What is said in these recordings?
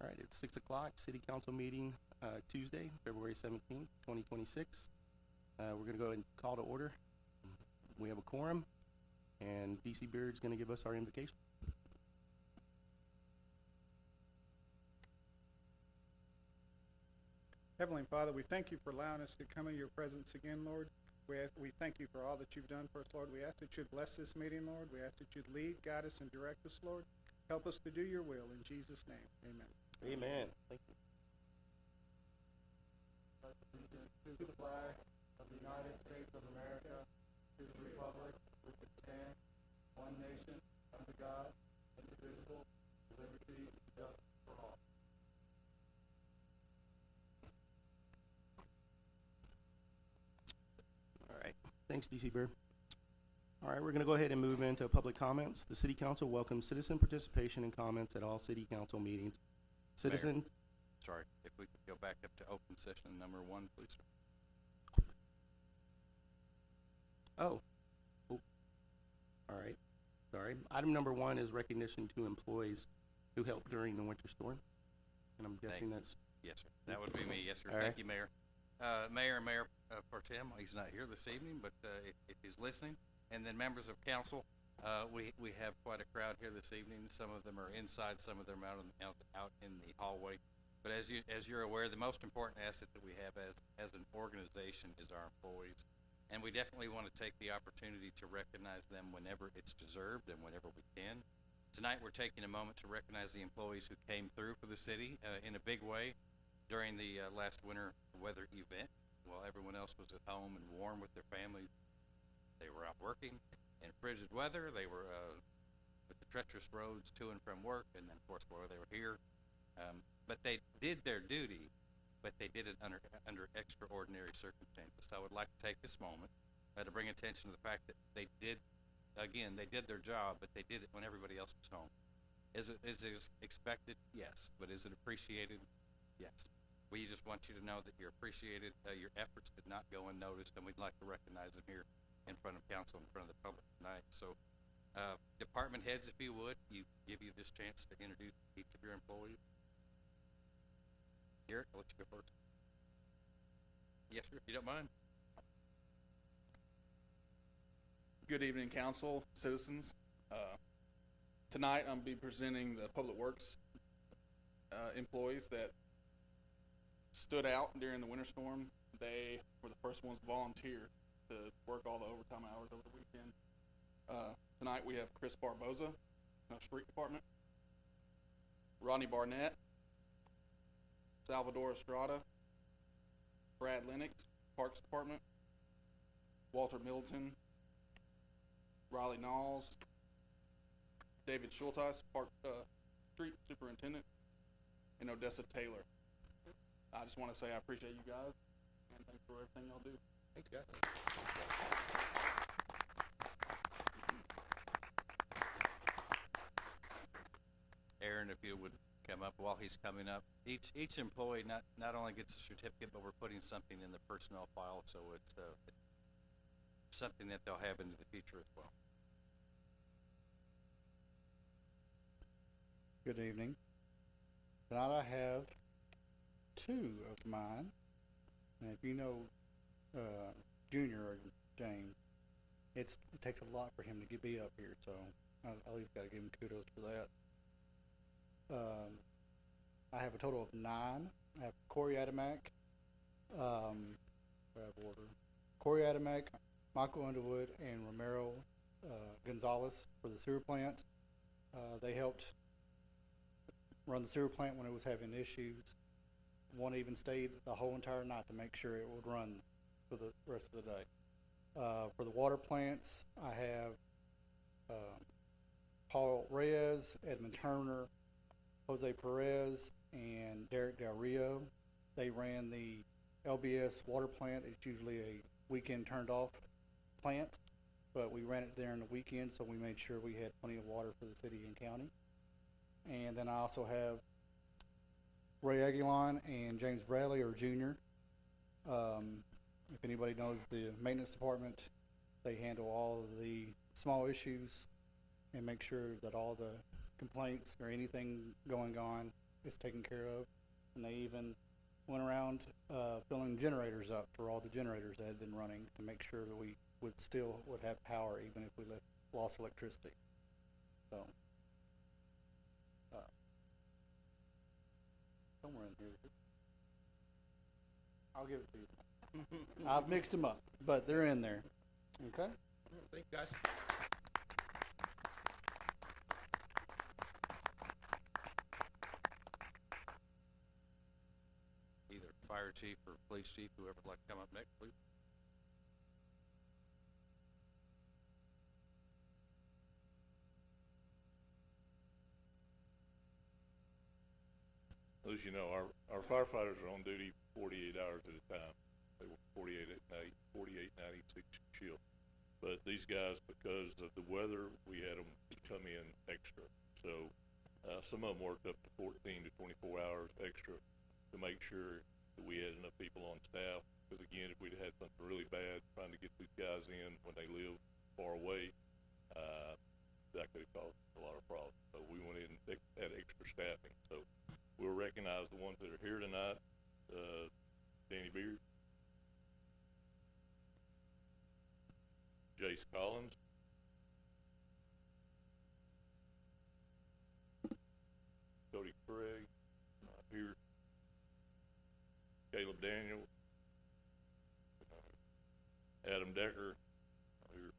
All right, it's 6 o'clock, city council meeting, Tuesday, February 17th, 2026. We're gonna go ahead and call to order. We have a quorum, and DC Beard's gonna give us our invocation. Heavenly Father, we thank you for allowing us to come in your presence again, Lord. We thank you for all that you've done for us, Lord. We ask that you'd bless this meeting, Lord. We ask that you'd lead, guide us, and direct us, Lord. Help us to do your will. In Jesus' name, amen. Amen. Thank you. To the flag of the United States of America, to the republic which stands, one nation, under God, indivisible, liberty, and justice for all. All right, thanks, DC Beard. All right, we're gonna go ahead and move into public comments. The city council welcomes citizen participation and comments at all city council meetings. Citizen, Sorry, if we could go back up to open session number 1, please. oh, all right, sorry. Item number 1 is recognition to employees who helped during the winter storm. And I'm guessing that's, Yes, sir. That would be me. Yes, sir. All right. Thank you, Mayor. Mayor Pro Tem, he's not here this evening, but if he's listening, and then members of council, we have quite a crowd here this evening. Some of them are inside, some of them out in the hallway. But as you're aware, the most important asset that we have as an organization is our employees. And we definitely want to take the opportunity to recognize them whenever it's deserved and whenever we can. Tonight, we're taking a moment to recognize the employees who came through for the city in a big way during the last winter weather event. While everyone else was at home and warm with their families, they were out working in frigid weather. They were with the treacherous roads to and from work, and then, of course, while they were here. But they did their duty, but they did it under extraordinary circumstances. So I would like to take this moment to bring attention to the fact that they did their job, but they did it when everybody else was home. Is it expected? Yes. But is it appreciated? Yes. We just want you to know that you're appreciated. Your efforts did not go unnoticed, and we'd like to recognize them here in front of council, in front of the public tonight. So, department heads, if you would, give you this chance to introduce each of your employees. Garrett, I'll let you go first. Yes, sir, if you don't mind. Good evening, council, citizens. Tonight, I'm be presenting the Public Works employees that stood out during the winter storm. They were the first ones to volunteer to work all the overtime hours over the weekend. Tonight, we have Chris Barboza, Street Department, Rodney Barnett, Salvador Estrada, Brad Lennox, Parks Department, Walter Middleton, Riley Knowles, David Schulteis, Street Superintendent, and Odessa Taylor. I just want to say I appreciate you guys, and thanks for everything y'all do. thanks, guys. Aaron, if you would come up while he's coming up. Each employee not only gets a certificate, but we're putting something in the personnel file, so it's something that they'll have into the future as well. Good evening. Tonight I have two of mine. And if you know Junior or James, it takes a lot for him to be up here, so I at least got to give him kudos for that. I have a total of 9. I have Corey Adamack, Corey Adamack, Michael Underwood, and Romero Gonzalez for the sewer plant. They helped run the sewer plant when it was having issues. One even stayed the whole entire night to make sure it would run for the rest of the day. For the water plants, I have Paul Reyes, Edmund Turner, Jose Perez, and Derek Del Rio. They ran the LBS water plant. It's usually a weekend turned off plant, but we ran it during the weekend, so we made sure we had plenty of water for the city and county. And then I also have Ray Aguilon and James Bradley, or Junior. If anybody knows the maintenance department, they handle all of the small issues and make sure that all the complaints or anything going on is taken care of. And they even went around, filling generators up for all the generators that had been running to make sure that we would have power even if we lost electricity. So, somewhere in here. I'll give it to you. I've mixed them up, but they're in there. Okay? Thank you, guys. Either fire chief or police chief, whoever would like to come up next, please. As you know, our firefighters are on duty 48 hours at a time. They work 48 night, 96 shift. But these guys, because of the weather, we had them come in extra. So some of them worked up to 14 to 24 hours extra to make sure that we had enough people on staff. Because again, if we'd had something really bad trying to get these guys in when they live far away, that could have caused a lot of problems. So we went in and had extra staffing. So we'll recognize the ones that are here tonight. Danny Beard, Jace Collins, Cody Craig, here, Caleb Daniel, Adam Decker, here,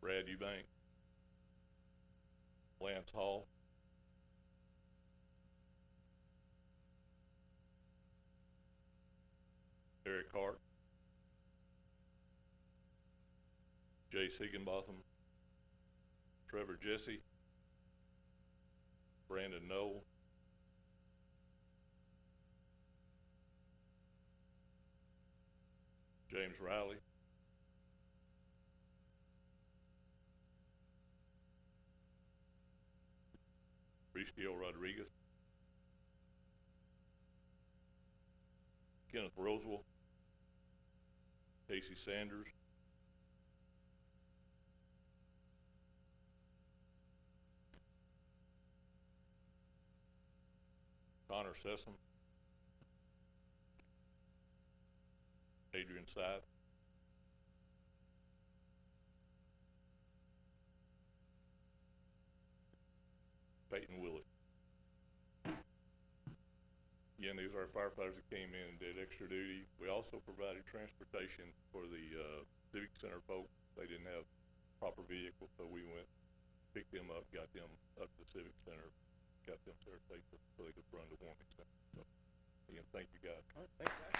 Brad Eubank, Lance Hall, Eric Hart, Jace Higginbotham, Trevor Jesse, Brandon Knoll, James Riley, Riscio Rodriguez, Kenneth Rosewell, Casey Sanders, Connor Sessom, Adrian Side, Peyton Willett. Again, these are our firefighters that came in and did extra duty. We also provided transportation for the Civic Center folks. They didn't have proper vehicles, so we went, picked them up, got them up to the Civic Center, got them there safely so they could run to Warning Center. So, again, thank you guys. All right, thanks, guys.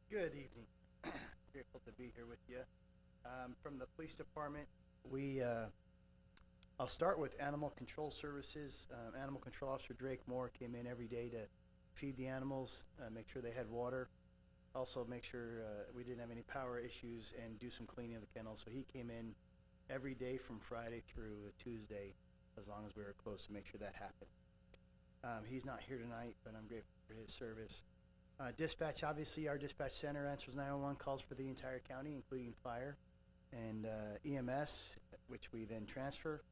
Good evening. Grateful to be here with you. From the police department, I'll start with Animal Control Services. Animal Control Officer Drake Moore came in every day to feed the animals, make sure they had water, also make sure we didn't have any power issues, and do some cleaning of the kennels. So he came in every day from Friday through Tuesday, as long as we were close, to make sure that happened. He's not here tonight, but I'm grateful for his service. Dispatch, obviously, our dispatch center answers 911 calls for the entire county, including fire, and EMS, which we then transfer,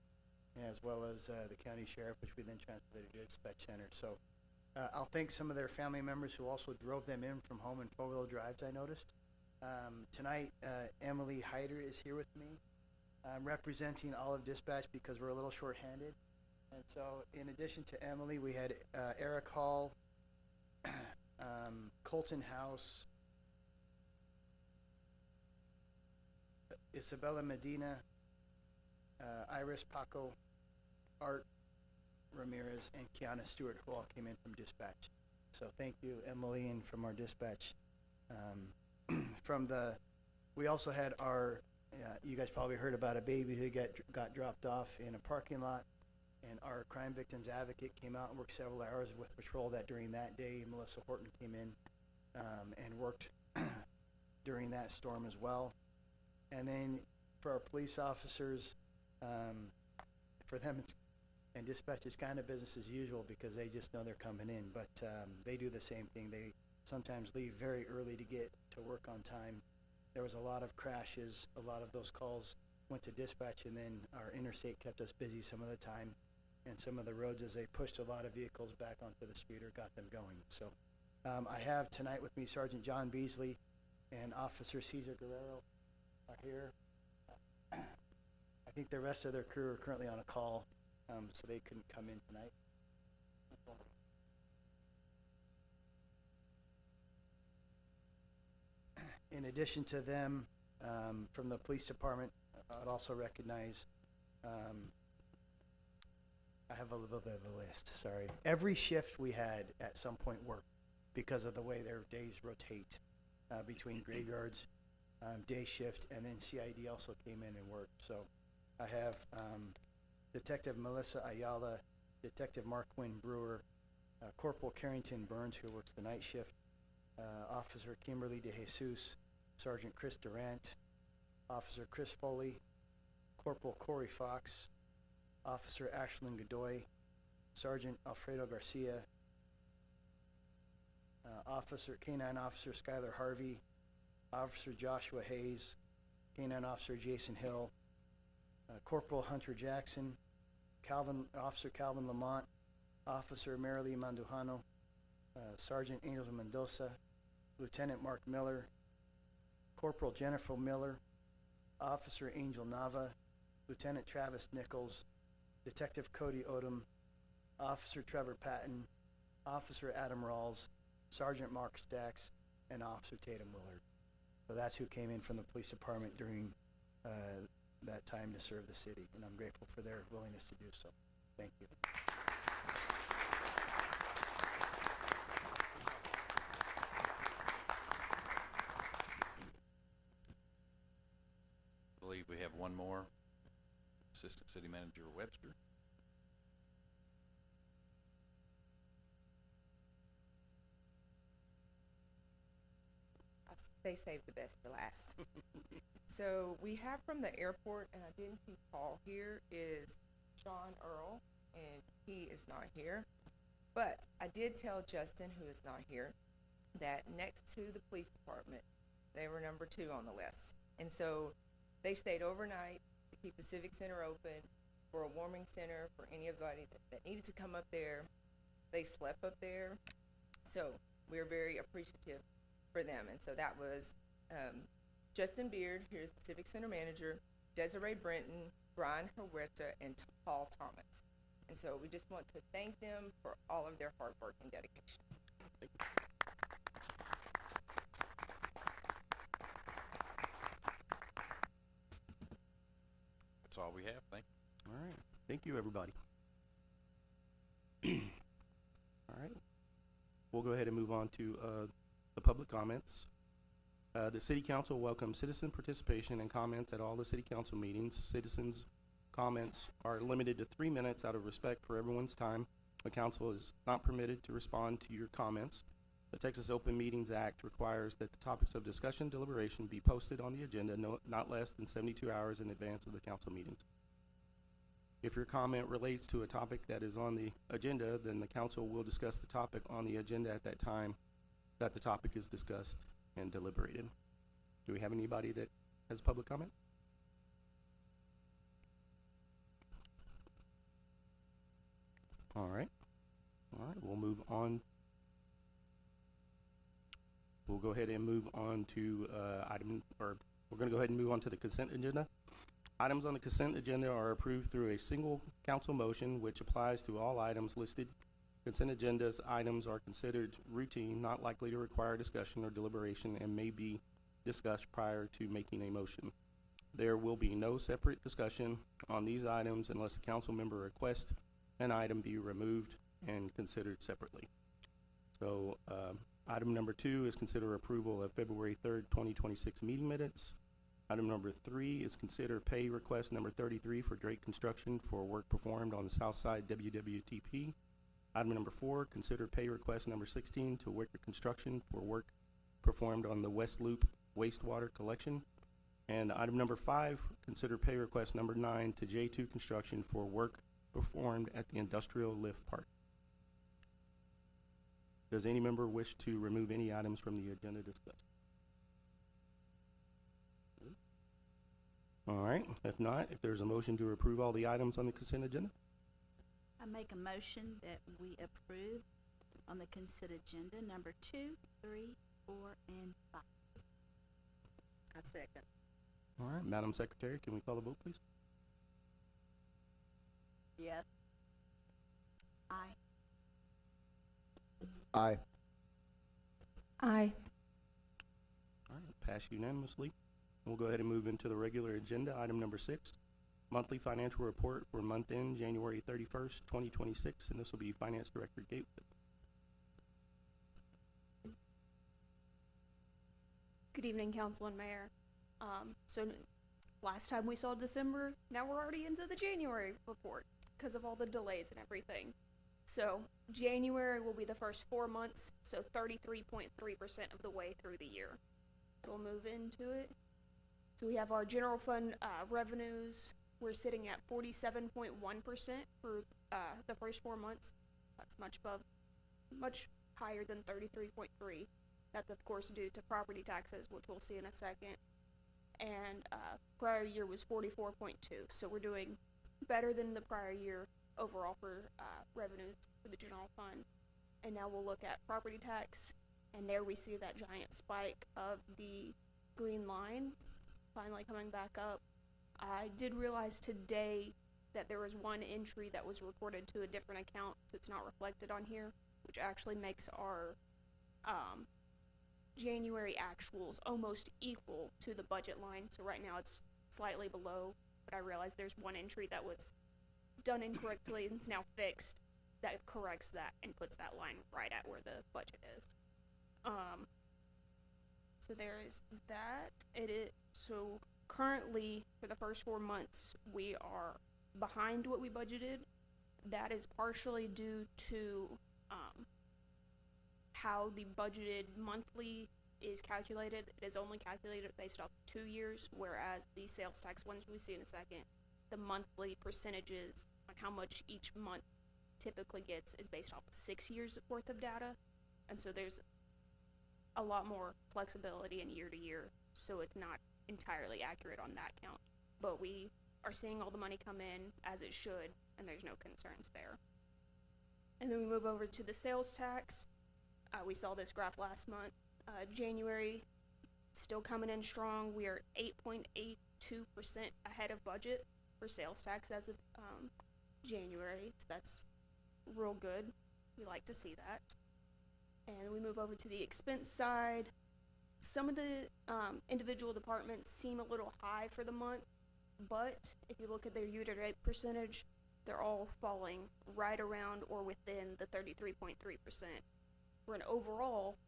as well as the county sheriff, which we then transfer to the dispatch center. So I'll thank some of their family members who also drove them in from home in four-wheel drives, I noticed. Tonight, Emily Hyder is here with me. I'm representing all of dispatch because we're a little short-handed. And so in addition to Emily, we had Eric Hall, Colton House, Isabella Medina, Iris Paco, Art Ramirez, and Kiana Stewart, who all came in from dispatch. So thank you, Emily, and from our dispatch. We also had our, you guys probably heard about a baby who got dropped off in a parking lot. And our crime victims advocate came out and worked several hours with patrol during that day. Melissa Horton came in and worked during that storm as well. And then for our police officers, for them And dispatch is kind of business as usual because they just know they're coming in, but, they do the same thing. They sometimes leave very early to get to work on time. There was a lot of crashes, a lot of those calls went to dispatch, and then our interstate kept us busy some of the time. And some of the roads, as they pushed a lot of vehicles back onto the street or got them going. So, I have tonight with me Sergeant John Beasley and Officer Cesar Guerrero are here. I think the rest of their crew are currently on a call, so they couldn't come in tonight. In addition to them, from the police department, I'd also recognize, I have a little bit of a list, sorry. Every shift we had at some point worked because of the way their days rotate, between graveyards, day shift, and then CID also came in and worked. So I have, Detective Melissa Ayala, Detective Mark Wynn Brewer, Corporal Carrington Burns, who works the night shift, Officer Kimberly De Jesus, Sergeant Chris Durant, Officer Chris Foley, Corporal Corey Fox, Officer Ashlyn Godoy, Sergeant Alfredo Garcia, Canine Officer Skylar Harvey, Officer Joshua Hayes, Canine Officer Jason Hill, Corporal Hunter Jackson, Officer Calvin Lamont, Officer Marilee Mandujano, Sergeant Angel Mendoza, Lieutenant Mark Miller, Corporal Jennifer Miller, Officer Angel Nava, Lieutenant Travis Nichols, Detective Cody Odom, Officer Trevor Patton, Officer Adam Rawls, Sergeant Mark Stacks, and Officer Tatum Willard. So that's who came in from the police department during that time to serve the city, and I'm grateful for their willingness to do so. Thank you. I believe we have one more. Assistant City Manager Webster. They saved the best for last. So we have from the airport, and I didn't see Paul here, is Sean Earl, and he is not here. But I did tell Justin, who is not here, that next to the police department, they were number 2 on the list. And so they stayed overnight to keep the Civic Center open, for a warming center, for anybody that needed to come up there. They slept up there. So we're very appreciative for them. And so that was Justin Beard, here's the Civic Center manager, Desiree Brenton, Brian Huerta, and Paul Thomas. And so we just want to thank them for all of their hard work and dedication. That's all we have. Thank you. All right, thank you, everybody. All right, we'll go ahead and move on to the public comments. The city council welcomes citizen participation and comments at all the city council meetings. Citizens' comments are limited to 3 minutes out of respect for everyone's time. The council is not permitted to respond to your comments. The Texas Open Meetings Act requires that the topics of discussion deliberation be posted on the agenda not less than 72 hours in advance of the council meetings. If your comment relates to a topic that is on the agenda, then the council will discuss the topic on the agenda at that time that the topic is discussed and deliberated. Do we have anybody that has public comment? All right, we'll move on. We'll go ahead and move on to we're gonna go ahead and move on to the consent agenda. Items on the consent agenda are approved through a single council motion, which applies to all items listed. Consent agenda's items are considered routine, not likely to require discussion or deliberation, and may be discussed prior to making a motion. There will be no separate discussion on these items unless a council member requests an item be removed and considered separately. So, item number 2 is consider approval of February 3rd, 2026 meeting minutes. Item number 3 is consider pay request number 33 for Drake Construction for work performed on the South Side WWTP. Item number 4, consider pay request number 16 to Wicker Construction for work performed on the West Loop wastewater collection. And item number 5, consider pay request number 9 to J2 Construction for work performed at the Industrial Lift Park. Does any member wish to remove any items from the agenda discussed? All right, if not, if there's a motion to approve all the items on the consent agenda? I make a motion that we approve on the consent agenda number 2, 3, 4, and 5. I second. All right, Madam Secretary, can we call the vote, please? Yes. Aye. Aye. Aye. All right, pass unanimously. We'll go ahead and move into the regular agenda, item number 6, monthly financial report for month end, January 31st, 2026, and this will be Finance Director Gatewood. Good evening, Council and Mayor. Last time we saw December, now we're already into the January report because of all the delays and everything. So January will be the first 4 months, so 33.3% of the way through the year. So we'll move into it. So we have our general fund revenues. We're sitting at 47.1% for the first 4 months. That's much higher than 33.3. That's of course due to property taxes, which we'll see in a second. And prior year was 44.2. So we're doing better than the prior year overall for revenues for the general fund. And now we'll look at property tax, and there we see that giant spike of the green line finally coming back up. I did realize today that there was one entry that was reported to a different account, so it's not reflected on here, which actually makes our January actuals almost equal to the budget line. So right now it's slightly below, but I realize there's one entry that was done incorrectly and it's now fixed that corrects that and puts that line right at where the budget is. So there is that. So currently for the first 4 months we are behind what we budgeted. That is partially due to how the budgeted monthly is calculated. It is only calculated based off 2 years, whereas the sales tax ones we see in a second, the monthly percentages on how much each month typically gets is based off 6 years worth of data. And so there's a lot more flexibility in year to year, so it's not entirely accurate on that count. But we are seeing all the money come in as it should, and there's no concerns there. And then we move over to the sales tax. We saw this graph last month. January, still coming in strong. We are 8.82% ahead of budget for sales tax as of January, so that's real good. We like to see that. And we move over to the expense side. Some of the individual departments seem a little high for the month, but if you look at their year-to-date percentage, they're all falling right around or within the 33.3%. For an overall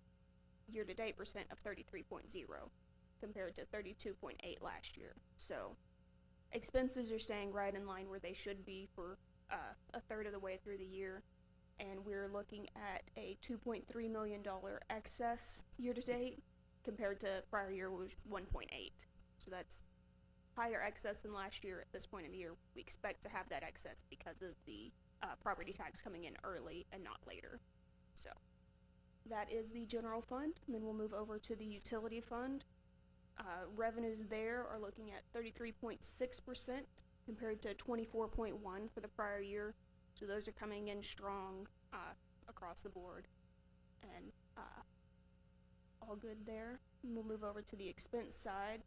year-to-date percent of 33.0 compared to 32.8 last year. So expenses are staying right in line where they should be for a third of the way through the year. And we're looking at a $2.3 million excess year-to-date compared to prior year was 1.8. So that's higher excess than last year. At this point in the year, we expect to have that excess because of the property tax coming in early and not later. So that is the general fund. And then we'll move over to the utility fund. Revenues there are looking at 33.6% compared to 24.1 for the prior year. So those are coming in strong across the board, and all good there. And we'll move over to the expense side.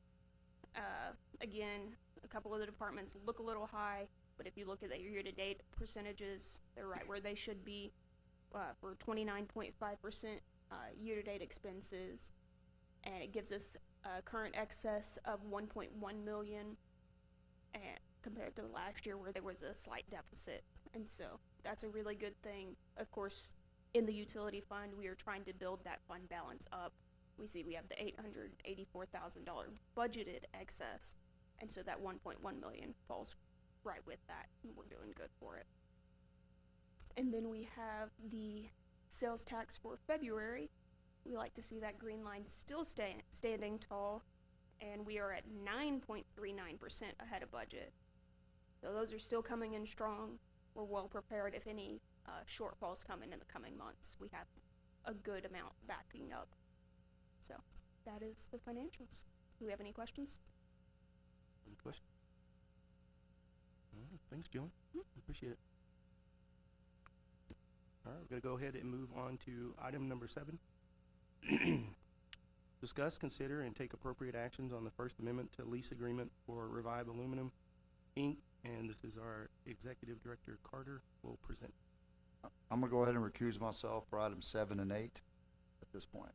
Again, a couple of the departments look a little high, but if you look at the year-to-date percentages, they're right where they should be. For 29.5% year-to-date expenses, and it gives us a current excess of 1.1 million, and compared to last year where there was a slight deficit. And so that's a really good thing. Of course, in the utility fund, we are trying to build that fund balance up. We see we have the $884,000 budgeted excess, and so that 1.1 million falls right with that, and we're doing good for it. And then we have the sales tax for February. We like to see that green line still standing tall, and we are at 9.39% ahead of budget. So those are still coming in strong. we're well prepared if any shortfalls come in the coming months. We have a good amount backing up. So that is the financials. Do we have any questions? Any questions? All right, thanks, Julie. Appreciate it. All right, we're gonna go ahead and move on to item number 7. Discuss, consider, and take appropriate actions on the First Amendment to lease agreement for Revive Aluminum, Inc., and this is our Executive Director, Carter, will present. I'm gonna go ahead and recuse myself for items 7 and 8 at this point.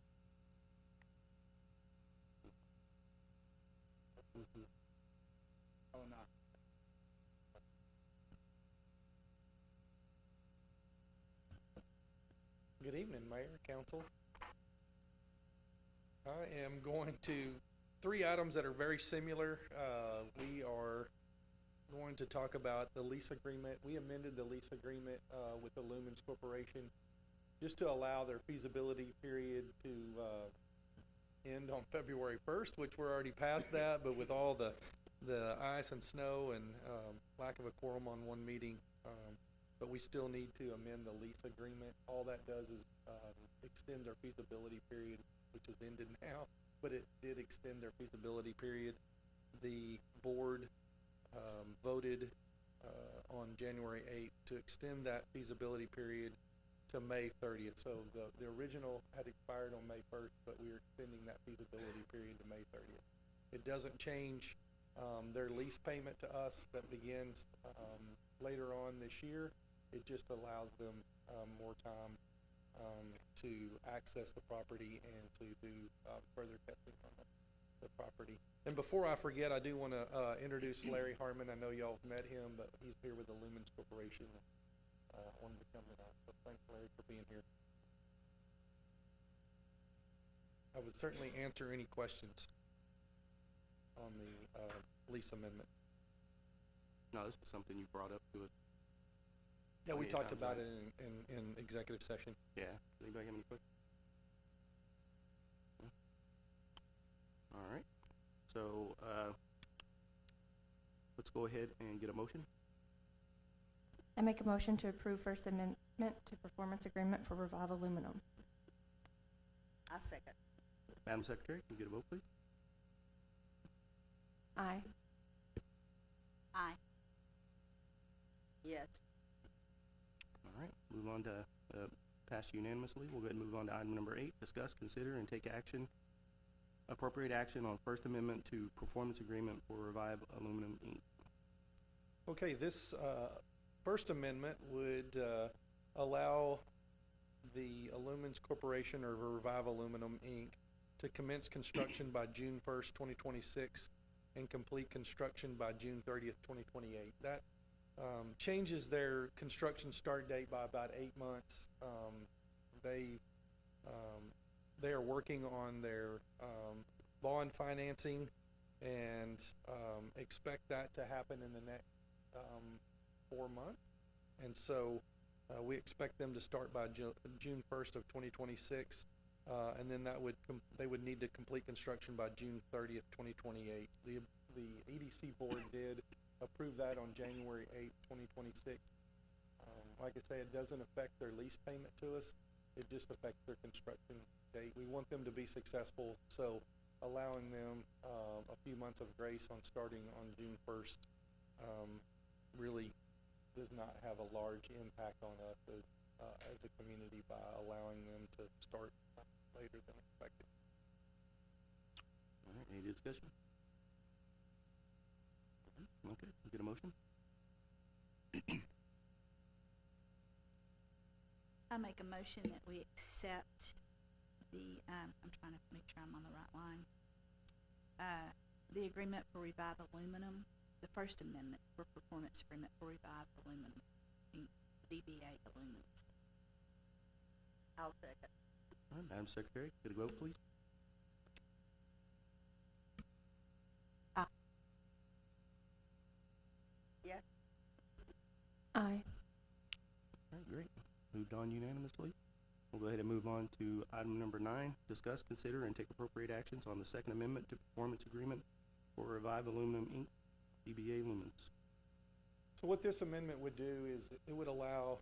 Oh, no. Good evening, Mayor, Council. I am going to, 3 items that are very similar. We are going to talk about the lease agreement. We amended the lease agreement with the Lumens Corporation just to allow their feasibility period to end on February 1st, which we're already past that, but with all the ice and snow and lack of a quorum on one meeting, but we still need to amend the lease agreement. All that does is extend their feasibility period, which has ended now, but it did extend their feasibility period. The board voted on January 8th to extend that feasibility period to May 30th. So the original had expired on May 1st, but we are extending that feasibility period to May 30th. It doesn't change their lease payment to us that begins later on this year. It just allows them more time to access the property and to do further testing on the property. And before I forget, I do want to introduce Larry Harmon. I know y'all have met him, but he's here with the Lumens Corporation. Wanted to come tonight, so thanks, Larry, for being here. I would certainly answer any questions on the lease amendment. No, this is something you brought up to us. Yeah, we Many talked times, about right? it in executive session. Yeah, does anybody have any questions? No? All right, so, let's go ahead and get a motion. I make a motion to approve First Amendment to Performance Agreement for Revive Aluminum. I second. Madam Secretary, can you get a vote, please? Aye. Aye. Yes. All right, move on to, passed unanimously. We'll go ahead and move on to item number 8, discuss, consider, and take action, appropriate action on First Amendment to Performance Agreement for Revive Aluminum, Inc. Okay, this First Amendment would allow the Lumens Corporation or Revive Aluminum, Inc. to commence construction by June 1st, 2026 and complete construction by June 30th, 2028. That changes their construction start date by about 8 months. They are working on their bond financing and expect that to happen in the next 4 months. And so we expect them to start by June 1st of 2026. And then they would need to complete construction by June 30th, 2028. The EDC board did approve that on January 8th, 2026. Like I say, it doesn't affect their lease payment to us. It just affects their construction date. We want them to be successful, so allowing them a few months of grace on starting on June 1st really does not have a large impact on us as a community by allowing them to start later than expected. All right, any discussion? Okay, we'll get a motion. I make a motion that we accept the, I'm trying to make sure I'm on the right line. The agreement for Revive Aluminum, the First Amendment for Performance Agreement for Revive Aluminum, Inc., DBA Aluminums. I'll second. All right, Madam Secretary, get a vote, please. Yes. Aye. All right, great. Moved on unanimously. We'll go ahead and move on to item number 9, discuss, consider, and take appropriate actions on the Second Amendment to Performance Agreement for Revive Aluminum, Inc., DBA Lumens. So what this amendment would do is it would allow,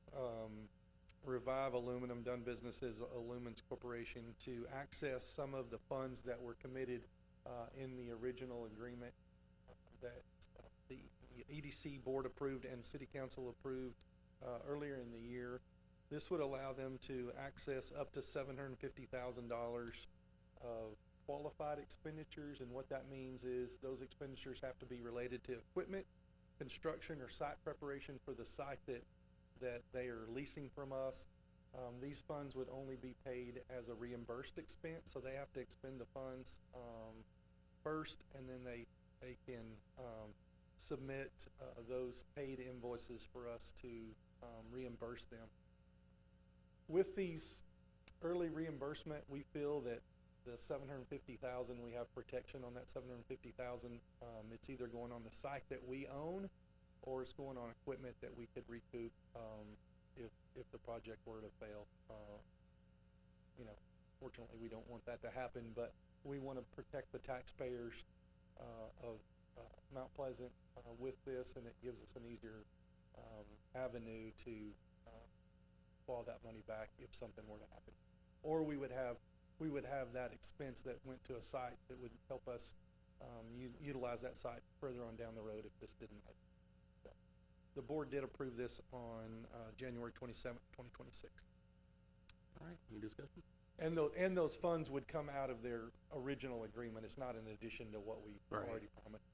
Revive Aluminum, done business as Illumins Corporation, to access some of the funds that were committed, in the original agreement that the EDC board approved and city council approved, earlier in the year. This would allow them to access up to $750,000 of qualified expenditures, and what that means is those expenditures have to be related to equipment, construction, or site preparation for the site that they are leasing from us. These funds would only be paid as a reimbursed expense, so they have to expend the funds first, and then they can submit those paid invoices for us to reimburse them. With these early reimbursement, we feel that the $750,000, we have protection on that $750,000. It's either going on the site that we own, or it's going on equipment that we could recoup if the project were to fail. You know, fortunately, we don't want that to happen, but we want to protect the taxpayers of Mount Pleasant with this, and it gives us an easier avenue to claw that money back if something were to happen. Or we would have that expense that went to a site that would help us utilize that site further on down the road if this didn't happen. So, the board did approve this on January 27th, 2026. All right, any discussion? And those funds would come out of their original agreement. It's not in addition to what we already promised.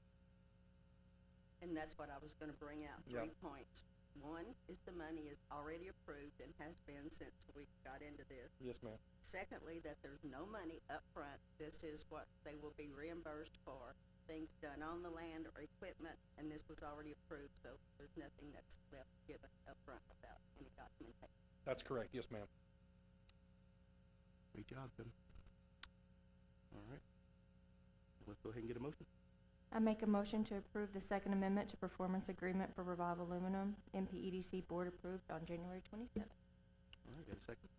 And that's what I was gonna bring out, Yep. 3 points. One is the money is already approved and has been since we got into this. Yes, ma'am. Secondly, that there's no money up front. This is what they will be reimbursed for, things done on the land or equipment, and this was already approved, so there's nothing that's left given up front without any documentation. That's correct. Yes, ma'am. Great job, Tim. All right. Let's go ahead and get a motion. I make a motion to approve the second amendment to performance agreement for Revive Aluminum, MPEDC board approved on January 27th. All right, got a second?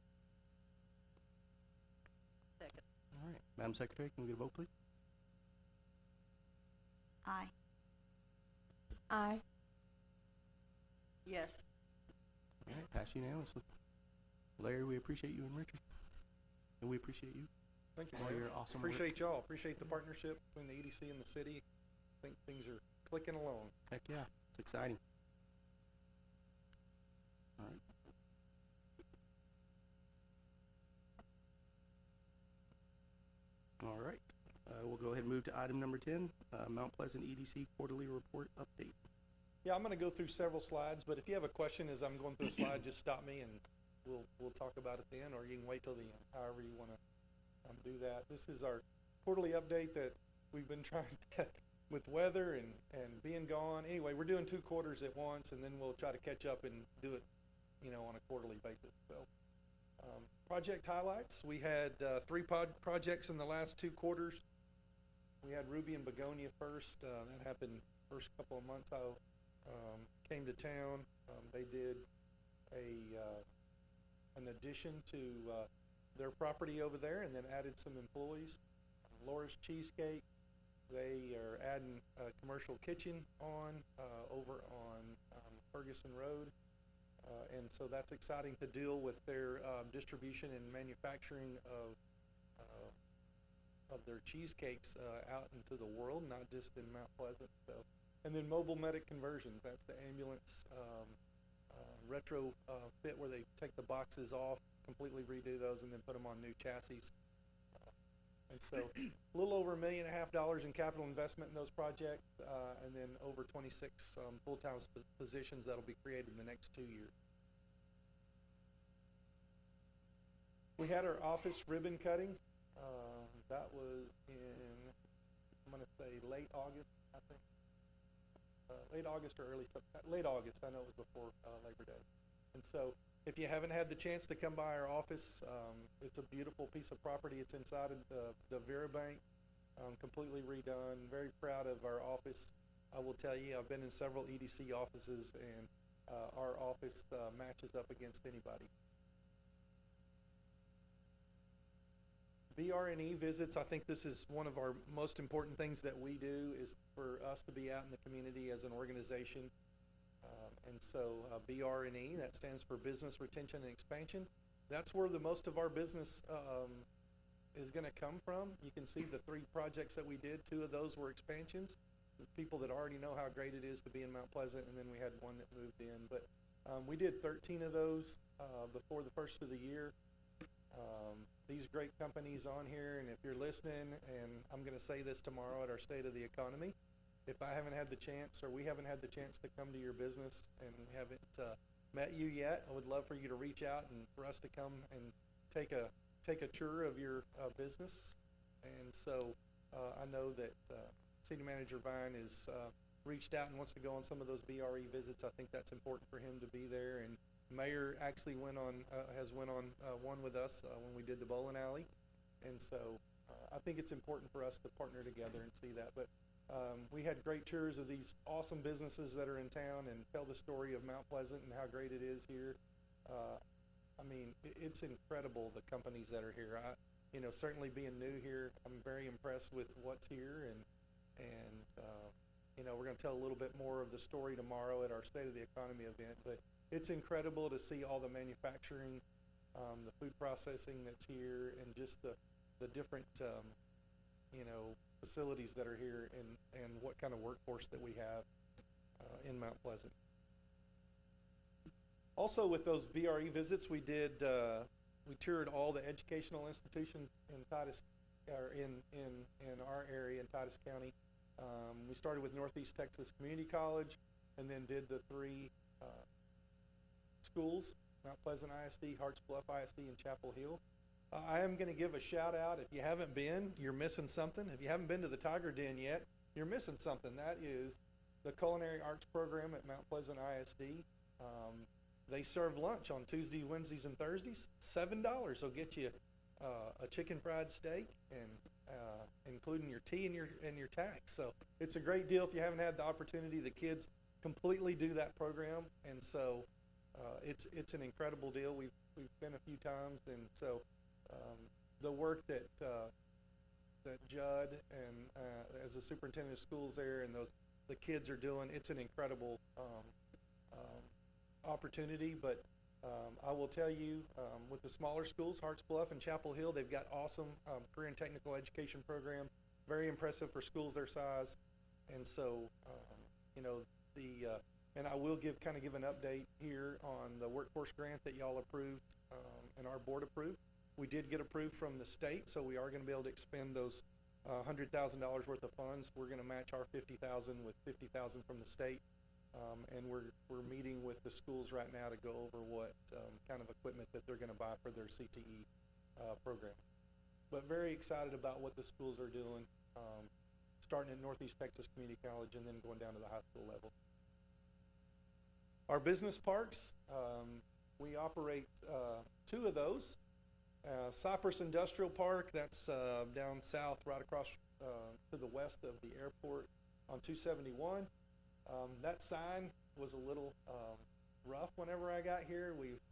Second. All right. Madam Secretary, can we get a vote, please? Aye. Aye. Yes. All right, pass unanimously. Larry, we appreciate you, and Richard. And we appreciate you. Thank you, All Mayor. your awesome work. Appreciate y'all. Appreciate the partnership between the EDC and the city. I think things are clicking along. Heck yeah, it's exciting. All right. All right, we'll go ahead and move to item number 10, Mount Pleasant EDC quarterly report update. Yeah, I'm gonna go through several slides, but if you have a question as I'm going through a slide, just stop me and we'll talk about it then, or you can wait till the end, however you wanna do that. This is our quarterly update that we've been trying to, with weather and being gone. Anyway, we're doing 2 quarters at once, and then we'll try to catch up and do it, you know, on a quarterly basis. So, project highlights. We had 3 projects in the last 2 quarters. We had Ruby and Begonia first. That happened first couple of months I came to town. They did an addition to their property over there, and then added some employees. Laura's Cheesecake, they are adding a commercial kitchen on over on Ferguson Road, and so that's exciting to deal with their distribution and manufacturing of their cheesecakes out into the world, not just in Mount Pleasant. So, and then Mobile Medic Conversions, that's the ambulance retro fit where they take the boxes off, completely redo those, and then put them on new chassis. And so a little over $1.5 million in capital investment in those projects, and then over 26 full-time positions that'll be created in the next 2 years. We had our office ribbon cutting. That was in, I'm gonna say late August, I think. Late August or early September, late August, I know it was before Labor Day. And so if you haven't had the chance to come by our office, it's a beautiful piece of property. It's inside of the Vera Bank, completely redone. Very proud of our office. I will tell you, I've been in several EDC offices, and our office matches up against anybody. BR&E visits, I think this is one of our most important things that we do, is for us to be out in the community as an organization. And so, BR&E, that stands for Business Retention and Expansion. That's where the most of our business, is gonna come from. You can see the 3 projects that we did, 2 of those were expansions. With people that already know how great it is to be in Mount Pleasant, and then we had 1 that moved in. But, we did 13 of those, before the first of the year. These great companies on here, and if you're listening, and I'm gonna say this tomorrow at our State of the Economy, if I haven't had the chance, or we haven't had the chance to come to your business and we haven't, met you yet, I would love for you to reach out and for us to come and take a tour of your, business. And so, I know that, City Manager Vine is, reached out and wants to go on some of those BRE visits. I think that's important for him to be there, and Mayor actually went on one with us, when we did the bowling alley. And so, I think it's important for us to partner together and see that. But, we had great tours of these awesome businesses that are in town and tell the story of Mount Pleasant and how great it is here. I mean, it's incredible, the companies that are here. Certainly being new here, I'm very impressed with what's here, and we're gonna tell a little bit more of the story tomorrow at our State of the Economy event, but it's incredible to see all the manufacturing, the food processing that's here, and just the different, facilities that are here, and what kind of workforce that we have, in Mount Pleasant. Also, with those BRE visits, we toured all the educational institutions in Titus, or in our area in Titus County. We started with Northeast Texas Community College, and then did the 3 schools, Mount Pleasant ISD, Harts Bluff ISD, and Chapel Hill. I am gonna give a shout out. If you haven't been, you're missing something. If you haven't been to the Tiger Den yet, you're missing something. That is the Culinary Arts Program at Mount Pleasant ISD. They serve lunch on Tuesdays, Wednesdays, and Thursdays. $7 will get you a chicken fried steak, and including your tea and your tax. So it's a great deal if you haven't had the opportunity. The kids completely do that program, and so it's an incredible deal. We've been a few times, and so the work that Judd and as the superintendent of schools there, and the kids are doing, it's an incredible opportunity. But I will tell you, with the smaller schools, Harts Bluff and Chapel Hill, they've got awesome career and technical education program, very impressive for schools their size. And so, and I will give an update here on the workforce grant that y'all approved, and our board approved. We did get approved from the state, so we are gonna be able to expend those $100,000 worth of funds. We're gonna match our $50,000 with $50,000 from the state. And we're meeting with the schools right now to go over what kind of equipment that they're gonna buy for their CTE program. But very excited about what the schools are doing, starting at Northeast Texas Community College and then going down to the high school level. Our business parks, we operate 2 of those. Cypress Industrial Park, that's down south, right across to the west of the airport on 271. That sign was a little rough whenever I got here. We've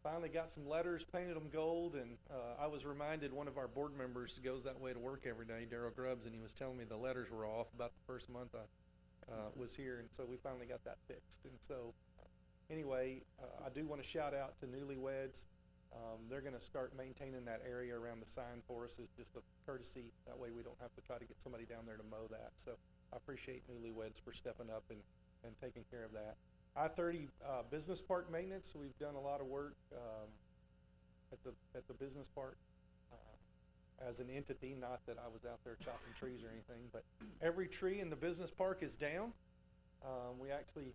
finally got some letters, painted them gold, and I was reminded, one of our board members goes that way to work every day, Daryl Grubbs, and he was telling me the letters were off about the first month I was here, and so we finally got that fixed. And so anyway, I do want to shout out to Newlyweds. They're gonna start maintaining that area around the sign for us as just a courtesy. That way we don't have to try to get somebody down there to mow that. So I appreciate Newlyweds for stepping up and taking care of that. I-30 Business Park maintenance, we've done a lot of work at the business park as an entity, not that I was out there chopping trees or anything, but every tree in the business park is down. We actually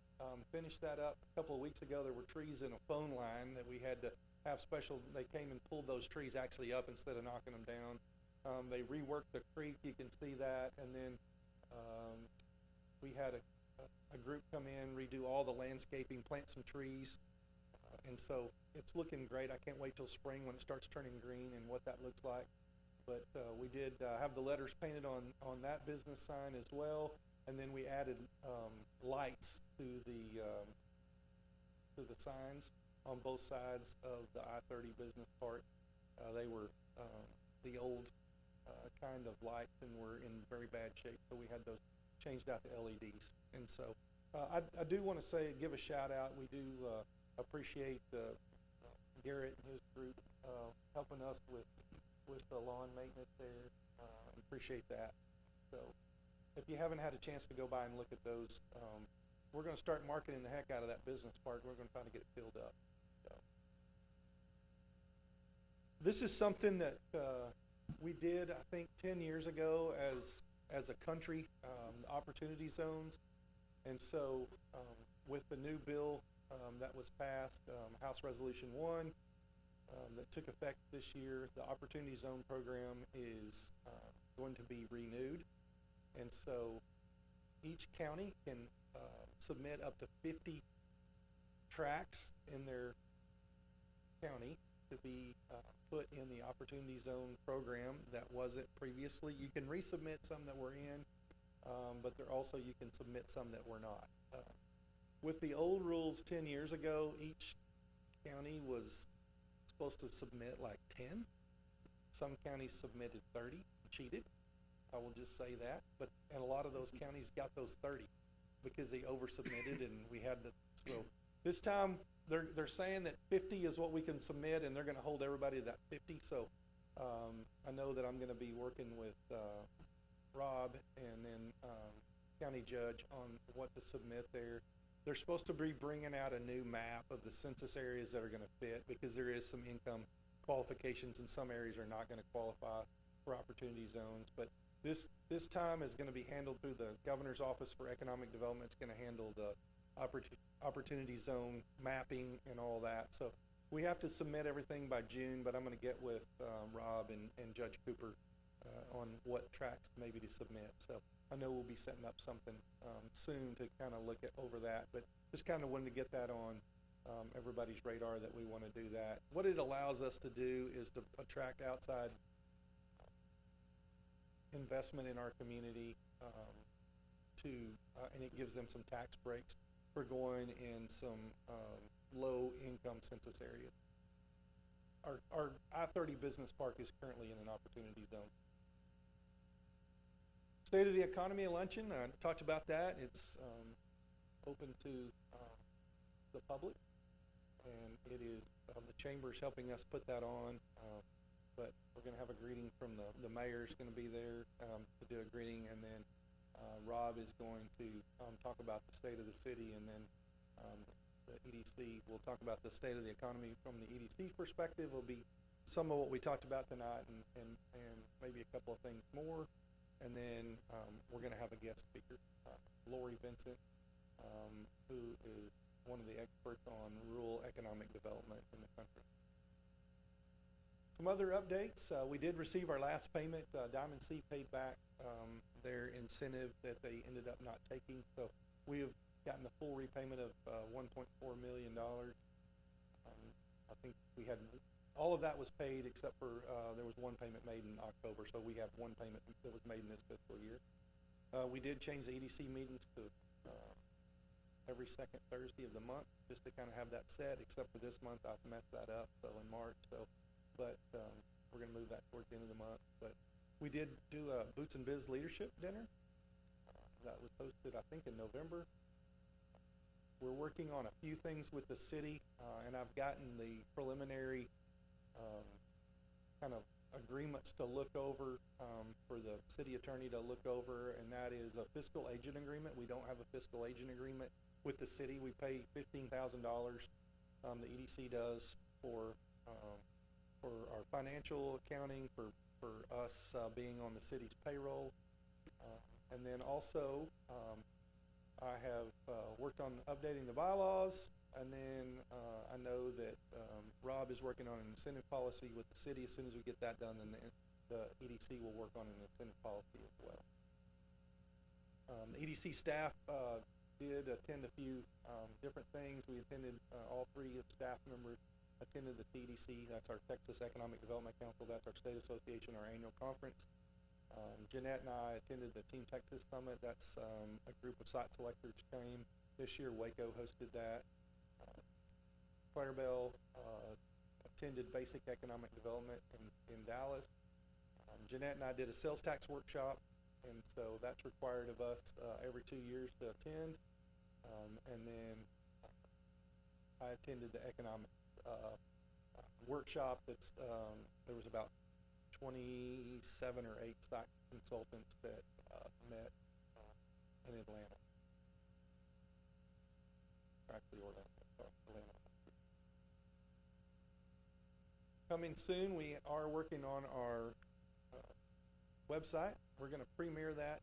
finished that up a couple of weeks ago. There were trees in a phone line that we had to have special, they came and pulled those trees actually up instead of knocking them down. They reworked the creek, you can see that, and then we had a group come in, redo all the landscaping, plant some trees, and so it's looking great. I can't wait till spring when it starts turning green and what that looks like. But we did have the letters painted on that business sign as well, and then we added lights to the signs on both sides of the I-30 Business Park. They were the old kind of lights and were in very bad shape, so we had those changed out to LEDs. And so I do want to say, give a shout out. We do appreciate Garrett and his group helping us with the lawn maintenance there. Appreciate that. So if you haven't had a chance to go by and look at those, we're going to start marketing the heck out of that business park. We're going to try to get it filled up. So this is something that we did, I think, 10 years ago as a country, opportunity zones. And so with the new bill that was passed, House Resolution 1, that took effect this year, the Opportunity Zone program is going to be renewed. And so each county can submit up to 50 tracts in their county to be put in the Opportunity Zone program that wasn't previously. You can resubmit some that were in, but you can submit some that were not. With the old rules 10 years ago, each county was supposed to submit like 10. Some counties submitted 30, cheated. I will just say that. And a lot of those counties got those 30 because they over-submitted, and we had to. So this time they're saying that 50 is what we can submit, and they're going to hold everybody to that 50. So I know that I'm going to be working with Rob and then county judge on what to submit there. They're supposed to be bringing out a new map of the census areas that are going to fit, because there is some income qualifications, and some areas are not going to qualify for opportunity zones. But this time is going to be handled through the Governor's Office for Economic Development. It's going to handle the opportunity zone mapping and all that. So we have to submit everything by June, but I'm going to get with Rob and Judge Cooper on what tracks maybe to submit. So I know we'll be setting up something soon to kind of look over that, but just kind of wanted to get that on everybody's radar that we want to do that. What it allows us to do is to attract outside investment in our community and it gives them some tax breaks for going in some low income census areas. Our I-30 Business Park is currently in an opportunity zone. State of the Economy Luncheon, I talked about that. It's open to the public, and it is the Chamber's helping us put that on, but we're going to have a greeting from the mayor's going to be there to do a greeting, and then Rob is going to talk about the state of the city, and then the EDC will talk about the state of the economy from the EDC perspective. Will be some of what we talked about tonight, and maybe a couple of things more. And then we're going to have a guest speaker, Lori Vincent, who is one of the experts on rural economic development in the country. Some other updates. We did receive our last payment. Diamond C paid back their incentive that they ended up not taking. So we have gotten the full repayment of $1.4 million. I think we had all of that was paid except for there was one payment made in October. So we have one payment that was made in this fiscal year. We did change the EDC meetings to every second Thursday of the month, just to kind of have that set, except for this month I've messed that up, so in March. But we're going to move that towards the end of the month. But we did do a Boots and Biz Leadership Dinner that was hosted, I think, in November. We're working on a few things with the city, and I've gotten the preliminary kind of agreements to look over for the city attorney to look over, and that is a fiscal agent agreement. We don't have a fiscal agent agreement with the city. We pay $15,000. The EDC does for our financial accounting, for us being on the city's payroll. And then also I have worked on updating the bylaws, and then I know that Rob is working on an incentive policy with the city. As soon as we get that done, then the EDC will work on an incentive policy as well. The EDC staff did attend a few different things. We attended, all three of staff members attended the TDC. That's our Texas Economic Development Council. That's our state association, our annual conference. Jeanette and I attended the Team Texas Summit. That's a group of site selectors came. This year, Waco hosted that. Clarabelle attended Basic Economic Development in Dallas. Jeanette and I did a sales tax workshop, and so that's required of us every 2 years to attend. And then I attended the economic, workshop that's, there was about 27 or 8 stock consultants that, met, in Atlanta. Actually, Atlanta. Coming soon, we are working on our website. We're going to premiere that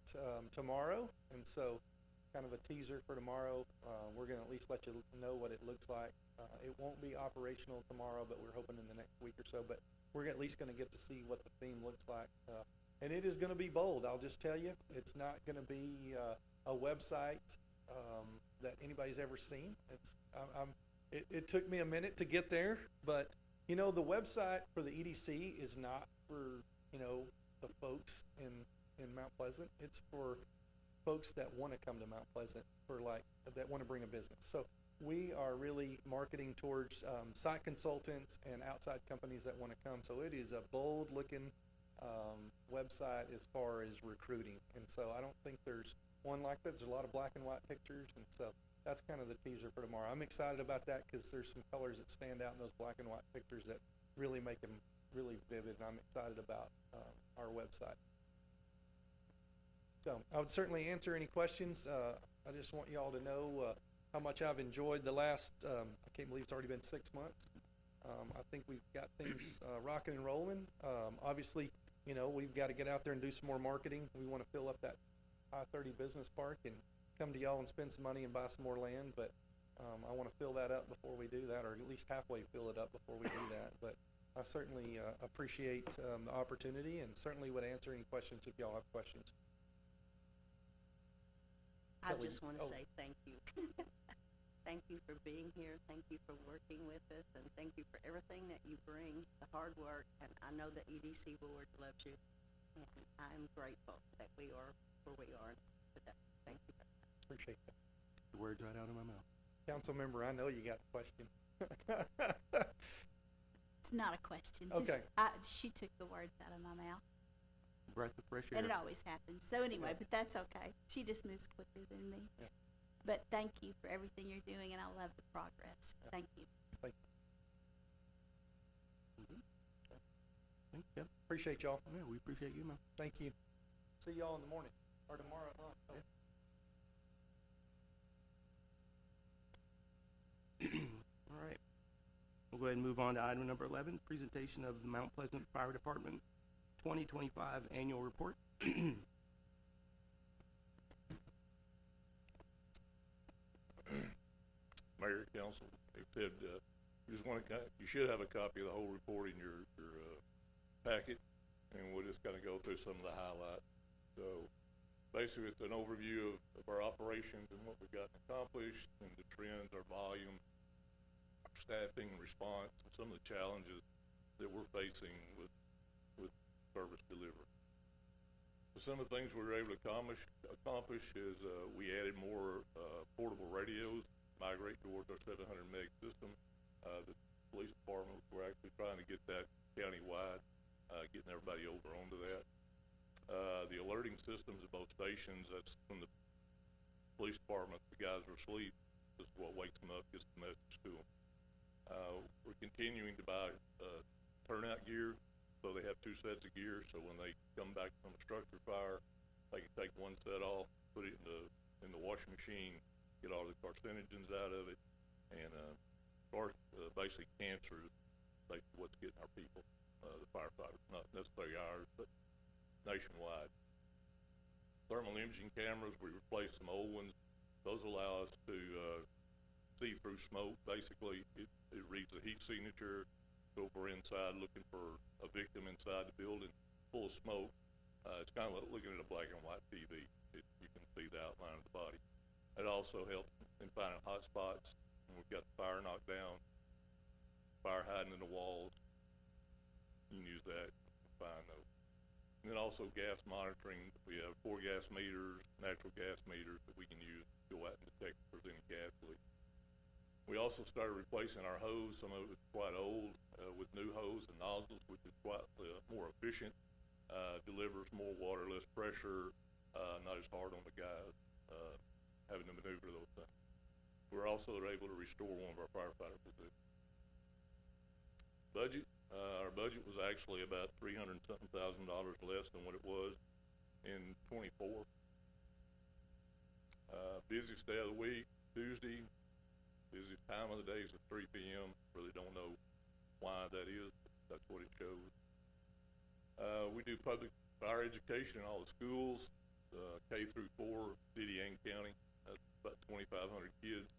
tomorrow, and so kind of a teaser for tomorrow. We're going to at least let you know what it looks like. It won't be operational tomorrow, but we're hoping in the next week or so. But we're at least going to get to see what the theme looks like, and it is going to be bold. I'll just tell you, it's not going to be a website that anybody's ever seen. It took me a minute to get there, but you know, the website for the EDC is not for, you know, the folks in Mount Pleasant. It's for folks that want to come to Mount Pleasant, for like, that want to bring a business. So we are really marketing towards site consultants and outside companies that want to come. So it is a bold looking website as far as recruiting. And so I don't think there's one like that. There's a lot of black and white pictures, and so that's kind of the teaser for tomorrow. I'm excited about that because there's some colors that stand out in those black and white pictures that really make them really vivid, and I'm excited about our website. So I would certainly answer any questions. I just want you all to know how much I've enjoyed the last, I can't believe it's already been 6 months. I think we've got things rocking and rolling. Obviously, you know, we've got to get out there and do some more marketing. We want to fill up that I-30 business park and come to y'all and spend some money and buy some more land, but I want to fill that up before we do that, or at least halfway fill it up before we do that. But I certainly appreciate the opportunity, and certainly would answer any questions if y'all have questions. I Kelly, just want to say thank you. Thank you for being here. Thank you for working with us, and thank you for everything that you bring, the hard work. And I know the EDC board loves you, and I'm grateful that we are where we are today. Thank you. Appreciate that. The words right out of my mouth. Council member, I know you got a question. It's not a question. Okay. She took the words out of my mouth. Breath of fresh air. And it always happens. So anyway, Yeah. but that's okay. She just moves quicker than me. Yeah. But thank you for everything you're doing, and I love the progress. Yeah. Thank you. Thank Thanks, Kevin. Appreciate y'all. Yeah, we appreciate you, man. Thank you. See y'all in the morning, or tomorrow at lunch. Yeah. All right. We'll go ahead and move on to item number 11, presentation of the Mount Pleasant Fire Department 2025 Annual Report. Mayor, council, they said, you should have a copy of the whole report in your packet, and we'll just kind of go through some of the highlights. So basically, it's an overview of our operations and what we've gotten accomplished, and the trends, our volume, our staffing and response, and some of the challenges that we're facing with service delivery. So some of the things we were able to accomplish is we added more portable radios, migrate towards our 700 meg system. The police department, we're actually trying to get that county-wide, getting everybody over onto that. The alerting systems at both stations, that's when the police department, the guys are asleep, this is what wakes them up, gets the message to them. We're continuing to buy turnout gear, so they have 2 sets of gear, so when they come back from a structure fire, they can take one set off, put it in the washing machine, get all the carcinogens out of it, and basically cancer is basically what's getting our people, the firefighters, not necessarily ours, but nationwide. Thermal imaging cameras, we replaced some old ones. Those allow us to see through smoke. Basically, it reads the heat signature. So if we're inside looking for a victim inside the building full of smoke, it's kind of like looking at a black and white TV. You can see the outline of the body. It also helps in finding hot spots. When we've got the fire knocked down, fire hiding in the walls, you can use that to find those. And then also gas monitoring. We have 4 gas meters, natural gas meters that we can use to go out and detect if there's any gas leak. We also started replacing our hose. Some of it's quite old, with new hose and nozzles, which is quite more efficient, delivers more water, less pressure, not as hard on the guys having to maneuver those things. We're also able to restore one of our firefighter positions. Budget, our budget was actually about $300-something thousand less than what it was in '24. Busiest day of the week, Tuesday. Busiest time of the day is at 3 p.m. Really don't know why that is, but that's what it shows. We do public fire education in all the schools, K through 4, city and county. That's about 2,500 kids.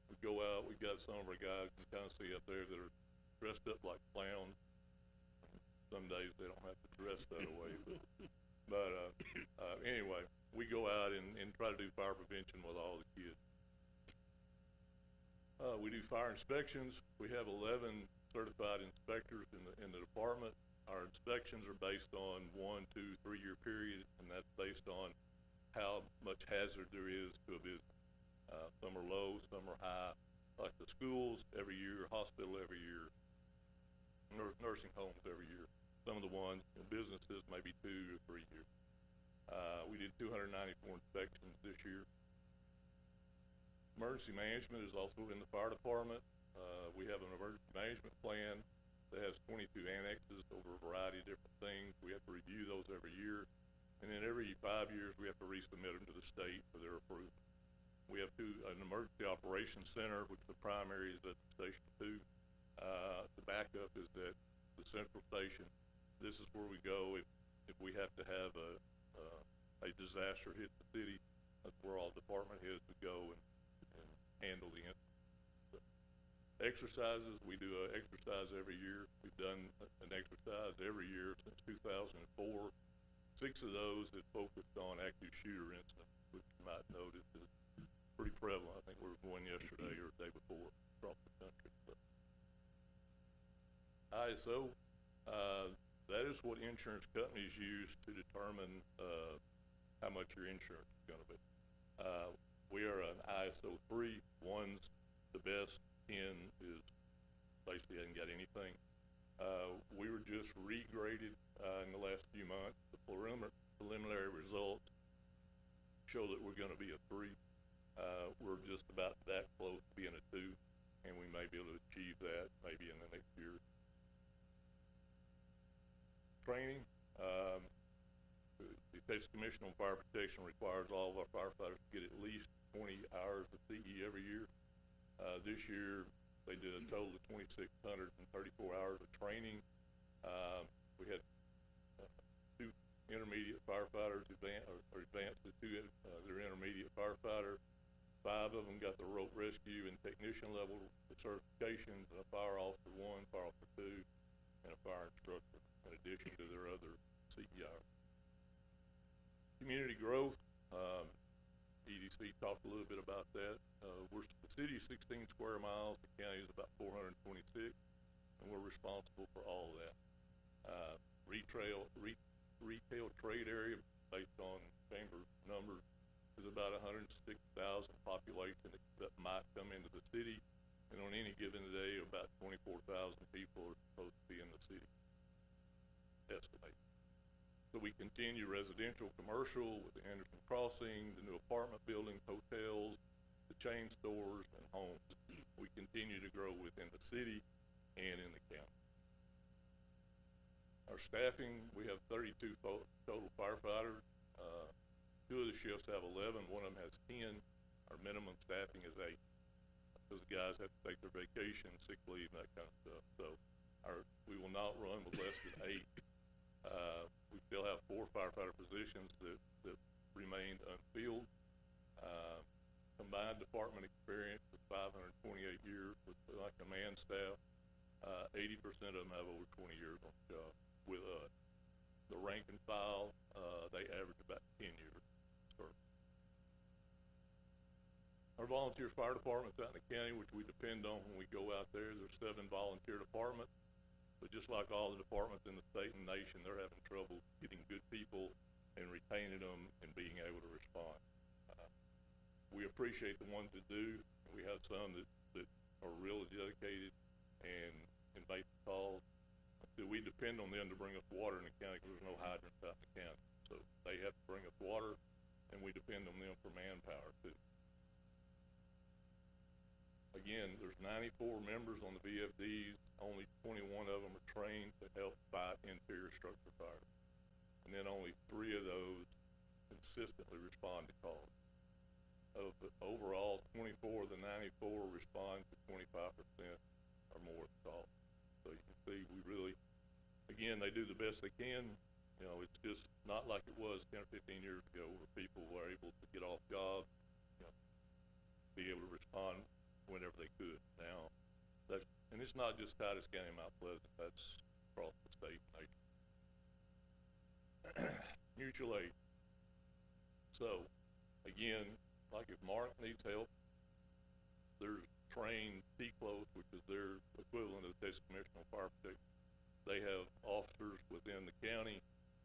We go out, we've got some of our guys you can kind of see up there that are dressed up like clowns. Some days they don't have to dress that way, but anyway, we go out and try to do fire prevention with all the kids. We do fire inspections. We have 11 certified inspectors in the department. Our inspections are based on 1, 2, 3 year period, and that's based on how much hazard there is to a business. Some are low, some are high, like the schools every year, hospital every year, nursing homes every year. Some of the ones, businesses maybe 2 or 3 years. We did 294 inspections this year. Emergency management is also in the fire department. We have an emergency management plan that has 22 annexes over a variety of different things. We have to review those every year. And then every 5 years, we have to resubmit them to the state for their approval. We have an emergency operations center, which the primary is at Station 2. The backup is at the central station. This is where we go if we have to have a disaster hit the city. That's where all department heads would go and handle the incident. So, exercises, we do an exercise every year. We've done an exercise every year since 2004. 6 of those that focused on active shooter incidents, which you might notice is pretty prevalent. I think we were one yesterday or the day before across the country. So, ISO, that is what insurance companies use to determine how much your insurance is going to be. We are an ISO 3. 1's the best. 10 is basically hasn't got anything. We were just regraded in the last few months. The preliminary results show that we're going to be a 3. We're just about that close to being a 2, and we may be able to achieve that maybe in the next year. Training. The Texas Commission on Fire Protection requires all of our firefighters to get at least 20 hours of CE every year. This year, they did a total of 2,634 hours of training. We had 2 intermediate firefighters advanced to 2 their intermediate firefighter. 5 of them got the rope rescue and technician level certifications, and a fire officer 1, fire officer 2, and a fire instructor, in addition to their other CE hours. Community growth, EDC talked a little bit about that. The city is 16 square miles, the county is about 426, and we're responsible for all of that. Retail trade area, based on chamber numbers, is about 106,000 population that might come into the city, and on any given day, about 24,000 people are supposed to be in the city, estimate. So we continue residential, commercial with the Anderson Crossing, the new apartment buildings, hotels, the chain stores, and homes. We continue to grow within the city and in the county. Our staffing, we have 32 total firefighters. 2 of the shifts have 11, one of them has 10. Our minimum staffing is 8. Those guys have to take their vacation, sick leave, and that kind of stuff. So we will not run with less than 8. We still have 4 firefighter positions that remain unfilled. Combined department experience is 528 years with our command staff. 80% of them have over 20 years on the job with us. The rank and file, they average about 10 years. Our volunteer fire departments out in the county, which we depend on when we go out there, there's 7 volunteer departments. But just like all the departments in the state and nation, they're having trouble getting good people and retaining them and being able to respond. We appreciate the ones that do. We have some that are really dedicated and make the calls. We depend on them to bring us water in the county because there's no hydrants out in the county. So they have to bring us water, and we depend on them for manpower too. again, there's 94 members on the VFDs, only 21 of them are trained to help fight interior structure fires. And then only 3 of those consistently respond to calls. Of the overall 24 of the 94 respond to 25% or more of the calls. So you can see we really, again, they do the best they can. You know, it's just not like it was 10 or 15 years ago where people were able to get off jobs, you know, be able to respond whenever they could. Now, that's, and it's not just Titus County and Mount Pleasant, that's across the state and nation. Mutual aid. So, again, like if Mark needs help, there's trained T-Close, which is their equivalent of the Texas Commission on Fire Protection. They have officers within the county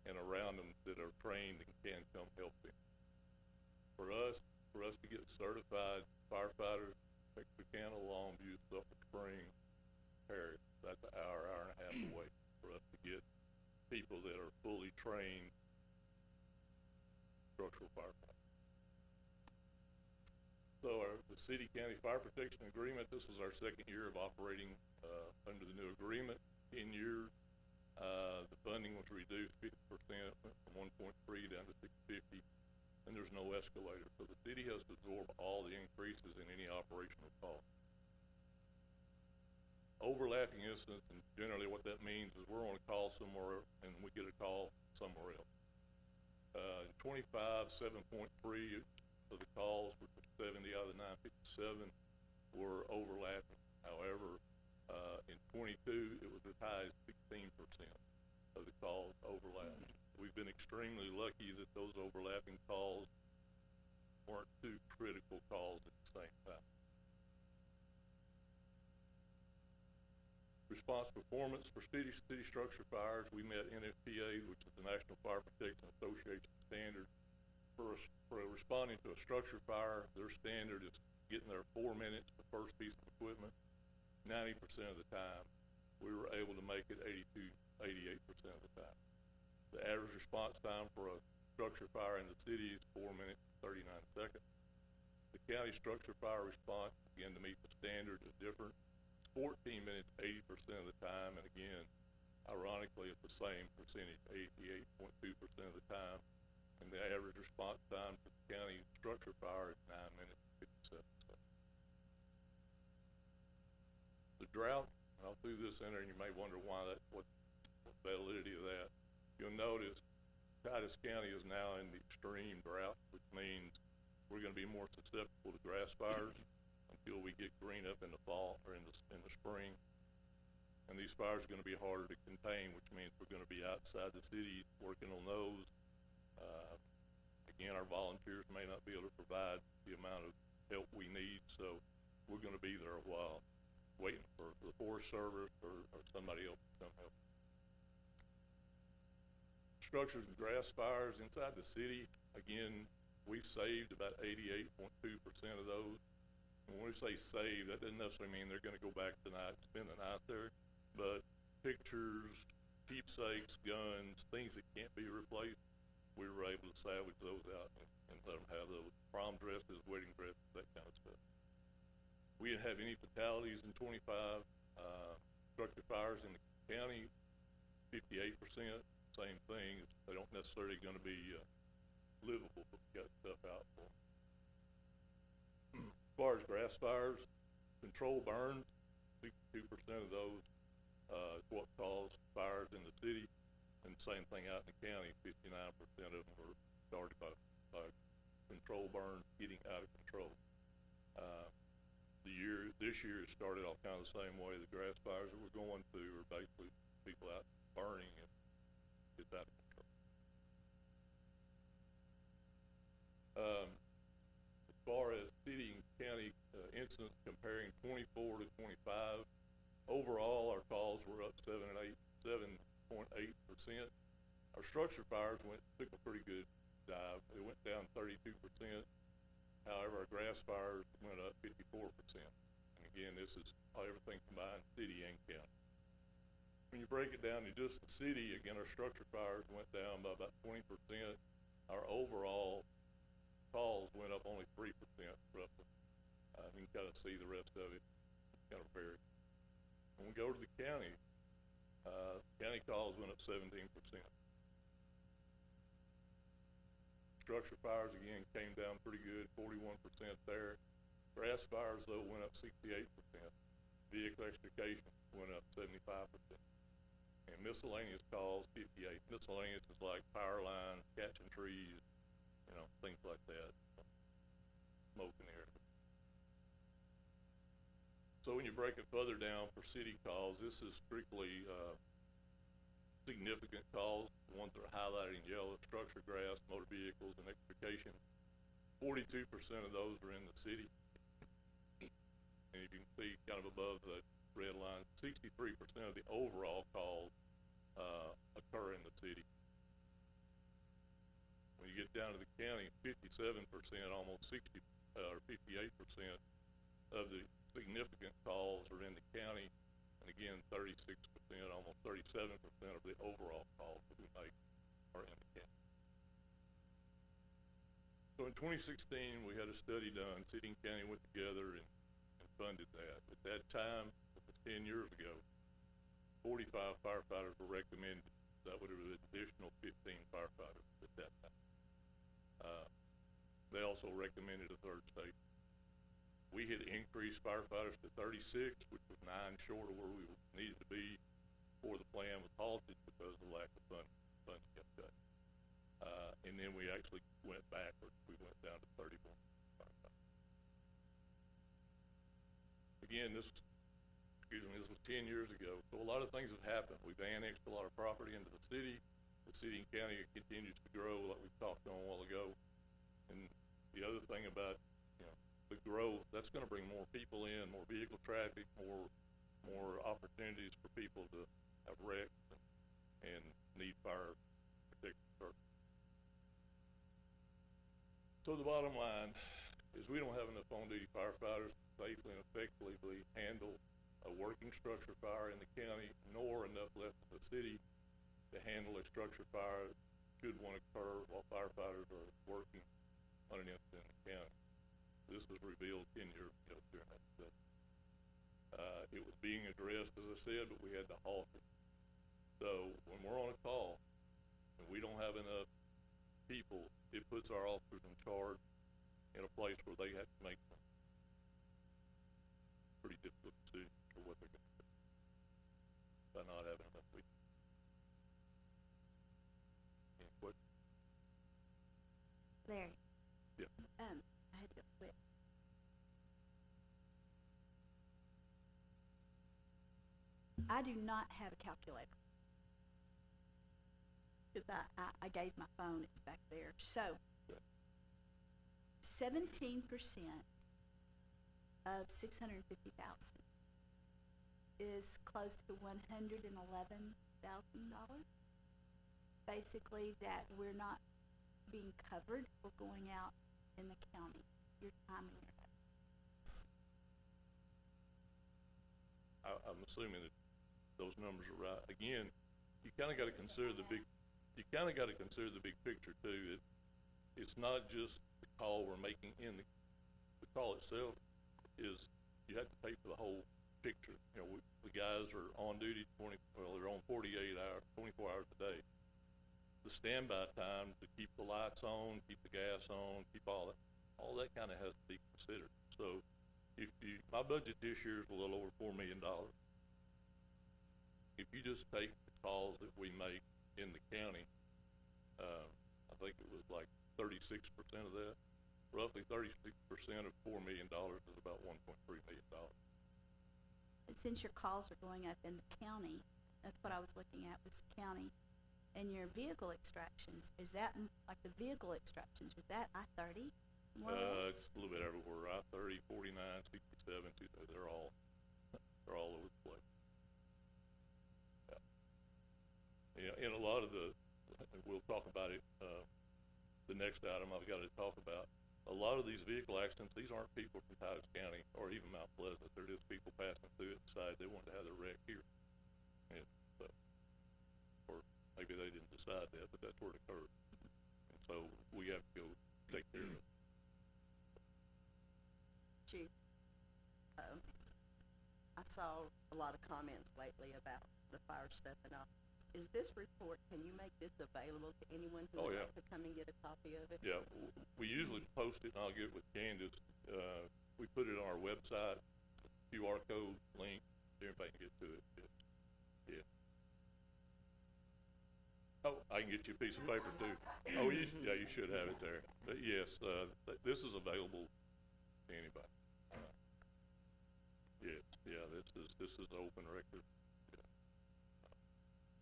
and around them that are trained and can come help them. For us to get certified firefighters, Texarkana, Longview, Suffolk Springs, Harris, that's an hour and a half away for us to get people that are fully trained structural firefighters. So the city-county fire protection agreement, this is our second year of operating under the new agreement. 10 years, the funding was reduced 50%, went from 1.3 down to 650, and there's no escalator. So the city has to absorb all the increases in any operational cost. Overlapping incidents, and generally what that means is we're on a call somewhere and we get a call somewhere else. In 25, 7.3 of the calls, which was 70 out of the 957, were overlapping. However, in 22, it was as high as 16% of the calls overlapped. We've been extremely lucky that those overlapping calls weren't 2 critical calls at the same time. Response performance for city structure fires, we met NFPA, which is the National Fire Protection Association standard. For responding to a structure fire, their standard is getting there 4 minutes, the first piece of equipment. 90% of the time, we were able to make it 88% of the time. The average response time for a structure fire in the city is 4 minutes, 39 seconds. The county structure fire response, again, to meet the standard is different. 14 minutes, 80% of the time, and again, ironically, it's the same percentage, 88.2% of the time. And the average response time for the county structure fire is 9 minutes, 57 seconds. The drought, and I'll throw this in there, and you may wonder why that, what validity of that. You'll notice Titus County is now in the extreme drought, which means we're going to be more susceptible to grass fires until we get green up in the fall or in the spring. And these fires are going to be harder to contain, which means we're going to be outside the city working on those. Again, our volunteers may not be able to provide the amount of help we need, so we're going to be there a while, waiting for the Forest Service or somebody else to come help. Structures and grass fires inside the city, again, we've saved about 88.2% of those. And when we say save, that doesn't necessarily mean they're going to go back tonight and spend the night there, but pictures, keepsakes, guns, things that can't be replaced, we were able to salvage those out and let them have those prom dresses, wedding dresses, that kind of stuff. We didn't have any fatalities in 25 structure fires in the county, 58%, same thing. They don't necessarily going to be livable, but we got stuff out for them. As far as grass fires, control burns, 62% of those is what caused fires in the city. And same thing out in the county, 59% of them were started by control burns getting out of control. This year it started off kind of the same way. The grass fires that we're going through are basically people out burning and it's out of control. As far as city and county incidents comparing 24 to 25, overall our calls were up 7.8%. Our structure fires took a pretty good dive. They went down 32%. However, our grass fires went up 54%. And again, this is everything combined, city and county. When you break it down to just the city, again, our structure fires went down by about 20%. Our overall calls went up only 3%, roughly. You can kind of see the rest of it. kind of vary. When we go to the county calls went up 17%. Structure fires, again, came down pretty good, 41% there. Grass fires, though, went up 68%. Vehicle extrication went up 75%. And miscellaneous calls, 58. Miscellaneous is like power lines, catching trees, you know, things like that. Smoke in the air. So when you break it further down for city calls, this is strictly significant calls. The ones that are highlighted in yellow: structure, grass, motor vehicles, and extrication. 42% of those are in the city. And you can see kind of above the red line, 63% of the overall calls occur in the city. When you get down to the county, 57%, almost 60 or 58% of the significant calls are in the county, and again, 36%, almost 37% of the overall calls that we make are in the county. So in 2016, we had a study done. City and county went together and funded that. At that time, it was 10 years ago, 45 firefighters were recommended. That would have been an additional 15 firefighters at that time. They also recommended a third station. We had increased firefighters to 36, which was 9 short of where we needed to be before the plan was halted because of the lack of funding kept cut. And then we actually went backwards. We went down to 31 firefighters. Again, this was 10 years ago. So a lot of things have happened. We've annexed a lot of property into the city. The city and county continues to grow, like we talked on a while ago. And the other thing about, you know, the growth, that's going to bring more people in, more vehicle traffic, more opportunities for people to have wrecks and need fire protection services. So the bottom line is we don't have enough on-duty firefighters to safely and effectively handle a working structure fire in the county, nor enough left in the city to handle a structure fire should one occur while firefighters are working on an incident in the county. This was revealed 10 years ago during that study. It was being addressed, as I said, but we had to halt it. So when we're on a call and we don't have enough people, it puts our officers in charge in a place where they have to make some pretty difficult decisions for what they're going to do by not having enough people. Any questions? Larry. Yeah. I had to go quick. I do not have a calculator. Cause I gave my phone, it's back there. So, 17% of 650,000 is close to $111,000. Basically, that we're not being covered for going out in the county. Your timing. I'm assuming that those numbers are right. Again, you kind of got to consider the big. You kind of got to consider the big picture too. It's not just the call we're making in the call itself. Is you have to pay for the whole picture. You know, the guys are on duty they're on 48 hours, 24 hours a day. The standby time to keep the lights on, keep the gas on, keep all that kind of has to be considered. So, my budget this year is a little over $4 million. If you just take the calls that we make in the county, I think it was like 36% of that. Roughly 36% of $4 million is about $1.3 million. And since your calls are going up in the county, that's what I was looking at, was county. And your vehicle extractions, is that, like the vehicle extractions, is that I-30? It's a little bit everywhere. I-30, 49, 67, they're all over the place. Yeah, and a lot of we'll talk about it, the next item I've got to talk about. A lot of these vehicle accidents, these aren't people from Titus County or even Mount Pleasant. They're just people passing through it and decide they wanted to have their wreck here. And so, or maybe they didn't decide that, but that's where it occurred. And so we have to go take care of it. Chief. saw a lot of comments lately about the fire stuff and all. Is this report, can you make this available to anyone who Oh, would yeah. like to come and get a copy of it? Yeah, we usually post it, and I'll get with Candace. We put it on our website, QR code, link, everybody can get to it. Yeah. Oh, I can get you a piece of paper too. Oh, yeah, you should have it there. But yes, this is available to anybody. Yes, yeah, this is open record. Yeah.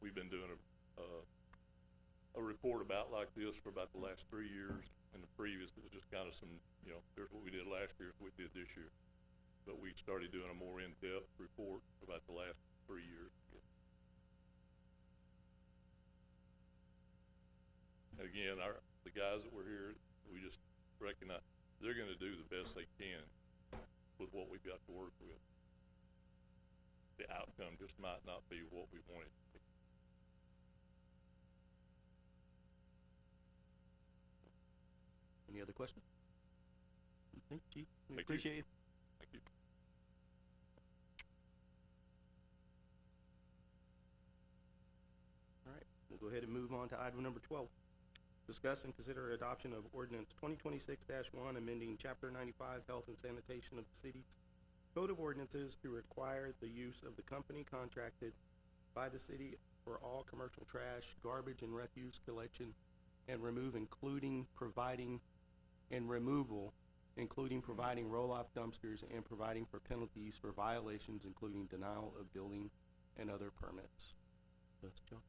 We've been doing a report about like this for about the last 3 years. And the previous, it was just kind of some, here's what we did last year, what we did this year. But we started doing a more in-depth report about the last 3 years. And again, the guys that were here, we just recognize they're gonna do the best they can with what we've got to work with. The outcome just might not be what we wanted. Any other questions? Thank you, Chief. We Thank you. appreciate you. Thank you. All right, we'll go ahead and move on to item number 12. Discuss and consider adoption of ordinance 2026-1, amending Chapter 95 Health and Sanitation of the City's Code of Ordinances to require the use of the company contracted by the city for all commercial trash, garbage, and refuse collection and including providing roll-off dumpsters and providing for penalties for violations, including denial of building and other permits. That's John.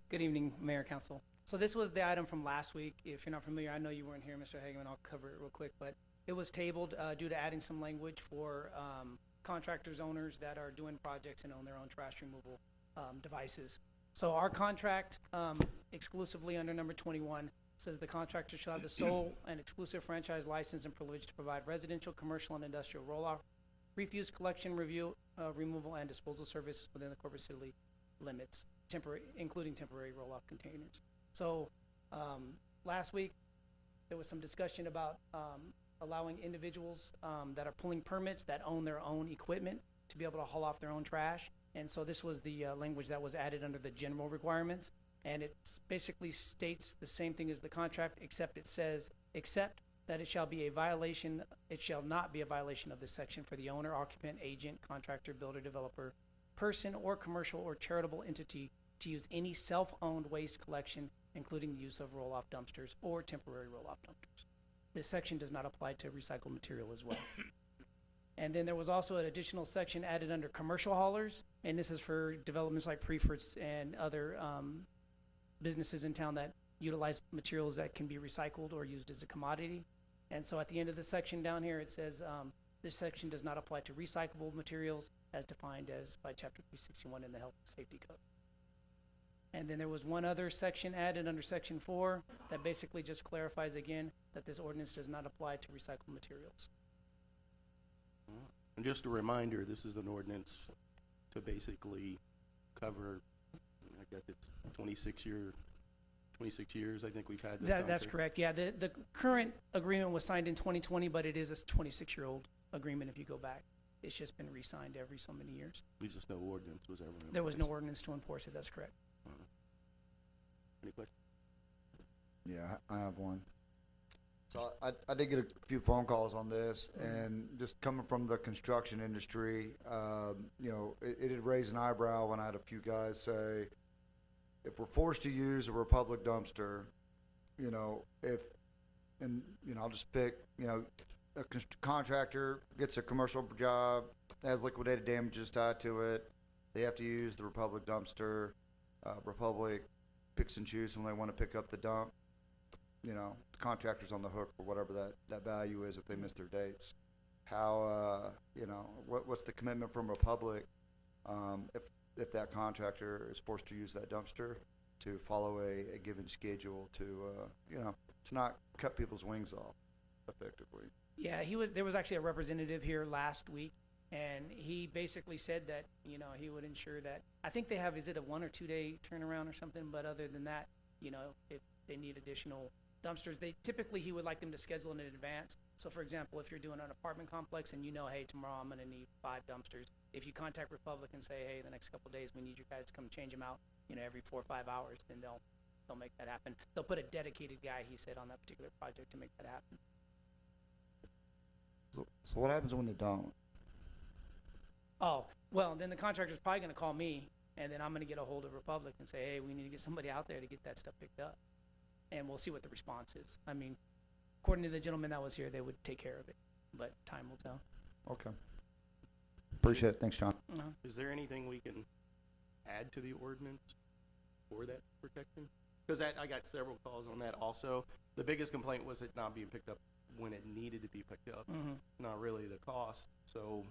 Good evening, Mayor, Council. So this was the item from last week. If you're not familiar, I know you weren't here, Mr. Hageman, I'll cover it real quick, but it was tabled due to adding some language for contractors, owners that are doing projects and own their own trash removal devices. So our contract, exclusively under number 21, says the contractor shall have the sole and exclusive franchise license and privilege to provide residential, commercial, and industrial roll-off, refuse collection, removal, and disposal services within the corporate city limits, including temporary roll-off containers. So last week, there was some discussion about allowing individuals that are pulling permits that own their own equipment to be able to haul off their own trash. And so this was the language that was added under the general requirements. And it basically states the same thing as the contract, except it says, except that it shall not be a violation of this section for the owner, occupant, agent, contractor, builder, developer, person, or commercial or charitable entity to use any self-owned waste collection, including the use of roll-off dumpsters or temporary roll-off dumpsters. This section does not apply to recycled material as well. And then there was also an additional section added under commercial haulers, and this is for developments like Preferts and other businesses in town that utilize materials that can be recycled or used as a commodity. And so at the end of the section down here, it says this section does not apply to recyclable materials as defined as by Chapter 361 in the Health and Safety Code. And then there was one other section added under Section 4 that basically just clarifies again that this ordinance does not apply to recycled materials. And just a reminder, this is an ordinance to basically cover, I guess it's 26 years, I think we've had this. That's correct, yeah. The current agreement was signed in 2020, but it is a 26-year-old agreement if you go back. It's just been re-signed every so many years. There's just no ordinance was ever in There was no place. ordinance to enforce it, that's correct. Any questions? Yeah, I have one. So I did get a few phone calls on this, and just coming from the construction industry, it did raise an eyebrow when I had a few guys say, if we're forced to use a Republic dumpster, I'll just pick, a contractor gets a commercial job, has liquidated damages tied to it, they have to use the Republic dumpster. Republic picks and chooses when they want to pick up the dump. The contractor's on the hook for whatever that value is if they miss their dates. How, what's the commitment from Republic if that contractor is forced to use that dumpster to follow a given schedule to not cut people's wings off effectively? Yeah, there was actually a representative here last week, and he basically said that, he would ensure that, I think they have, is it a 1 or 2 day turnaround or something, but other than that, if they need additional dumpsters, he would like them to schedule in advance So for example, if you're doing an apartment complex and you know, hey, tomorrow I'm gonna need 5 dumpsters, if you contact Republic and say, hey, the next couple of days, we need you guys to come change them out, you know, every 4 or 5 hours, then they'll make that happen. They'll put a dedicated guy, he said, on that particular project to make that happen. So what happens when they don't? Oh, well, then the contractor's probably gonna call me, and then I'm gonna get a hold of Republic and say, hey, we need to get somebody out there to get that stuff picked up. And we'll see what the response is. I mean, according to the gentleman that was here, they would take care of it, but time will tell. Okay. Appreciate it. Thanks, John. Is there anything we can add to the ordinance for that protection? Because I got several calls on that also. The biggest complaint was it not being picked up when it needed to be picked up, not really the cost. So,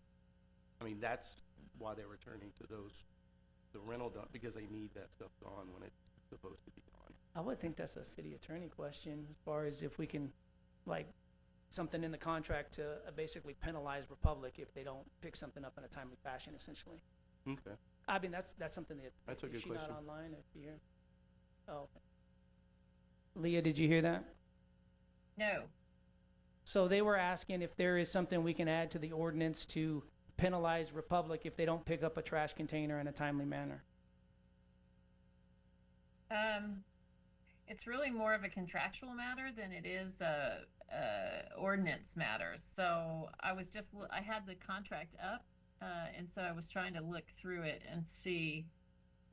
I mean, that's why they're returning to the rental dump, because they need that stuff gone when it's supposed to be gone. I would think that's a city attorney question, as far as if we can, like, something in the contract to basically penalize Republic if they don't pick something up in a timely fashion, essentially. Okay. I mean, that's something that, That's a is good she question. not online, if you hear? Oh. Okay. Leah, did you hear that? No. So they were asking if there is something we can add to the ordinance to penalize Republic if they don't pick up a trash container in a timely manner. It's really more of a contractual matter than it is a ordinance matter. So I was just, I had the contract up, and so I was trying to look through it and see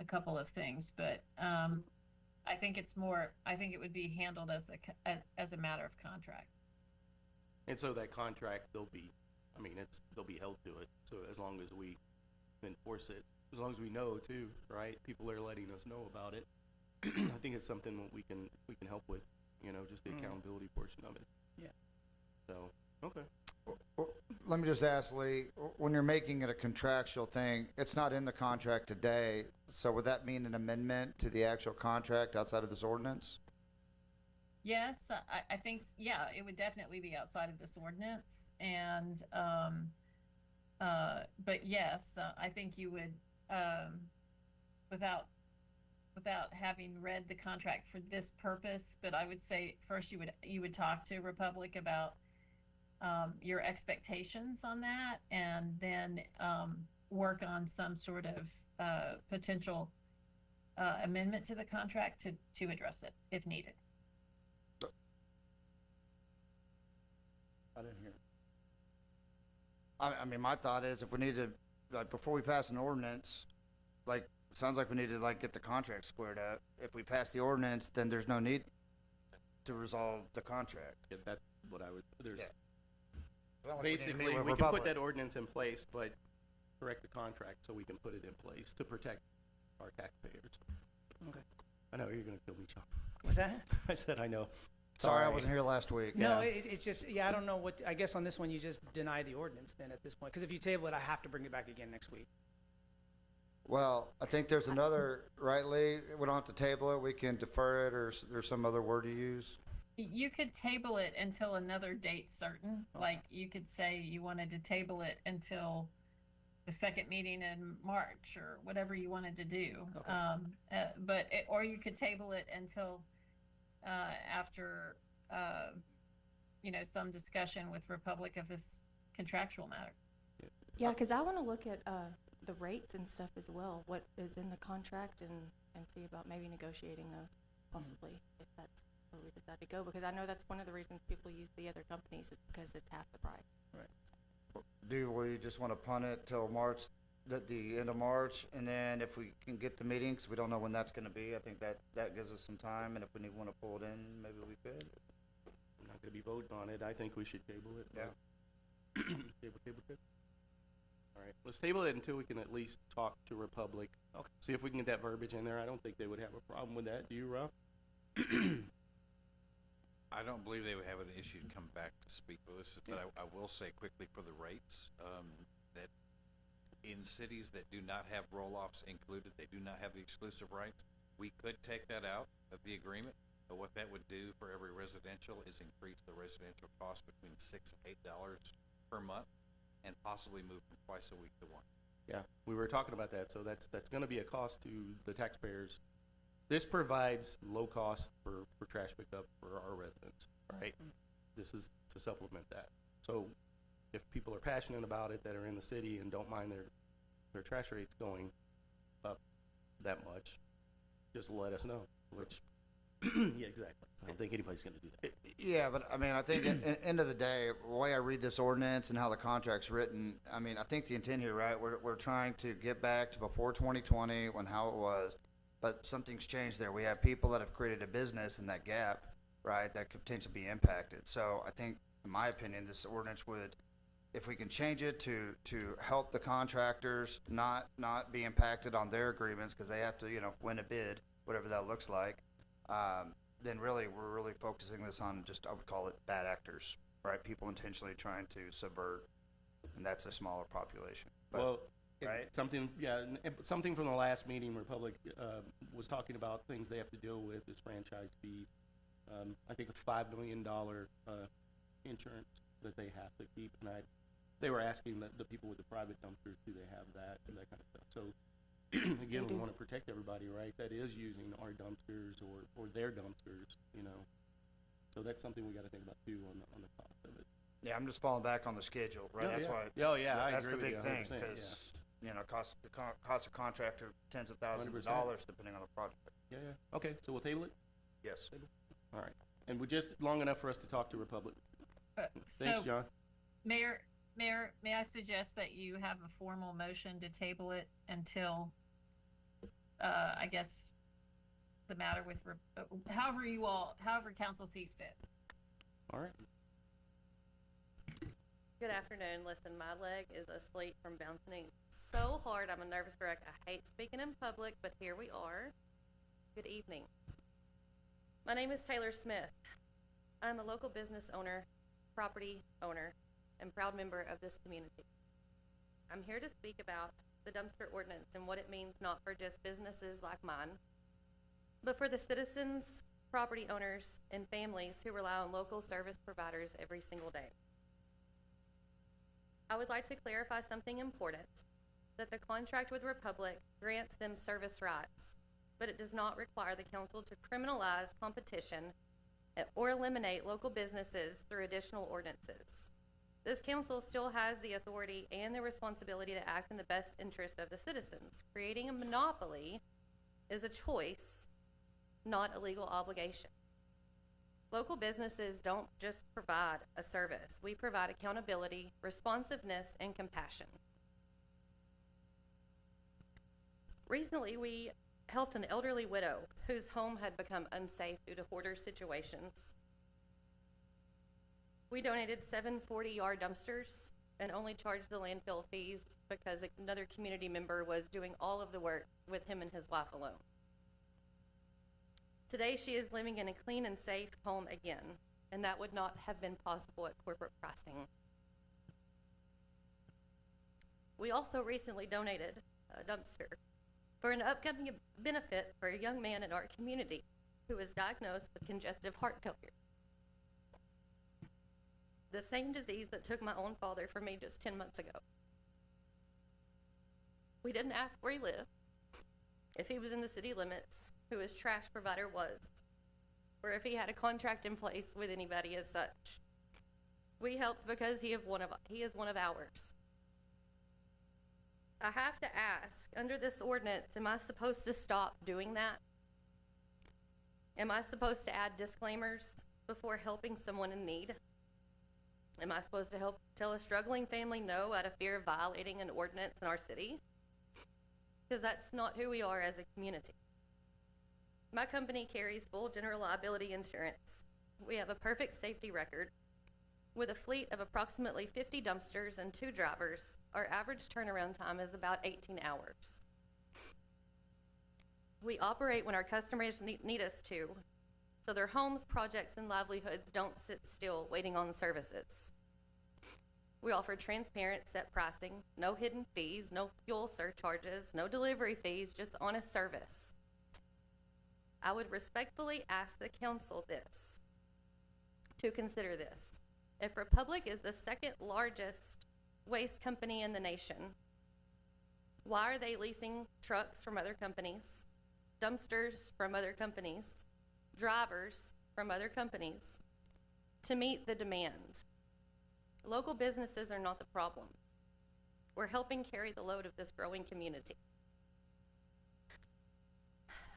a couple of things, but I think it's more, I think it would be handled as a matter of contract. And so that contract, they'll be held to it. So as long as we enforce it, as long as we know too, right? People are letting us know about it. I think it's something that we can help with, you know, just the accountability portion of it. Yeah. So, okay. Well, let me just ask Lee, when you're making it a contractual thing, it's not in the contract today, so would that mean an amendment to the actual contract outside of this ordinance? Yes, I think, yeah, it would definitely be outside of this ordinance, and, but yes, I think you would, without having read the contract for this purpose, but I would say first you would talk to Republic about your expectations on that, and then work on some sort of potential amendment to the contract to address it if needed. I didn't hear. I mean, my thought is if we need to, like, before we pass an ordinance, like, sounds like we need to, like, get the contract squared up. If we pass the ordinance, then there's no need to resolve the contract. Yeah, that's what I would, there's, Yeah. basically, we can put that ordinance in place, but correct the contract so we can put it in place to protect our taxpayers. Okay. I know, you're gonna kill me, Sean. What's that? I said, I know. Sorry, I wasn't here last week. No, Yeah. it's just, yeah, I don't know what, I guess on this one, you just deny the ordinance then at this point, because if you table it, I have to bring it back again next week. Well, I think there's another, right, Lee? We don't have to table it. We can defer it, or there's some other word to use. You could table it until another date certain. Like you could say you wanted to table it until the second meeting in March or whatever you wanted to do. Okay. Or you could table it until after some discussion with Republic of this contractual matter. Yeah, because I want to look at the rates and stuff as well, what is in the contract, and see about maybe negotiating those possibly, if that's where we decide to go, because I know that's one of the reasons people use the other companies, is because it's half the price. Do we just want to punt it till March, the end of March, and then if we can get the meeting, 'cause we don't know when that's going to be, I think that gives us some time, and if we want to pull it in, maybe we could. I'm not gonna be voting on it. I think we should table it. Yeah. Table. All right, let's table it until we can at least talk to Republic. Okay. See if we can get that verbiage in there. I don't think they would have a problem with that. Do you, Rob? I don't believe they would have an issue to come back to speak with us, but I will say quickly for the rates, that in cities that do not have roll-offs included, they do not have the exclusive rights. We could take that out of the agreement, but what that would do for every residential is increase the residential cost between $6 and $8 per month, and possibly move from twice a week to one. Yeah, we were talking about that, so that's gonna be a cost to the taxpayers. This provides low cost for trash pickup for our residents, right? This is to supplement that. So if people are passionate about it that are in the city and don't mind their trash rates going up that much, just let us know, which, yeah, exactly. I don't think anybody's gonna do that. Yeah, but I mean, I think at the end of the day, the way I read this ordinance and how the contract's written, I mean, I think the intent here, right, we're trying to get back to before 2020 when how it was, but something's changed there. We have people that have created a business in that gap, right, that could potentially be impacted. So I think, in my opinion, this ordinance would, if we can change it to help the contractors not be impacted on their agreements, because they have to, win a bid, whatever that looks like, then really, we're really focusing this on just, I would call it bad actors, right? People intentionally trying to subvert, and that's a smaller population. But, Well, right? something from the last meeting, Republic, was talking about things they have to deal with is franchise fees. I think a $5 million, insurance that they have to keep, and they were asking the people with the private dumpsters, do they have that, and that kind of stuff. So, again, we wanna protect everybody, right, that is using our dumpsters or their dumpsters, So that's something we gotta think about too on the cost of it. Yeah, I'm just falling back on the schedule, right? Yeah, That's yeah. why. Oh, yeah, I That's agree the with big you thing, 100%, because, cost of contractor tens of thousands of 100%. dollars depending on the project. Yeah, okay, so we'll table it? Yes. All right, and we're just long enough for us to talk to Republic. Thanks, So, John. Mayor, may I suggest that you have a formal motion to table it until, I guess, the matter with, however council sees fit. All right. Good afternoon. Listen, my leg is asleep from bouncing so hard. I'm a nervous wreck. I hate speaking in public, but here we are. Good evening. My name is Taylor Smith. I'm a local business owner, property owner, and proud member of this community. I'm here to speak about the dumpster ordinance and what it means not for just businesses like mine, but for the citizens, property owners, and families who rely on local service providers every single day. I would like to clarify something important, that the contract with Republic grants them service rights, but it does not require the council to criminalize competition or eliminate local businesses through additional ordinances. This council still has the authority and the responsibility to act in the best interest of the citizens. Creating a monopoly is a choice, not a legal obligation. Local businesses don't just provide a service. We provide accountability, responsiveness, and compassion. Recently, we helped an elderly widow whose home had become unsafe due to hoarder situations. We donated 7 40-yard dumpsters and only charged the landfill fees because another community member was doing all of the work with him and his wife alone. Today, she is living in a clean and safe home again, and that would not have been possible at corporate pricing. We also recently donated a dumpster for an upcoming benefit for a young man in our community who was diagnosed with congestive heart failure. The same disease that took my own father from me just 10 months ago. We didn't ask where he lived, if he was in the city limits, who his trash provider was, or if he had a contract in place with anybody as such. We helped because he is one of ours. I have to ask, under this ordinance, am I supposed to stop doing that? Am I supposed to add disclaimers before helping someone in need? Am I supposed to help tell a struggling family no out of fear of violating an ordinance in our city? Because that's not who we are as a community. My company carries full general liability insurance. We have a perfect safety record. With a fleet of approximately 50 dumpsters and 2 drivers, our average turnaround time is about 18 hours. We operate when our customers need us to, so their homes, projects, and livelihoods don't sit still waiting on services. We offer transparent set pricing, no hidden fees, no fuel surcharges, no delivery fees, just honest service. I would respectfully ask the council to consider this. If Republic is the 2nd largest waste company in the nation, why are they leasing trucks from other companies, dumpsters from other companies, drivers from other companies, to meet the demand. Local businesses are not the problem. We're helping carry the load of this growing community.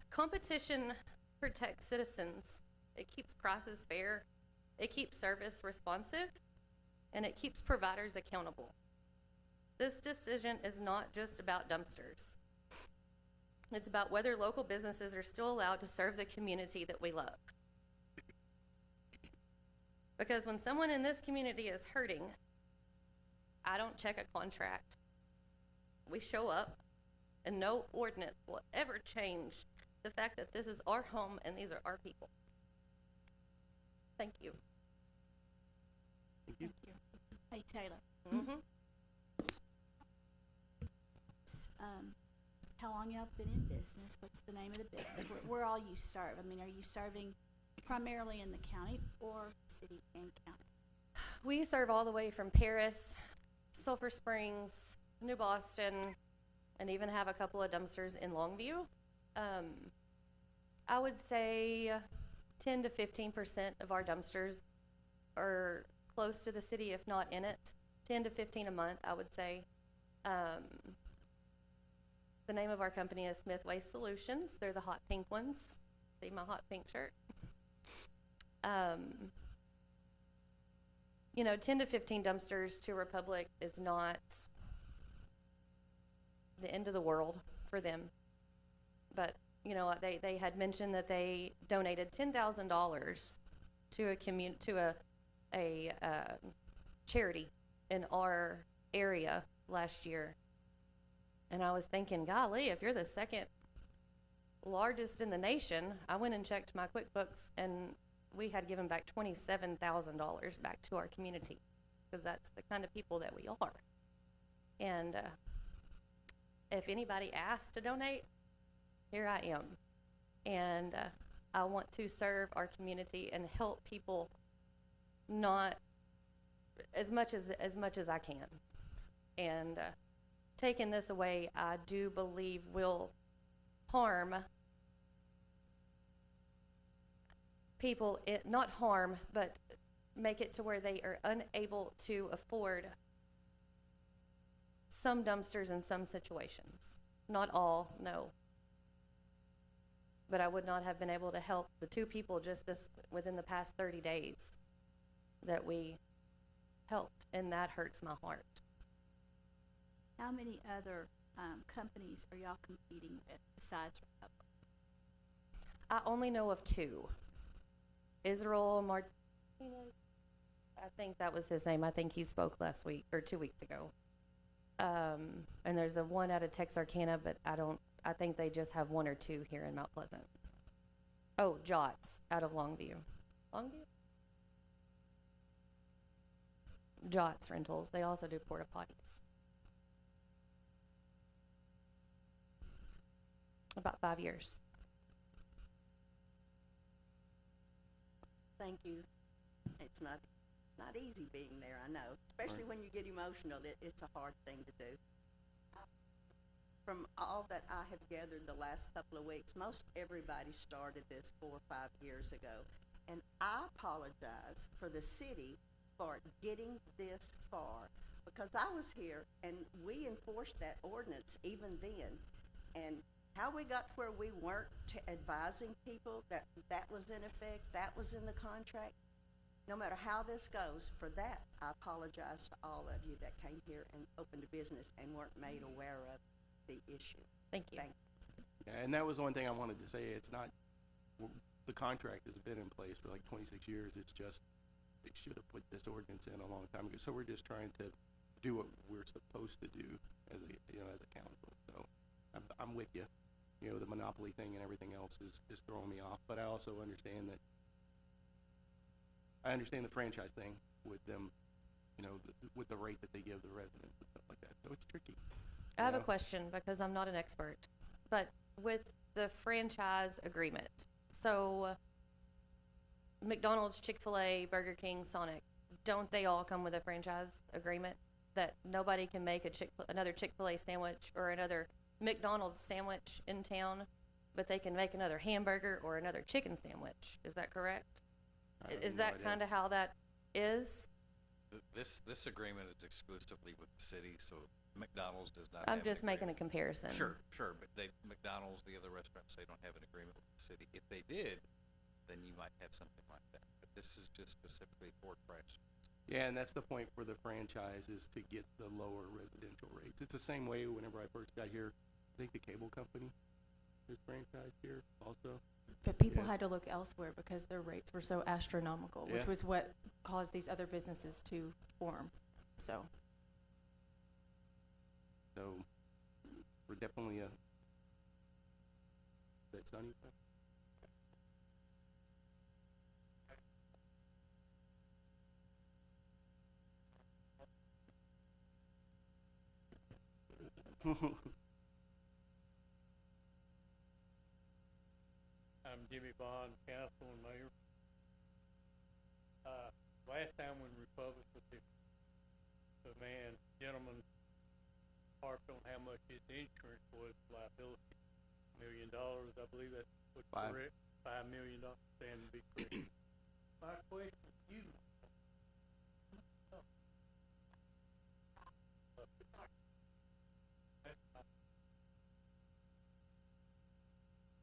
Competition protects citizens. It keeps prices fair, it keeps service responsive, and it keeps providers accountable. This decision is not just about dumpsters. It's about whether local businesses are still allowed to serve the community that we love. Because when someone in this community is hurting, I don't check a contract. We show up, and no ordinance will ever change the fact that this is our home and these are our people. Thank you. Thank you. Hey, Taylor. Mm-hmm. How long y'all been in business? What's the name of the business? Where all you serve? I mean, are you serving primarily in the county or city and county? We serve all the way from Paris, Sulphur Springs, New Boston, and even have a couple of dumpsters in Longview. I would say 10 to 15% of our dumpsters are close to the city, if not in it. 10 to 15 a month, I would say. The name of our company is Smith Waste Solutions. They're the hot pink ones. See my hot pink shirt? 10 to 15 dumpsters to Republic is not the end of the world for them. But, they had mentioned that they donated $10,000 to a charity in our area last year. And I was thinking, golly, if you're the second largest in the nation, I went and checked my QuickBooks, and we had given back $27,000 back to our community, because that's the kind of people that we are. And if anybody asks to donate, here I am. And I want to serve our community and help people, not as much as I can. And taking this away, I do believe will harm people, not harm, but make it to where they are unable to afford some dumpsters in some situations. Not all, no. But I would not have been able to help the two people just within the past 30 days that we helped, and that hurts my heart. How many other companies are y'all competing with besides Republic? I only know of two. Israel Martinez, I think that was his name. I think he spoke last week or 2 weeks ago. And there's a one out of Texarkana, but I think they just have one or two here in Mount Pleasant. Oh, Jots out of Longview. Longview? Jots Rentals. They also do porta potties. About 5 years. Thank you. It's not easy being there, I know, especially when you get emotional. It's a hard thing to do. From all that I have gathered the last couple of weeks, most everybody started this 4 or 5 years ago. And I apologize for the city for getting this far, because I was here and we enforced that ordinance even then. And how we got to where we weren't advising people that was in effect, that was in the contract, no matter how this goes, for that, I apologize to all of you that came here and opened a business and weren't made aware of the issue. Thank you. Yeah, and that was the one thing I wanted to say. It's not, the contract has been in place for like 26 years. It's just, they should have put this ordinance in a long time ago. So we're just trying to do what we're supposed to do as a council. So I'm with you. The monopoly thing and everything else is throwing me off. But I also understand that, I understand the franchise thing with them, with the rate that they give the residents and stuff like that. So it's tricky. I have a question, because I'm not an expert, but with the franchise agreement, so McDonald's, Chick-fil-A, Burger King, Sonic, don't they all come with a franchise agreement that nobody can make another Chick-fil-A sandwich or another McDonald's sandwich in town, but they can make another hamburger or another chicken sandwich? Is that correct? I have Is no that idea. kinda how that is? This agreement is exclusively with the city, so McDonald's does not have I'm an just making a agreement. comparison. Sure, but McDonald's, the other restaurants, they don't have an agreement with the city. If they did, then you might have something like that. But this is just specifically for trash. Yeah, and that's the point for the franchise, is to get the lower residential rates. It's the same way whenever I first got here, I think the cable company is franchised here also. But people Yes. had to look elsewhere because their rates were so astronomical, which Yeah. was what caused these other businesses to form. So, So, we're definitely is that sunny? I'm Jimmy Bond, council and mayor. Last time when Republic was here, the gentleman harped on how much his insurance was, liability, $1 million, I believe that's what's Five. correct, $5 million, stand to be correct. My question to you,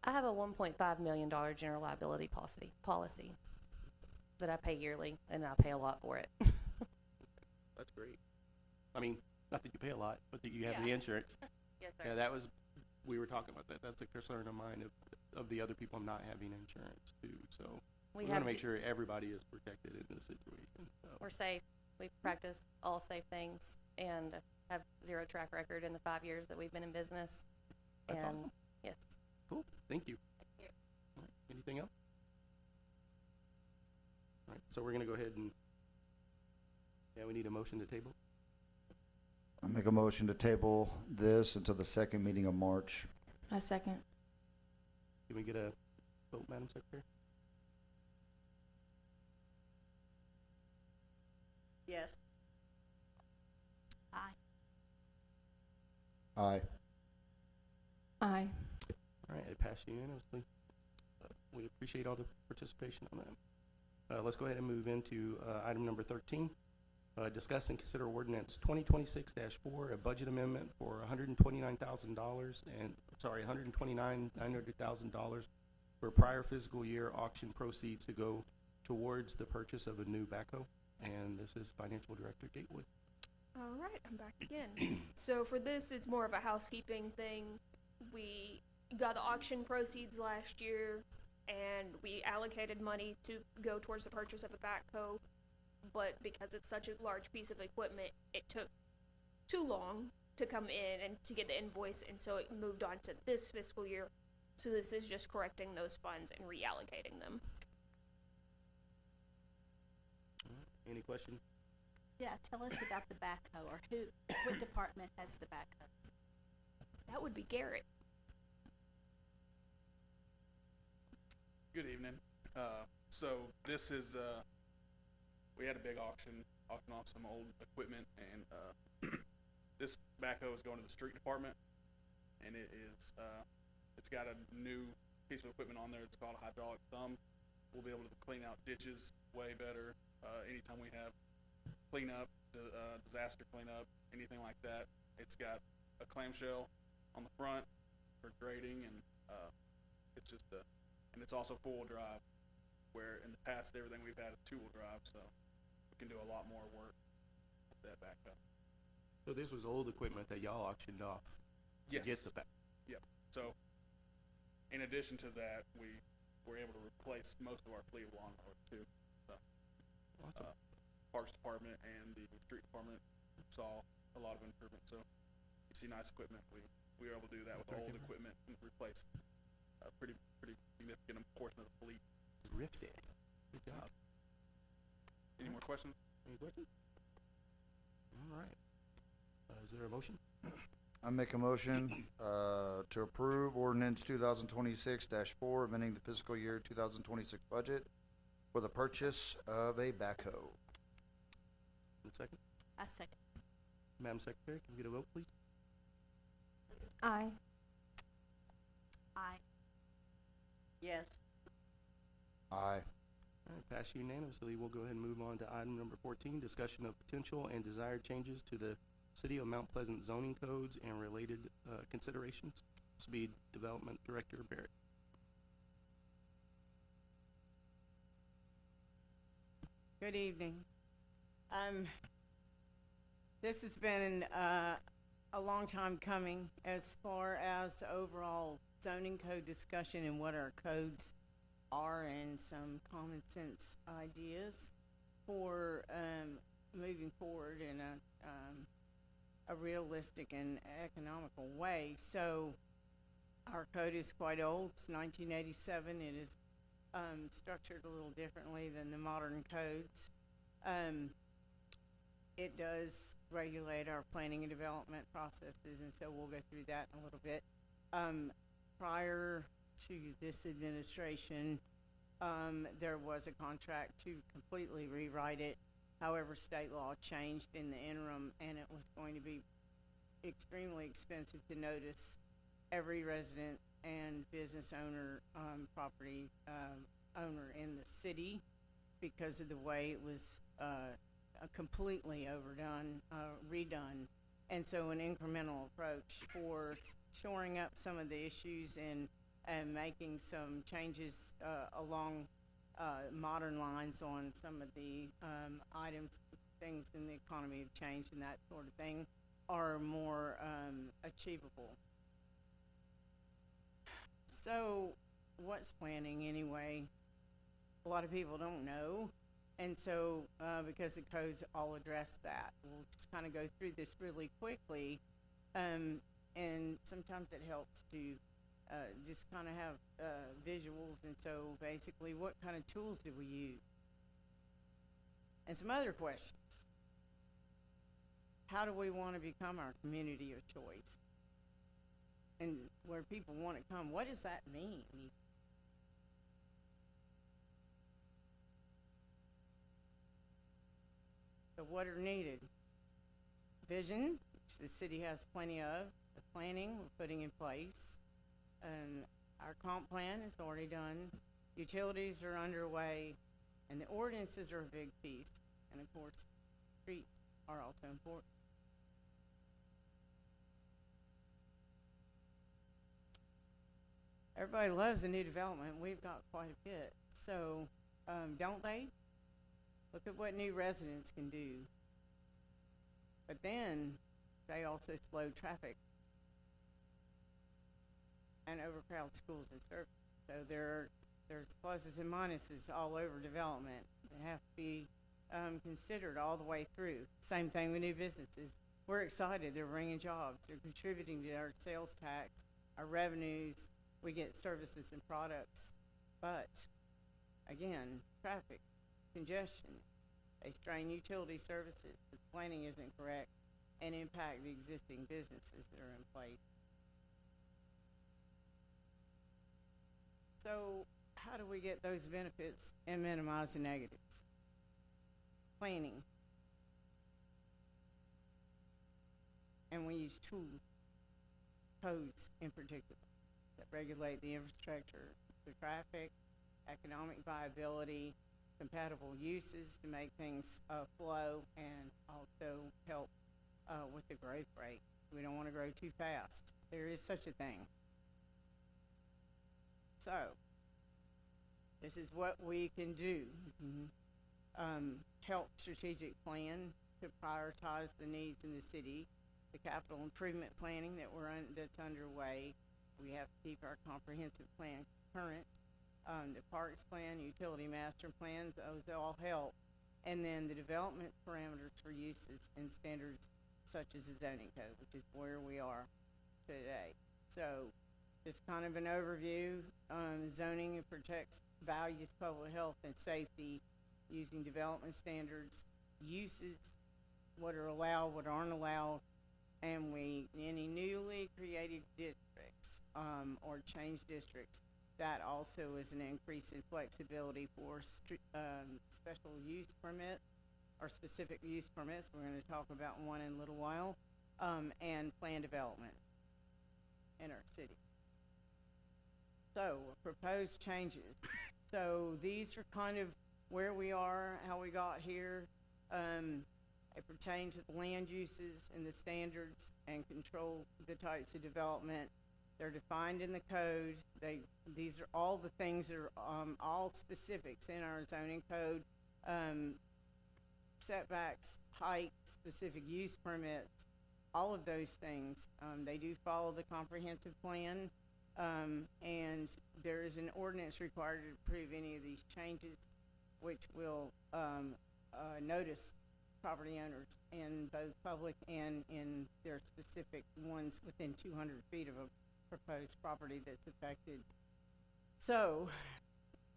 I have a $1.5 million general liability policy that I pay yearly, and I pay a lot for it. That's great. I mean, not that you pay a lot, but that you have the Yeah. insurance. Yes, Yeah, that was, we were talking about that. That's a concern of mine of the other people not having insurance too. So we We want have to make z- sure everybody is protected in this situation. So. We're safe. We practice all safe things and have zero track record in the 5 years that we've been in business. That's And awesome. yes. Cool. Thank you. All right. Anything else? All right. So we're gonna go ahead and, we need a motion to table. I make a motion to table this until the second meeting of March. I second. Can we get a vote, Madam Secretary? Yes. Aye. Aye. Aye. All right, it passed unanimously. We appreciate all the participation on that. Let's go ahead and move into, item number 13. Discuss and consider ordinance 2026-4, a budget amendment for $129,000 $129,900,000 for prior fiscal year auction proceeds to go towards the purchase of a new backhoe. And this is Financial Director Gatewood. All right, I'm back again. So for this, it's more of a housekeeping thing. We got the auction proceeds last year, and we allocated money to go towards the purchase of a backhoe. But because it's such a large piece of equipment, it took too long to come in and to get the invoice, and so it moved on to this fiscal year. So this is just correcting those funds and reallocating them. Any questions? Yeah, tell us about the backhoe, or what department has the backhoe? That would be Garrett. Good evening. So this is, we had a big auction off some old equipment, and this backhoe is going to the street department, and it is, it's got a new piece of equipment on there. It's called a hydraulic thumb. We'll be able to clean out ditches way better. Anytime we have cleanup, disaster cleanup, anything like that. It's got a clamshell on the front for grading, and it's just and it's also four-wheel drive, where in the past everything we've had is two-wheel drive, so we can do a lot more work with that backhoe. So this was old equipment that y'all auctioned off to Yes. get the back. Yep. So in addition to that, we were able to replace most of our fleet of lawnmowers too. So Awesome. Parks Department and the street department saw a lot of improvement. So you see nice equipment. We were able to do that with old equipment and replace a pretty significant portion of the fleet. Terrific. Good job. Any more questions? Any questions? All right. Is there a motion? I make a motion, to approve ordinance 2026-4, amending the fiscal year 2026 budget for the purchase of a backhoe. One second. I second. Madam Secretary, can we get a vote, please? Aye. Aye. Yes. Aye. All right, passed unanimously. We'll go ahead and move on to item number 14, discussion of potential and desired changes to the City of Mount Pleasant zoning codes and related considerations. This will be Development Director Barrett. Good evening. This has been a long time coming as far as the overall zoning code discussion and what our codes are and some common sense ideas for moving forward in a realistic and economical way. So our code is quite old. It's 1987. It is structured a little differently than the modern codes. It does regulate our planning and development processes, and so we'll go through that in a little bit. Prior to this administration, there was a contract to completely rewrite it. However, state law changed in the interim, and it was going to be extremely expensive to notice every resident and business owner, property owner in the city because of the way it was completely overdone, redone. And so an incremental approach for shoring up some of the issues and making some changes along modern lines on some of the items, things in the economy have changed and that sort of thing are more achievable. So what's planning anyway? A lot of people don't know. And so because the codes all address that, we'll just kind of go through this really quickly. And sometimes it helps to just kind of have visuals. And so basically, what kind of tools do we use? And some other questions. How do we want to become our community of choice? And where people want to come, what does that mean? So what are needed? Vision, which the city has plenty of. The planning we're putting in place. And our comp plan is already done. Utilities are underway. And the ordinances are a big piece. And of course, streets are also important. Everybody loves a new development. We've got quite a bit. So, don't they? Look at what new residents can do. But then, they also slow traffic and overcrowd schools and services. So there's pluses and minuses all over development that have to be considered all the way through. Same thing with new businesses. We're excited. They're bringing jobs. They're contributing to our sales tax, our revenues. We get services and products. But, again, traffic, congestion, they strain utility services, the planning isn't correct, and impact the existing businesses that are in place. So how do we get those benefits and minimize the negatives? Planning. And we use tools, codes in particular, that regulate the infrastructure, the traffic, economic viability, compatible uses to make things flow and also help with the growth rate. We don't want to grow too fast. There is such a thing. So, this is what we can do. Help strategic plan to prioritize the needs in the city, the capital improvement planning that's underway. We have to keep our comprehensive plan current. The parks plan, utility master plans, those all help. And then the development parameters for uses and standards such as the zoning code, which is where we are today. So just kind of an overview. Zoning protects values, public health, and safety using development standards, uses, what are allowed, what aren't allowed, and any newly created districts or changed districts, that also is an increase in flexibility for special use permit or specific use permits. We're going to talk about one in a little while, and plan development in our city. So, proposed changes. So these are kind of where we are, how we got here. They pertain to the land uses and the standards and control the types of development. They're defined in the code. These are all the things that are, all specifics in our zoning code. Setbacks, height, specific use permits, all of those things. They do follow the comprehensive plan, and there is an ordinance required to approve any of these changes, which will notice property owners in both public and in their specific ones within 200 feet of a proposed property that's affected. So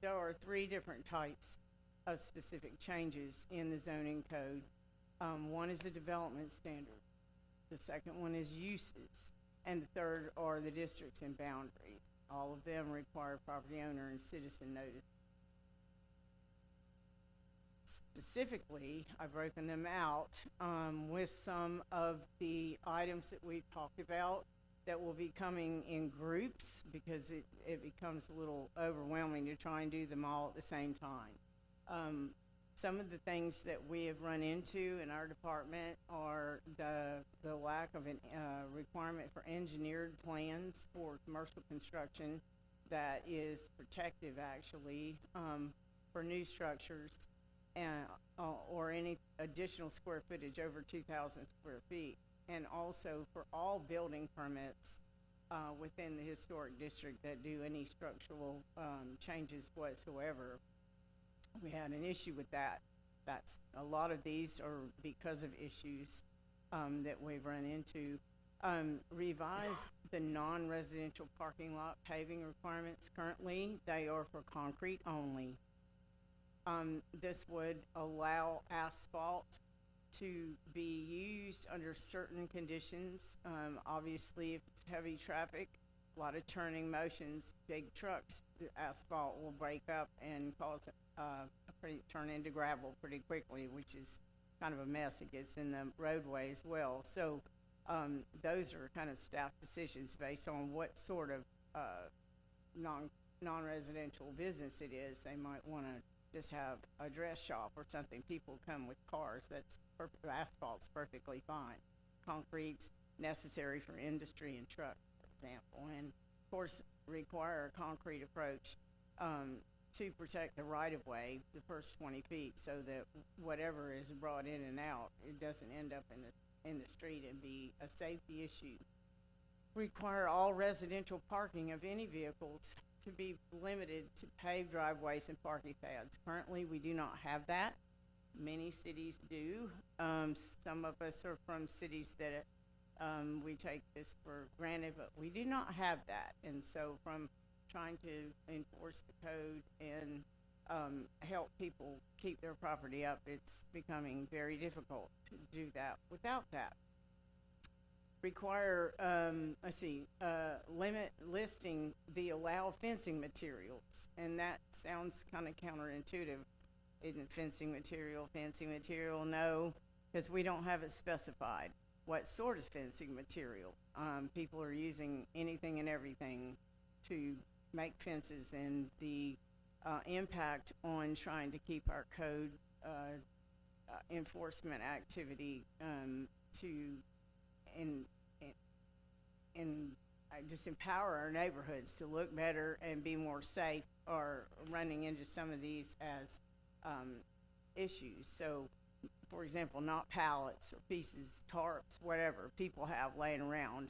there are 3 different types of specific changes in the zoning code. One is the development standard. The second one is uses. And the third are the districts and boundaries. All of them require property owner and citizen notice. Specifically, I've broken them out with some of the items that we've talked about that will be coming in groups, because it becomes a little overwhelming to try and do them all at the same time. Some of the things that we have run into in our department are the lack of a requirement for engineered plans for commercial construction that is protective, actually, for new structures and or any additional square footage over 2,000 square feet, and also for all building permits within the historic district that do any structural changes whatsoever. We had an issue with that. That's a lot of these are because of issues that we've run into. Revise the non-residential parking lot paving requirements. Currently, they are for concrete only. This would allow asphalt to be used under certain conditions. Obviously, if it's heavy traffic, a lot of turning motions, big trucks, the asphalt will break up and cause turn into gravel pretty quickly, which is kind of a mess. It gets in the roadway as well. So those are kind of staff decisions based on what sort of non-residential business it is. They might want to just have a dress shop or something. People come with cars. That's asphalt's perfectly fine. Concrete's necessary for industry and trucks, for example, and of course require a concrete approach to protect the right-of-way, the first 20 feet, so that whatever is brought in and out, it doesn't end up in the street and be a safety issue. Require all residential parking of any vehicles to be limited to paved driveways and parking pads. Currently, we do not have that. Many cities do. Some of us are from cities that we take this for granted, but we do not have that. And so from trying to enforce the code and help people keep their property up, it's becoming very difficult to do that without that. Require, limit listing the allow fencing materials, and that sounds kind of counterintuitive. Isn't fencing material? No, because we don't have it specified. What sort of fencing material? People are using anything and everything to make fences, and the impact on trying to keep our code enforcement activity and just empower our neighborhoods to look better and be more safe, are running into some of these as issues. So, for example, not pallets or pieces, tarps, whatever people have laying around.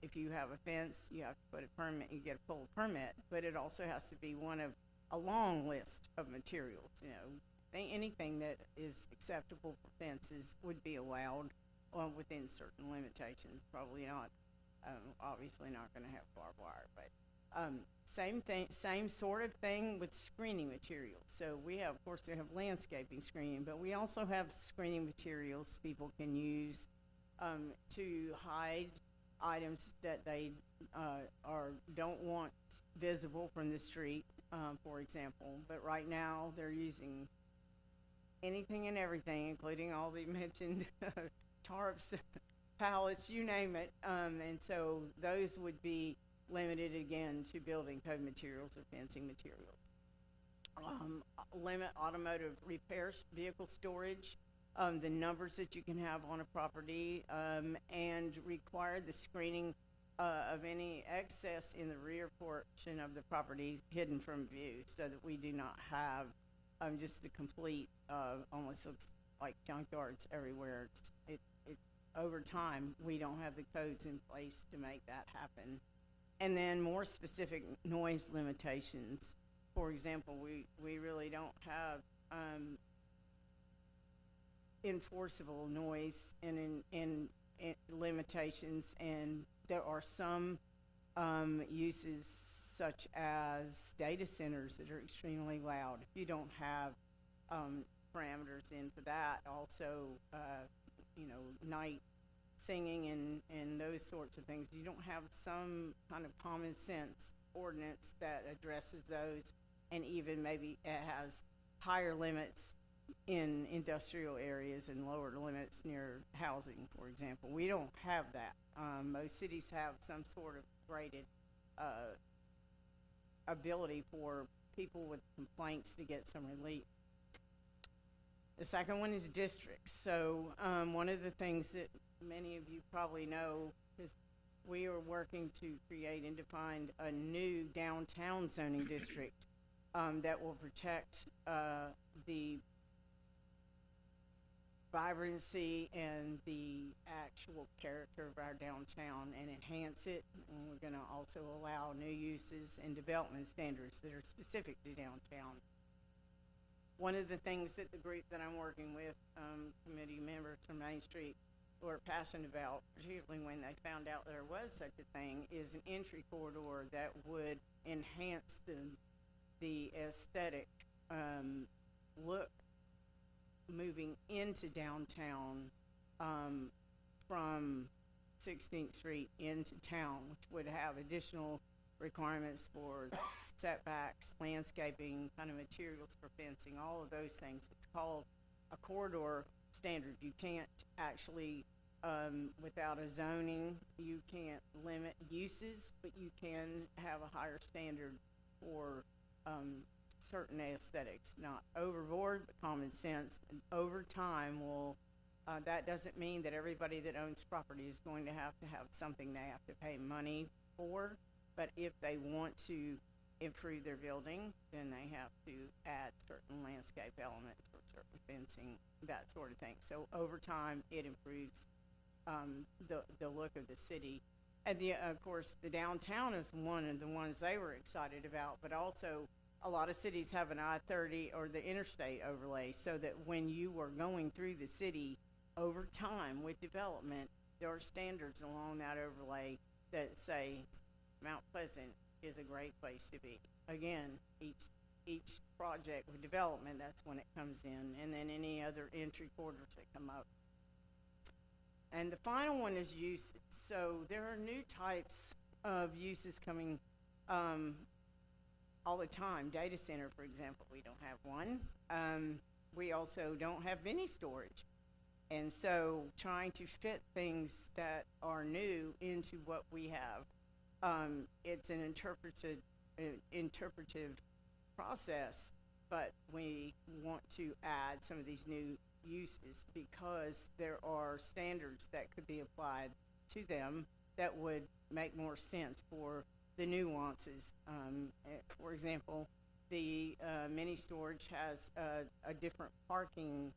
If you have a fence, you have to put a permit, you get a full permit, but it also has to be one of a long list of materials. You know, anything that is acceptable for fences would be allowed within certain limitations. Probably not, obviously not going to have barbed wire, but same sort of thing with screening materials. So we have, of course, we have landscaping screening, but we also have screening materials people can use to hide items that they don't want visible from the street, for example. But right now they're using anything and everything, including all the mentioned tarps, pallets, you name it. And so those would be limited again to building code materials or fencing materials. limit automotive repairs, vehicle storage, the numbers that you can have on a property, and require the screening of any excess in the rear portion of the property hidden from view, so that we do not have just the complete, almost looks like junkyards everywhere. Over time, we don't have the codes in place to make that happen. And then more specific noise limitations. For example, we really don't have enforceable noise and in limitations, and there are some uses such as data centers that are extremely loud. If you don't have parameters in for that, also night singing and those sorts of things, you don't have some kind of common sense ordinance that addresses those, and even maybe it has higher limits in industrial areas and lower limits near housing, for example. We don't have that. Most cities have some sort of graded ability for people with complaints to get some relief. The second one is districts. So one of the things that many of you probably know is we are working to create and define a new downtown zoning district that will protect the vibrancy and the actual character of our downtown and enhance it. And we're going to also allow new uses and development standards that are specific to downtown. One of the things that the group that I'm working with, committee members from Main Street, were passionate about, particularly when they found out there was such a thing, is an entry corridor that would enhance the aesthetic look moving into downtown from 16th Street into town, which would have additional requirements for setbacks, landscaping, kind of materials for fencing, all of those things. It's called a corridor standard. You can't actually, without a zoning, you can't limit uses, but you can have a higher standard for certain aesthetics, not overboard, but common sense. And over time, that doesn't mean that everybody that owns property is going to have something they have to pay money for, but if they want to improve their building, then they have to add certain landscape elements or certain fencing, that sort of thing. So over time, it improves the look of the city. And of course, the downtown is one of the ones they were excited about, but also a lot of cities have an I-30 or the interstate overlay, so that when you are going through the city over time with development, there are standards along that overlay that say Mount Pleasant is a great place to be. Again, each project with development, that's when it comes in, and then any other entry corridors that come up. And the final one is uses. So there are new types of uses coming all the time. Data center, for example, we don't have one. We also don't have mini storage. And so trying to fit things that are new into what we have, it's an interpretive process, but we want to add some of these new uses because there are standards that could be applied to them that would make more sense for the nuances. For example, the mini storage has a different parking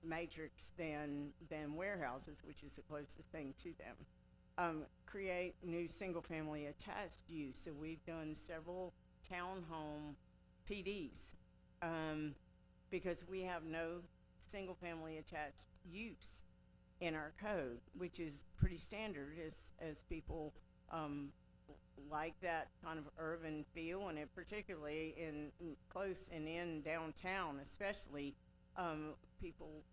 matrix than warehouses, which is the closest thing to them. Create new single-family attached use. So we've done several townhome PDs because we have no single-family attached use in our code, which is pretty standard as people like that kind of urban feel, and it particularly in close and in downtown, especially people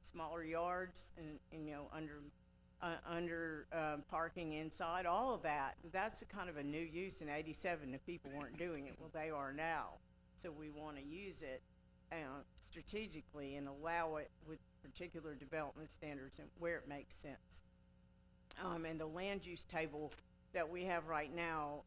smaller yards and under parking inside, all of that. That's a kind of a new use in '87 if people weren't doing it. Well, they are now. So we want to use it strategically and allow it with particular development standards and where it makes sense. And the land use table that we have right now,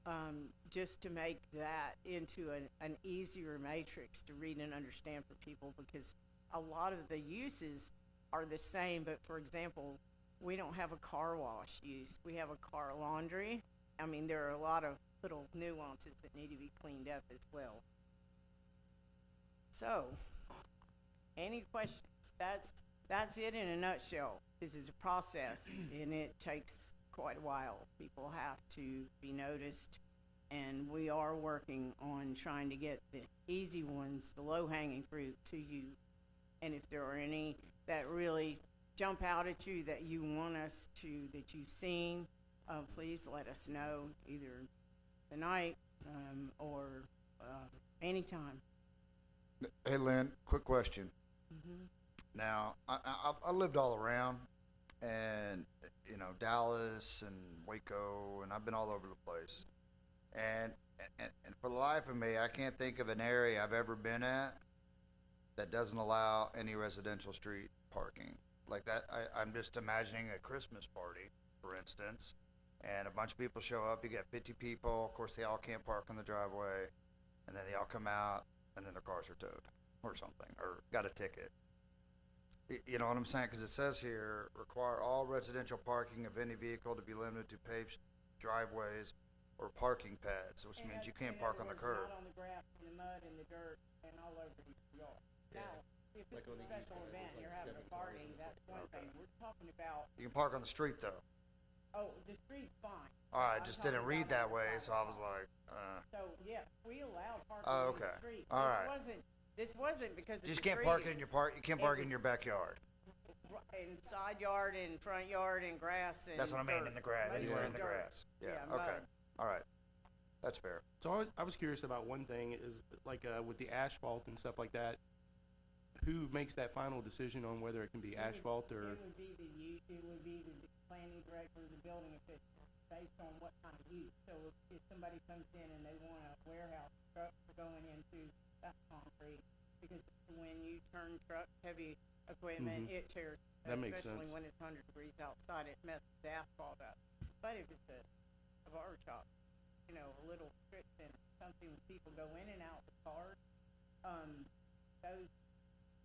just to make that into an easier matrix to read and understand for people, because a lot of the uses are the same, but for example, we don't have a car wash use. We have a car laundry. I mean, there are a lot of little nuances that need to be cleaned up as well. So, any questions? That's it in a nutshell. This is a process, and it takes quite a while. People have to be noticed, and we are working on trying to get the easy ones, the low-hanging fruit, to you. And if there are any that really jump out at you that you want us to, that you've seen, please let us know, either tonight or anytime. Hey, Lynn, quick question. Mm-hmm. Now, I lived all around, and, you know, Dallas and Waco, and I've been all over the place. And for the life of me, I can't think of an area I've ever been at that doesn't allow any residential street parking. Like that, I'm just imagining a Christmas party, for instance, and a bunch of people show up. You get 50 people. Of course, they all can't park on the driveway, and then they all come out, and then their cars are towed or something, or got a ticket. You know what I'm saying? Because it says here, require all residential parking of any vehicle to be limited to paved driveways or parking pads, which means you can't park on the curb. Not on the grass, in the mud, in the dirt, and all over the yard. Yeah. Now, if it's a special event, you're having a party, that's one thing. We're talking about, You can park on the street, though. oh, the street's fine. All right, I'm just didn't talking read about that on the way, so I was sidewalk. like, So, yeah, we allowed parking Oh, in the okay. street. All right. This wasn't because you of just the can't park it in trees. your you can't It park it in was your backyard. In side yard and front yard and grass and That's what I mean, dirt. in the grass, Mostly anywhere in the dirt. grass. Yeah, mud. okay, all right. That's fair. So I was curious about one thing is like with the asphalt and stuff like that. Who makes that final decision on whether it can be asphalt or? It would be the planning director, the building official, based on what kind of use. So if somebody comes in and they want a warehouse truck for going into that concrete, because when you turn truck heavy equipment, Mhm. it tears, That makes especially sense. when it's 100 degrees outside, it messes the asphalt up. But if it's a barber shop, you know, a little strip center, something where people go in and out with cars, those,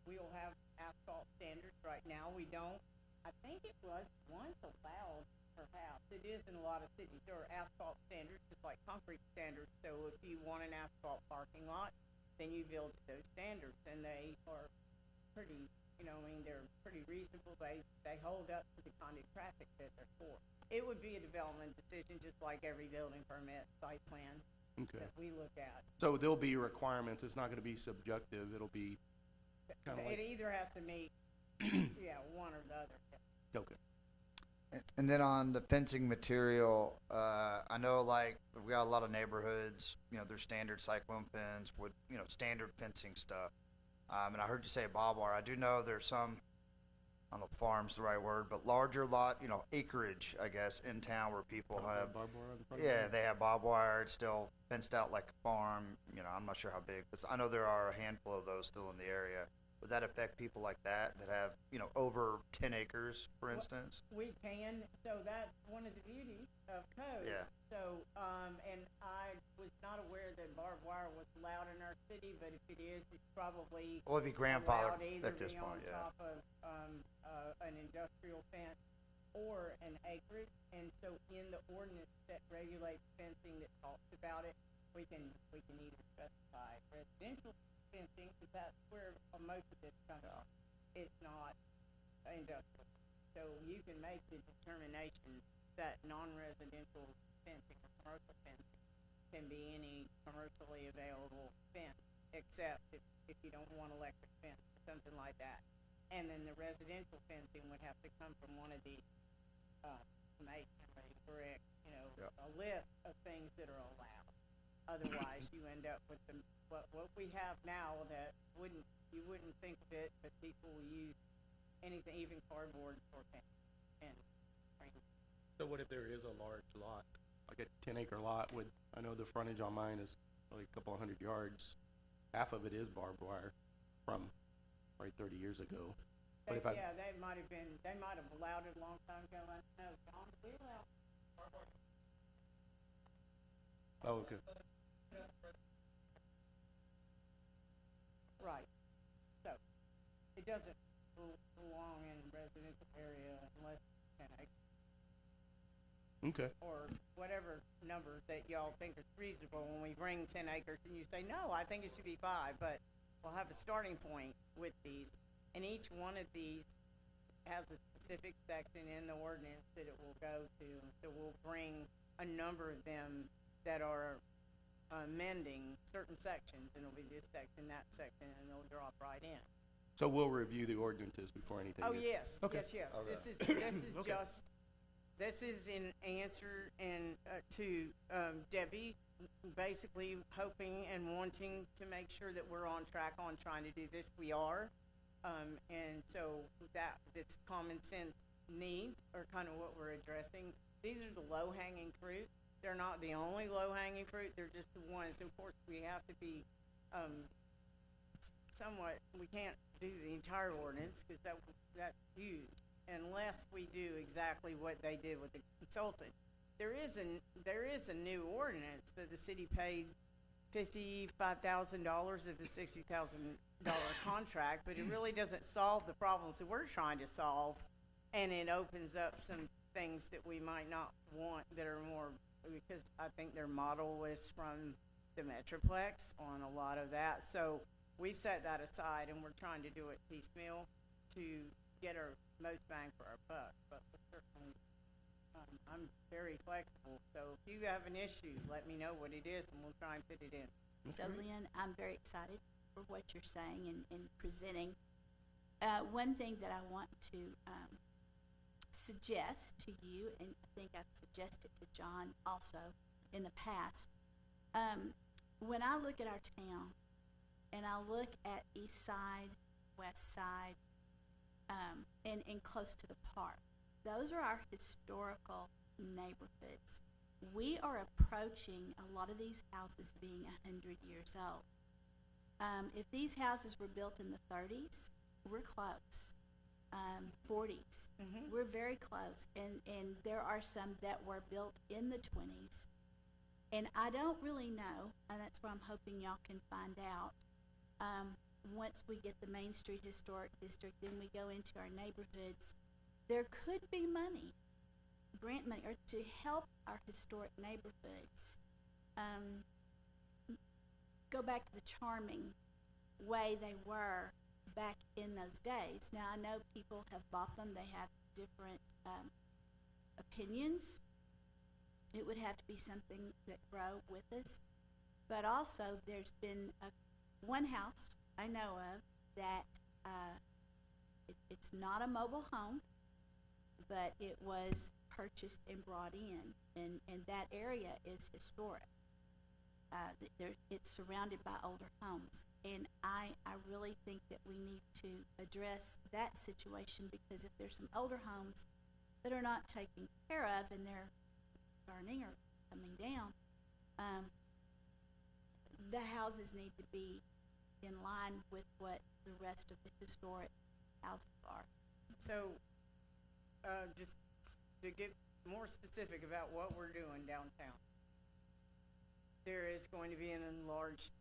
we'll have asphalt standards. Right now, we don't. I think it was once allowed, perhaps. It is in a lot of cities. There are asphalt standards, just like concrete standards. So if you want an asphalt parking lot, then you build to those standards, and they are pretty, you know, I mean, they're pretty reasonable. They hold up to the kind of traffic that they're for. It would be a development decision, just like every building permit, site plan Okay. that we look at. So there'll be requirements. It's not going to be subjective. It'll be kind of It like either has to meet, yeah, one or the other. okay. And then on the fencing material, I know like we got a lot of neighborhoods, you know, there's standard cyclone fence with, you know, standard fencing stuff. And I heard you say barbed wire. I do know there's some, I don't know if farm's the right word, but larger lot, you know, acreage, I guess, in town where people have, Barbed wire on the front of yeah, it? they have barbed wire. It's still fenced out like a farm. You know, I'm not sure how big, but I know there are a handful of those still in the area. Would that affect people like that have, you know, over 10 acres, for instance? We can, so that's one of the beauties of code. Yeah. So, and I was not aware that barbed wire was allowed in our city, but if it is, it's probably Well, it'd be grandfathered allowed either at this be point, on yeah. top of, an industrial fence or an acreage. And so in the ordinance that regulates fencing that talks about it, we can either specify residential fencing, because that's where most of this comes from. It's not industrial. So you can make the determination that non-residential fencing or commercial fencing can be any commercially available fence, except if you don't want electric fence or something like that. And then the residential fencing would have to come from one of the, masonry, brick, you know, a list of things that are allowed. Otherwise, you end up with what we have now that you wouldn't think of it, but people will use anything, even cardboard for fence. And So what if there is a large lot, like a 10-acre lot with, I know the frontage on mine is like a couple of 100 yards. Half of it is barbed wire from right 30 years ago. But if yeah, they might have allowed it a long time ago. I don't know, John, did we allow barbed wire? Oh, okay. Right. So, it doesn't belong in residential area unless it's 10 acres. Okay. Or whatever number that y'all think is reasonable when we bring 10 acres and you say, no, I think it should be 5, but we'll have a starting point with these. And each one of these has a specific section in the ordinance that it will go to. So we'll bring a number of them that are amending certain sections, and it'll be this section, that section, and they'll drop right in. So we'll review the ordinances before anything Oh, gets... yes, Okay. yes. All This right. is Okay. just, this is in answer and, to, Debbie, basically hoping and wanting to make sure that we're on track on trying to do this. We are. And so this common sense needs are kind of what we're addressing. These are the low-hanging fruit. They're not the only low-hanging fruit. They're just the ones. Of course, we have to be, somewhat, we can't do the entire ordinance because that's huge unless we do exactly what they did with the consultant. There is a new ordinance that the city paid $55,000 of the $60,000 contract, but it really doesn't solve the problems that we're trying to solve, and it opens up some things that we might not want that are more, because I think their model was from the Metroplex on a lot of that. So we've set that aside and we're trying to do it piecemeal to get our most bang for our buck. But certainly, I'm very flexible. So if you have an issue, let me know what it is and we'll try and fit it in. So Lynn, I'm very excited for what you're saying and presenting. One thing that I want to suggest to you, and I think I've suggested to John also in the past, when I look at our town and I look at east side, west side, and close to the park, those are our historical neighborhoods. We are approaching a lot of these houses being 100 years old. If these houses were built in the 30s, we're close. 40s, we're very close. And there are some that were built in the 20s. And I don't really know, and that's what I'm hoping y'all can find out. Once we get the Main Street Historic District, then we go into our neighborhoods, there could be money, grant money, or to help our historic neighborhoods go back to the charming way they were back in those days. Now, I know people have bought them. They have different opinions. It would have to be something that grow with us. But also, there's been one house I know of that it's not a mobile home, but it was purchased and brought in, and that area is historic. It's surrounded by older homes, and I really think that we need to address that situation, because if there's some older homes that are not taken care of and they're burning or coming down, the houses need to be in line with what the rest of the historic houses are. So, just to get more specific about what we're doing downtown, there is going to be an enlarged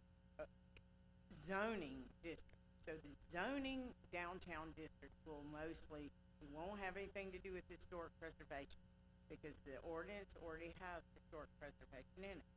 zoning district. So the zoning downtown district will won't have anything to do with historic preservation, because the ordinance already has historic preservation in it.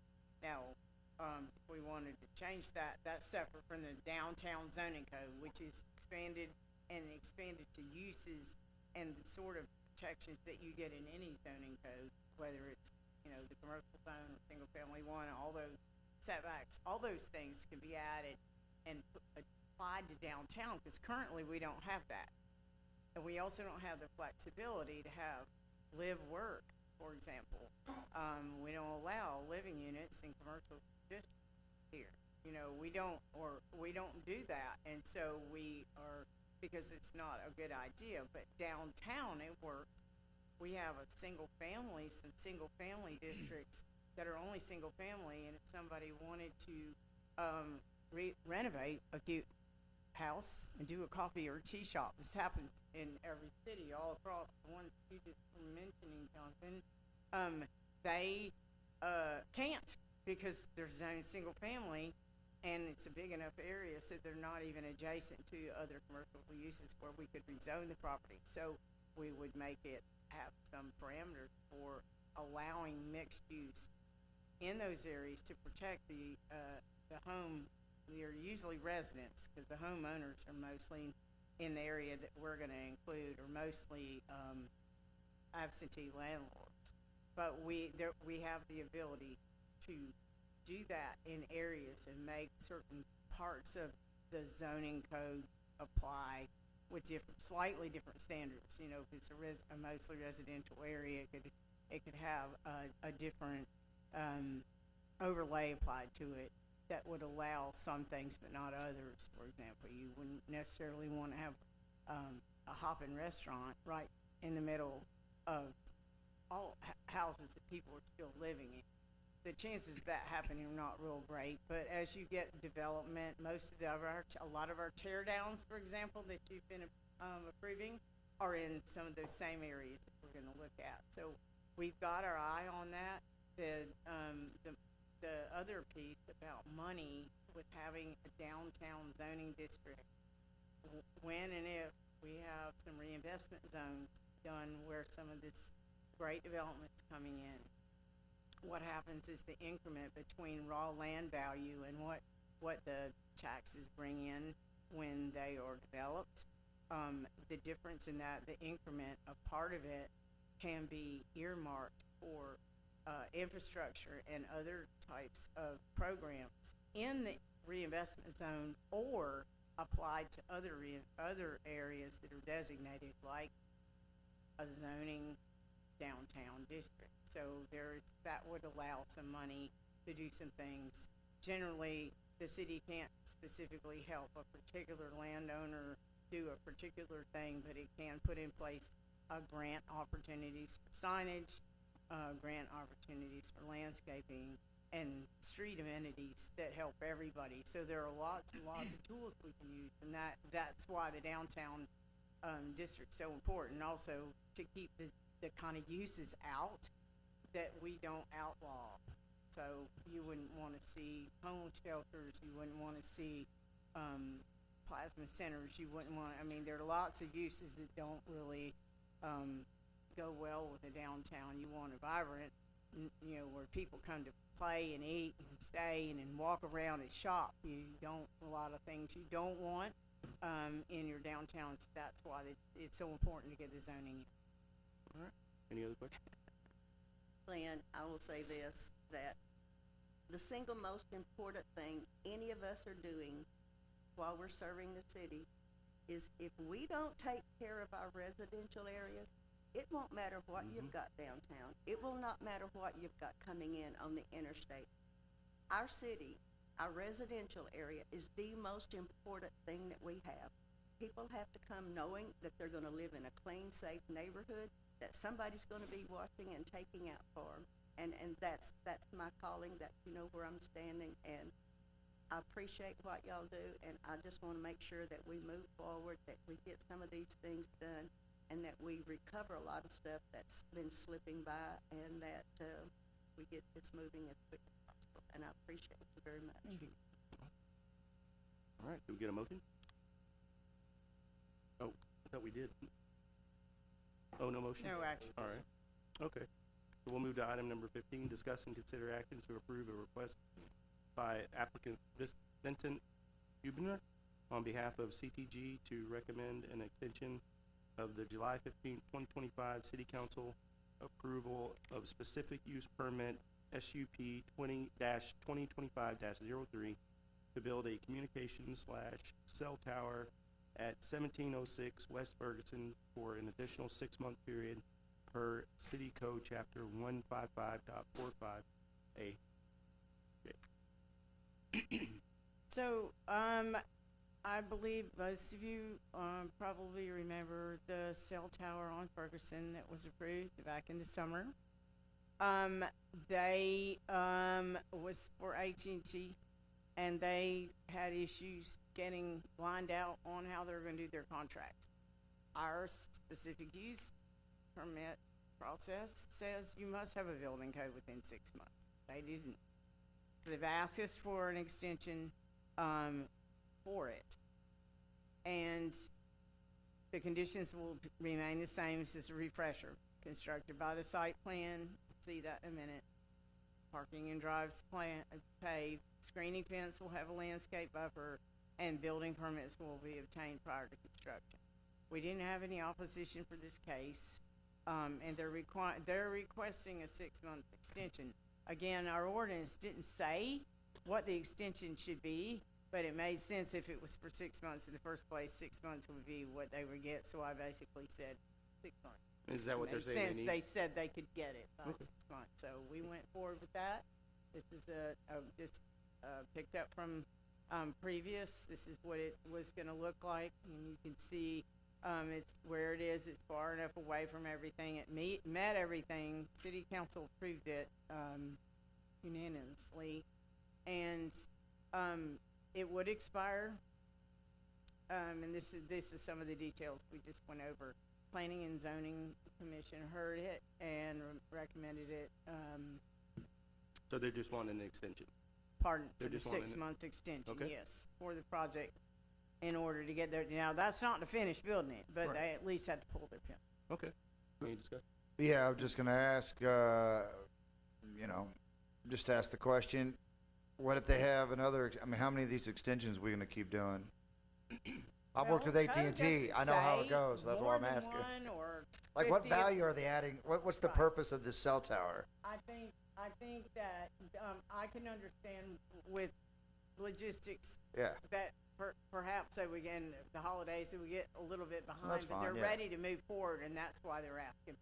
Now, if we wanted to change that, that's separate from the downtown zoning code, which is expanded to uses and the sort of protections that you get in any zoning code, whether it's, the commercial zone, single family one, all those setbacks, all those things can be added and applied to downtown, because currently we don't have that. And we also don't have the flexibility to have live work, for example. We don't allow living units in commercial districts here. We don't do that. And so because it's not a good idea, but downtown it works. We have some single family districts that are only single family, and if somebody wanted to renovate a cute house and do a coffee or tea shop, this happens in every city all across the ones you just were mentioning, Jonathan, they can't, because they're zoned single family, and it's a big enough area, so they're not even adjacent to other commercial uses where we could rezone the property. So we would make it have some parameters for allowing mixed use in those areas to protect the home. They're usually residents, because the homeowners are mostly in the area that we're gonna include, are mostly, absentee landlords. But we have the ability to do that in areas and make certain parts of the zoning code apply with slightly different standards. You know, if it's a mostly residential area, it could have a different, overlay applied to it that would allow some things but not others. For example, you wouldn't necessarily want to have, a hopping restaurant right in the middle of all houses that people are still living in. The chances of that happening are not real great, but as you get development, a lot of our tear downs, for example, that you've been approving, are in some of those same areas that we're gonna look at. So we've got our eye on that. The other piece about money with having a downtown zoning district, when and if we have some reinvestment zones done where some of this great development's coming in, what happens is the increment between raw land value and what the taxes bring in when they are developed, the difference in that, the increment, a part of it can be earmarked for infrastructure and other types of programs in the reinvestment zone, or applied to other areas that are designated like a zoning downtown district. So that would allow some money to do some things. Generally, the city can't specifically help a particular landowner do a particular thing, but it can put in place grant opportunities for signage, grant opportunities for landscaping, and street amenities that help everybody. So there are lots and lots of tools we can use, and that's why the downtown district's so important. Also, to keep the kind of uses out that we don't outlaw. So you wouldn't want to see homeless shelters, you wouldn't want to see plasma centers, you wouldn't want, I mean, there are lots of uses that don't really go well with a downtown. You want a vibrant, you know, where people come to play and eat and stay and then walk around and shop. You don't, a lot of things you don't want in your downtowns. That's why it's so important to get the zoning in. All right. Any other questions? Lynn, I will say this, that the single most important thing any of us are doing while we're serving the city is if we don't take care of our residential areas, it won't matter what you've got downtown. It will not matter what you've got coming in on the interstate. Our city, our residential area, is the most important thing that we have. People have to come knowing that they're gonna live in a clean, safe neighborhood, that somebody's gonna be watching and taking out for them. And that's my calling, that you know where I'm standing, and I appreciate what y'all do, and I just wanna make sure that we move forward, that we get some of these things done, and that we recover a lot of stuff that's been slipping by, and that we get this moving as quick as possible. And I appreciate you very much. All right, do we get a motion? Oh, I thought we did. Oh, no motion? No action. All right, okay. So we'll move to item number 15, discuss and consider actions to approve a request by applicant Vincent Hubner on behalf of CTG to recommend an extension of the July 15, 2025 City Council approval of specific use permit SUP 20-2025-03 to build a communications/cell tower at 1706 West Ferguson for an additional 6-month period per City Code Chapter 155.45A. So, I believe most of you probably remember the cell tower on Ferguson that was approved back in the summer. They was for AT&T, and they had issues getting lined out on how they were going to do their contracts. Our specific use permit process says you must have a building code within 6 months. They didn't. they've asked us for an extension, for it. And the conditions will remain the same. This is a refresher. Constructed by the site plan, see that in a minute. Parking and drives paved, screening fence will have a landscape buffer, and building permits will be obtained prior to construction. We didn't have any opposition for this case, and they're requesting a 6-month extension. Again, our ordinance didn't say what the extension should be, but it made sense if it was for 6 months in the first place. 6 months would be what they would get, so I basically said 6 months. Is that what they're saying they need? They said they could get it by 6 months, so we went forward with that. This is just picked up from previous. This is what it was gonna look like, and you can see it's where it is. It's far enough away from everything. It met everything. City council approved it unanimously, and it would expire. And this is some of the details we just went over. Planning and Zoning Commission heard it and recommended it. So they're just wanting an extension? Pardon, They're for the just wanting it- 6-month extension, Okay. yes, for the project in order to get there. Now, that's not to finish building it, but Right. they at least had to pull their pin. Okay. Any discussion? Yeah, I was just gonna ask, just ask the question, what if they have another, how many of these extensions are we gonna keep doing? I've worked with Well, code AT&T, I doesn't know how it say goes, that's why more I'm than asking. one or Like, what 50. value are they adding, what's the Right. purpose of this cell tower? I think that, I can understand with logistics Yeah, that perhaps they would get, in the holidays, they would get a little bit behind, that's but fine, they're yeah. ready to move forward, and that's why they're asking.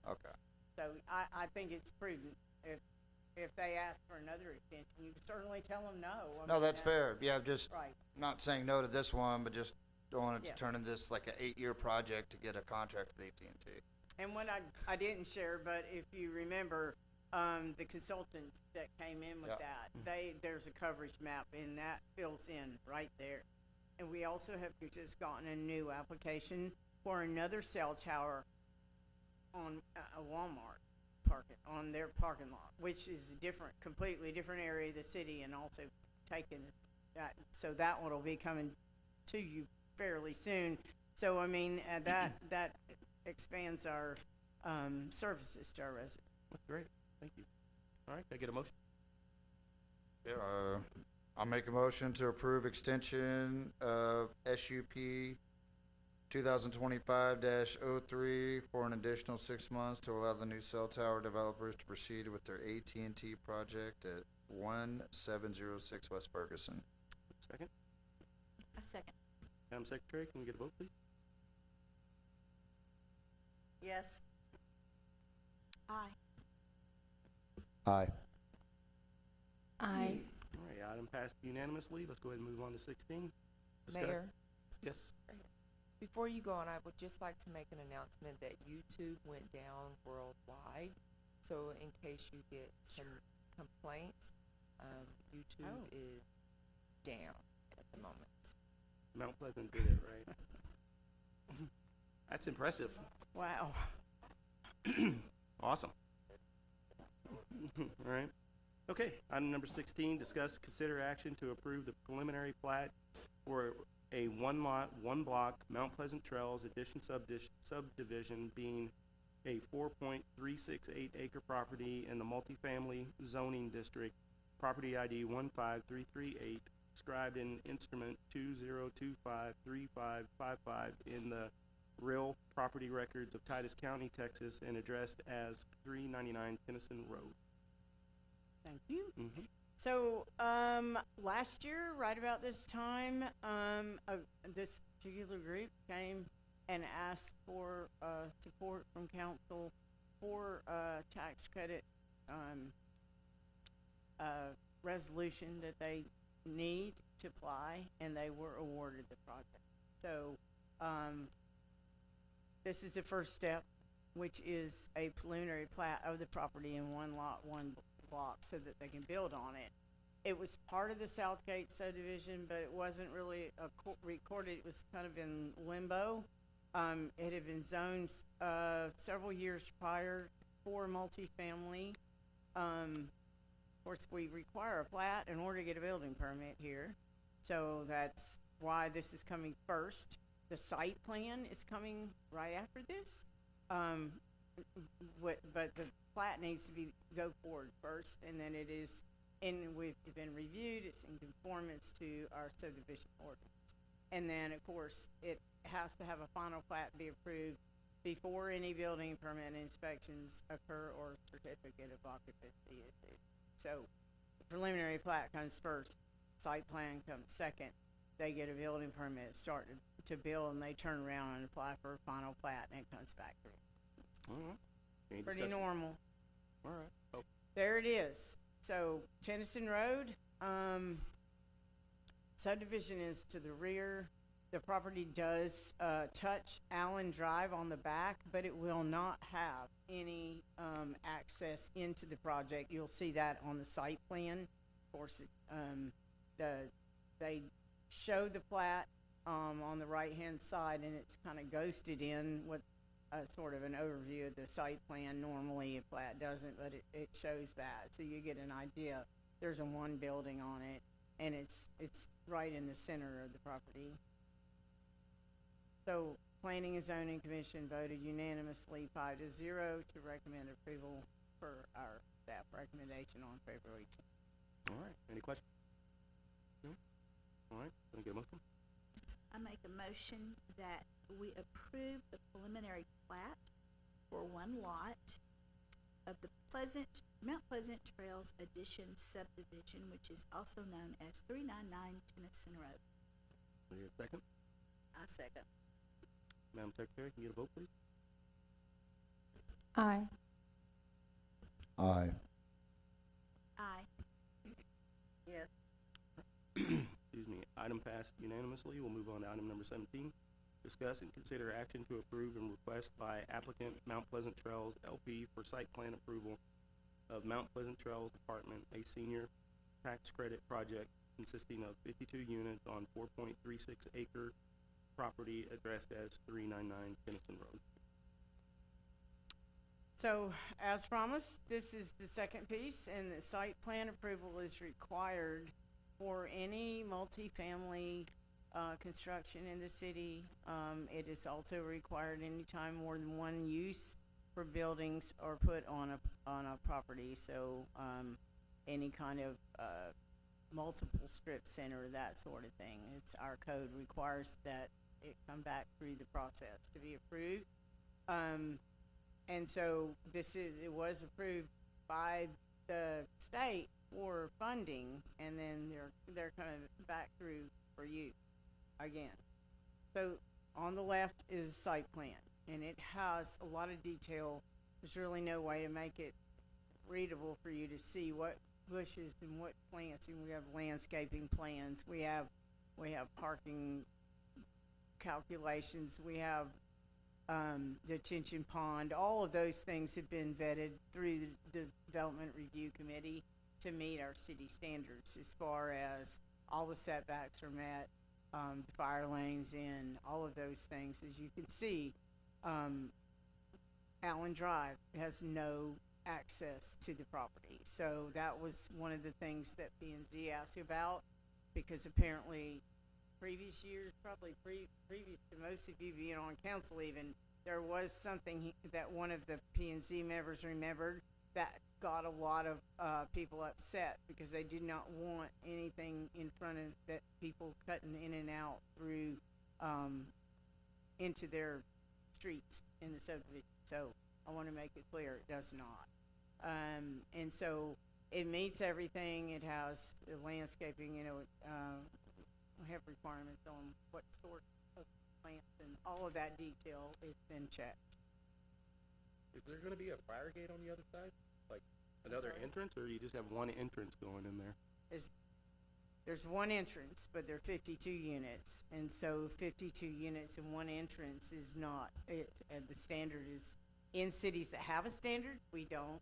okay. So I think it's prudent if they ask for another extension, you can certainly tell them no. I No, mean, that's fair, yeah, just Right. not saying no to this one, but just don't want it to Yes. turn into this like an 8-year project to get a contract with AT&T. And what I didn't share, but if you remember, the consultants that came in with Yeah. that, there's a coverage map and that fills in right there. And we also have just gotten a new application for another cell tower on a Walmart on their parking lot, which is a completely different area of the city, and also taken that, so that one will be coming to you fairly soon. So, I mean, that expands our, services to our residents. That's great. Thank you. All right, can I get a motion? Yeah, I'll make a motion to approve extension of SUP 2025-03 for an additional 6 months to allow the new cell tower developers to proceed with their AT&T project at 1706 West Ferguson. Second. A second. Madam Secretary, can we get a vote, please? Yes. Aye. Aye. Aye. All right, item passed unanimously. Let's go ahead and move on to 16. Discuss- Mayor, Yes. before you go on, I would just like to make an announcement that YouTube went down worldwide. So in case you get some complaints, YouTube Oh. is down at the moment. Mount Pleasant did it, right? That's impressive. Wow. Awesome. All right. Okay, item number 16, discuss, consider action to approve the preliminary plat for a one-lot, one-block Mount Pleasant Trails addition subdivision being a 4.368 acre property in the multifamily zoning district, property ID 15338, described in instrument 20253555 in the real property records of Titus County, Texas, and addressed as 399 Tennyson Road. Thank you. Mm-hmm. So, last year, right about this time, this particular group came and asked for, support from council for, tax credit, resolution that they need to apply, and they were awarded the project. So, this is the first step, which is a preliminary plat of the property in one lot, one block, so that they can build on it. It was part of the Southgate subdivision, but it wasn't really recorded. It was kind of in limbo. It had been zoned, several years prior for multifamily. Of course, we require a plat in order to get a building permit here, so that's why this is coming first. The site plan is coming right after this. But the plat needs to go forward first, and then it is, we've been reviewed, it's in conformance to our subdivision ordinance. And then, of course, it has to have a final plat be approved before any building permit inspections occur or certificate of occupancy is issued. So, the preliminary plat comes first, site plan comes second. They get a building permit, start to build, and they turn around and apply for a final plat, and it comes back through. All right. Any Pretty discussion? normal. All right. Oh, There it is. So Tennyson Road, subdivision is to the rear. The property does touch Allen Drive on the back, but it will not have any access into the project. You'll see that on the site plan. Of course, they show the plat on the right-hand side, and it's kind of ghosted in with sort of an overview of the site plan. Normally, a plat doesn't, but it shows that, so you get an idea. There's a one building on it, and it's right in the center of the property. So, Planning and Zoning Commission voted unanimously 5-0 to recommend approval for our staff recommendation on February 10th. all right. Any questions? No? All right. Can I get a motion? I make a motion that we approve the preliminary plat for one lot of the Mount Pleasant Trails Addition subdivision, which is also known as 399 Tennyson Road. Can I get a second? I second. Madam Secretary, can you get a vote, please? Aye. Aye. Aye. Yes. Excuse me. Item passed unanimously. We'll move on to item number 17. Discuss and consider action to approve and request by applicant Mount Pleasant Trails LP for site plan approval of Mount Pleasant Trails Apartment, a senior tax credit project consisting of 52 units on 4.36 acre property addressed as 399 Tennyson Road. So, as promised, this is the second piece, and the site plan approval is required for any multifamily construction in the city. It is also required anytime more than one use for buildings are put on a property. So, any kind of multiple strip center, that sort of thing. Our code requires that it come back through the process to be approved. And so it was approved by the state for funding, and then they're coming back through for you again. So on the left is site plan, and it has a lot of detail. There's really no way to make it readable for you to see what bushes and what plants, and we have landscaping plans. We have parking calculations. We have detention pond. All of those things have been vetted through the Development Review Committee to meet our city standards as far as all the setbacks are met, the fire lanes in, all of those things. As you can see, Allen Drive has no access to the property. So that was one of the things that P&Z asked about, because apparently previous years, probably previous to most of you being on council even, there was something that one of the P&Z members remembered that got a lot of people upset, because they did not want anything in front of that, people cutting in and out through into their streets in the subdivision. So I want to make it clear, it does not. And so it meets everything. It has the landscaping, we have requirements on what sort of plants, and all of that detail has been checked. Is there gonna be a fire gate on the other side? Like another sorry? entrance, or you just have one entrance going in there? There's one entrance, but there are 52 units, and so 52 units in one entrance is not it. And the standard is, in cities that have a standard, we don't.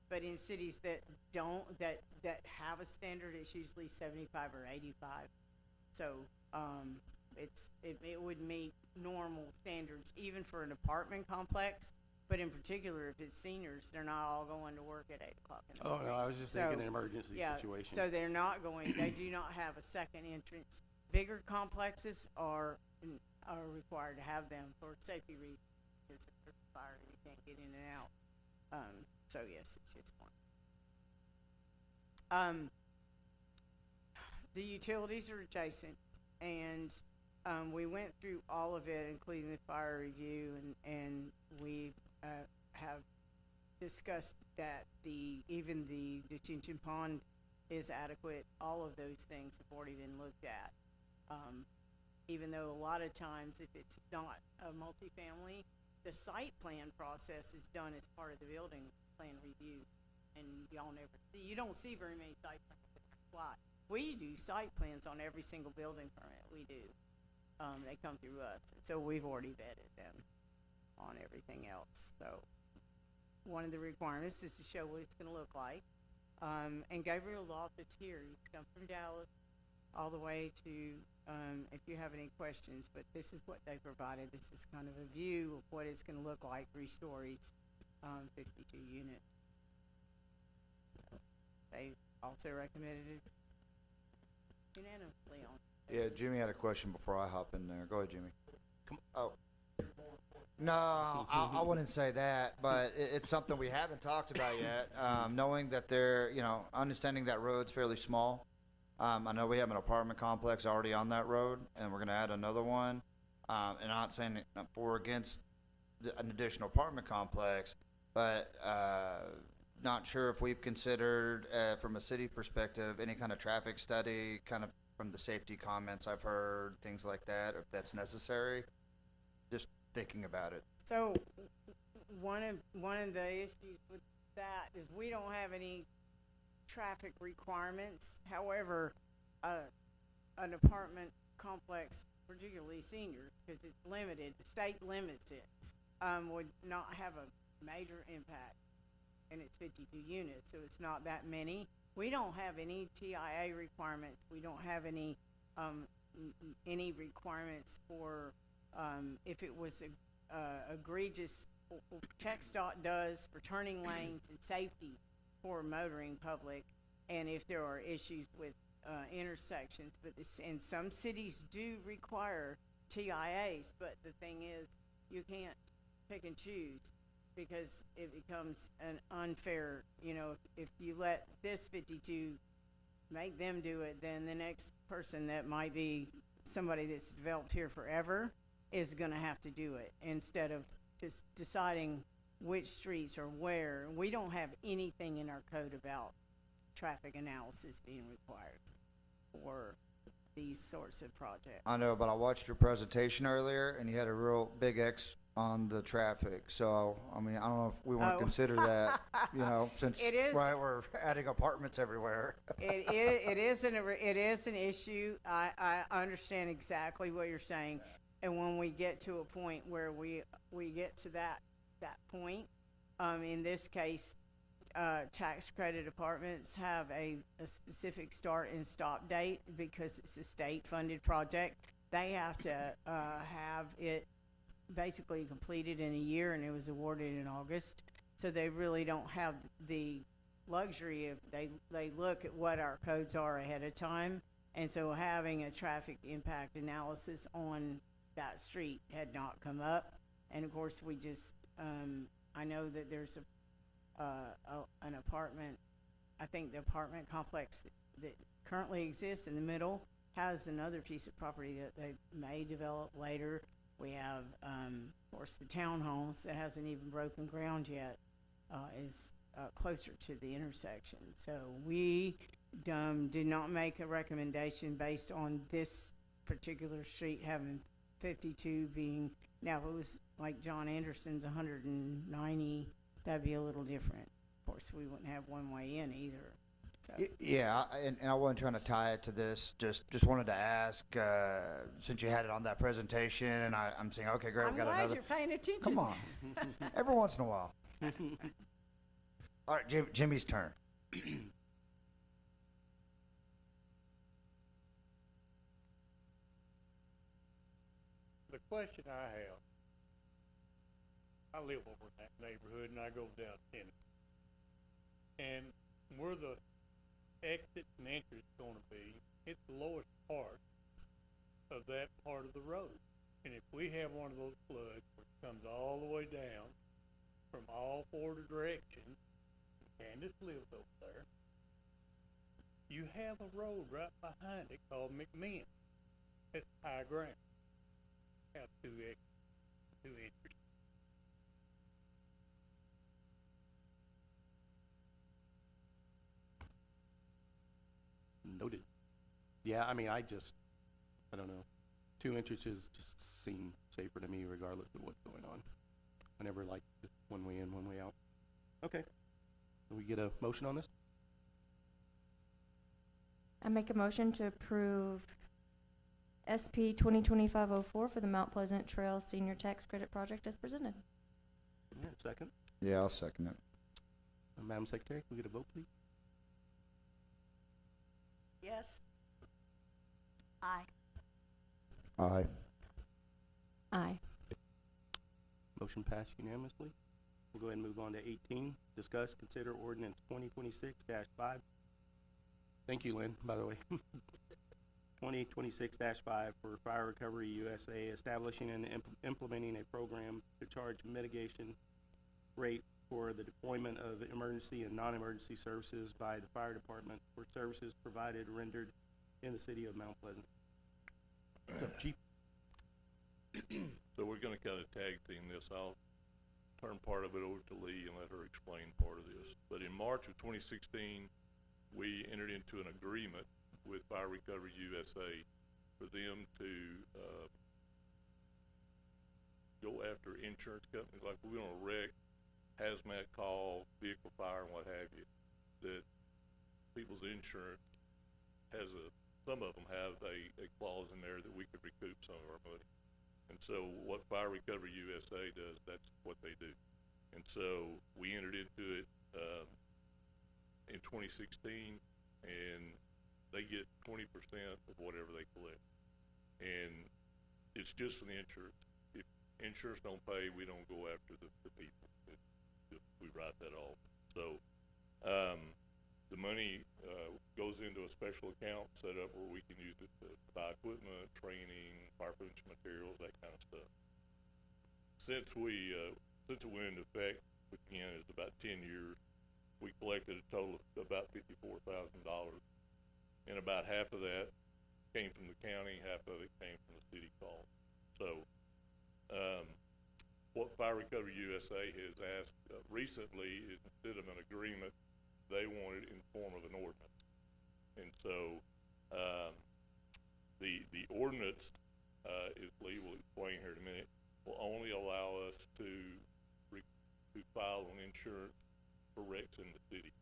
But in cities that don't, that have a standard, it's usually 75 or 85. So it would meet normal standards, even for an apartment complex. But in particular, if it's seniors, they're not all going to work at 8 o'clock in the Oh, morning. no, I was just thinking an emergency situation. So they're not going, they do not have a second entrance. Bigger complexes are required to have them for safety reasons, because if there's a fire, you can't get in and out. So yes, it's just one. The utilities are adjacent, and we went through all of it, including the fire review, and we have discussed that even the detention pond is adequate. All of those things have already been looked at. Even though a lot of times, if it's not a multifamily, the site plan process is done as part of the building plan review, and you don't see very many site plans that fly. We do site plans on every single building permit we do. They come through us, so we've already vetted them on everything else. So one of the requirements is to show what it's gonna look like. And Gabriel Loftus here, he's come from Dallas all the way to, if you have any questions, but this is what they provided. This is kind of a view of what it's gonna look like, 3 stories, 52 units. They also recommended it unanimously on. Yeah, Jimmy had a question before I hop in there. Go ahead, Jimmy. Come Oh. No, I wouldn't say that, but it's something we haven't talked about yet. Knowing that understanding that road's fairly small. I know we have an apartment complex already on that road, and we're gonna add another one. And I'm not saying for or against an additional apartment complex, but not sure if we've considered, from a city perspective, any kind of traffic study, kind of from the safety comments I've heard, things like that, if that's necessary. Just thinking about it. So one of the issues with that is we don't have any traffic requirements. However, an apartment complex, particularly seniors, because it's limited, the state limits it, would not have a major impact. And it's 52 units, so it's not that many. We don't have any TIA requirements. We don't have any requirements for, if it was egregious, TxDOT does for turning lanes and safety for motoring public, and if there are issues with intersections. But and some cities do require TIAs, but the thing is, you can't pick and choose, because it becomes an unfair, if you let this 52 make them do it, then the next person that might be somebody that's developed here forever is gonna have to do it, instead of just deciding which streets or where. We don't have anything in our code about traffic analysis being required for these sorts of projects. I know, but I watched your presentation earlier, and you had a real big X on the traffic. So, I mean, I don't know if we want to consider that, since It is. right, we're adding apartments everywhere. It is an issue. I understand exactly what you're saying, and when we get to a point where we get to that point, in this case, tax credit apartments have a specific start and stop date because it's a state-funded project. They have to have it basically completed in a year, and it was awarded in August. So they really don't have the luxury of, they look at what our codes are ahead of time. And so having a traffic impact analysis on that street had not come up. And of course, we just, I know that there's an apartment, I think the apartment complex that currently exists in the middle has another piece of property that they may develop later. We have, of course, the townhomes that hasn't even broken ground yet, is closer to the intersection. So we did not make a recommendation based on this particular street having 52 being, now if it was like John Anderson's 190, that'd be a little different. Of course, we wouldn't have one way in either. So. Yeah, and I wasn't trying to tie it to this. Just wanted to ask, since you had it on that presentation, and I'm saying, okay, great, I'm we got glad another. you're paying attention. Come on, every once in a while. All right, Jimmy's turn. The question I have, I live over in that neighborhood and I go down Tennessee. And where the exit and entrance gonna be, it's the lowest part of that part of the road. And if we have one of those floods which comes all the way down from all four directions, Candace lives over there, you have a road right behind it called McMinn. It's high ground. Have two entries. Noted. Yeah, I mean, I don't know. 2 entrances just seem safer to me regardless of what's going on. I never like just one way in, one way out. Okay. Can we get a motion on this? I make a motion to approve SP 2025-04 for the Mount Pleasant Trail Senior Tax Credit Project as presented. Yeah, second. Yeah, I'll second it. Madam Secretary, can we get a vote, please? Yes. Aye. Aye. Aye. Motion passed unanimously. We'll go ahead and move on to 18. Discuss, consider ordinance 2026-5. Thank you, Lynn, by the way. 2026-5 for Fire Recovery USA, establishing and implementing a program to charge mitigation rate for the deployment of emergency and non-emergency services by the fire department for services provided rendered in the city of Mount Pleasant. What's up, Chief? So we're gonna kinda tag team this. I'll turn part of it over to Lee and let her explain part of this. But in March of 2016, we entered into an agreement with Fire Recovery USA for them to, go after insurance companies, like we're gonna wreck, hazmat call, vehicle fire and what have you, that people's insurance has some of them have a clause in there that we could recoup some of our money. And so what Fire Recovery USA does, that's what they do. And so we entered into it, in 2016, and they get 20% of whatever they collect. And it's just for the insurance. If insurance don't pay, we don't go after the people. We write that off. So, the money, goes into a special account set up where we can use it to buy equipment, training, fire prevention materials, that kind of stuff. Since we went into effect, which again is about 10 years, we collected a total of about $54,000, and about half of that came from the county, half of it came from the city call. So, what Fire Recovery USA has asked recently is, instead of an agreement, they want it in the form of an ordinance. And so, the ordinance, as Lee will explain here in a minute, will only allow us to file an insurance for wrecks in the city.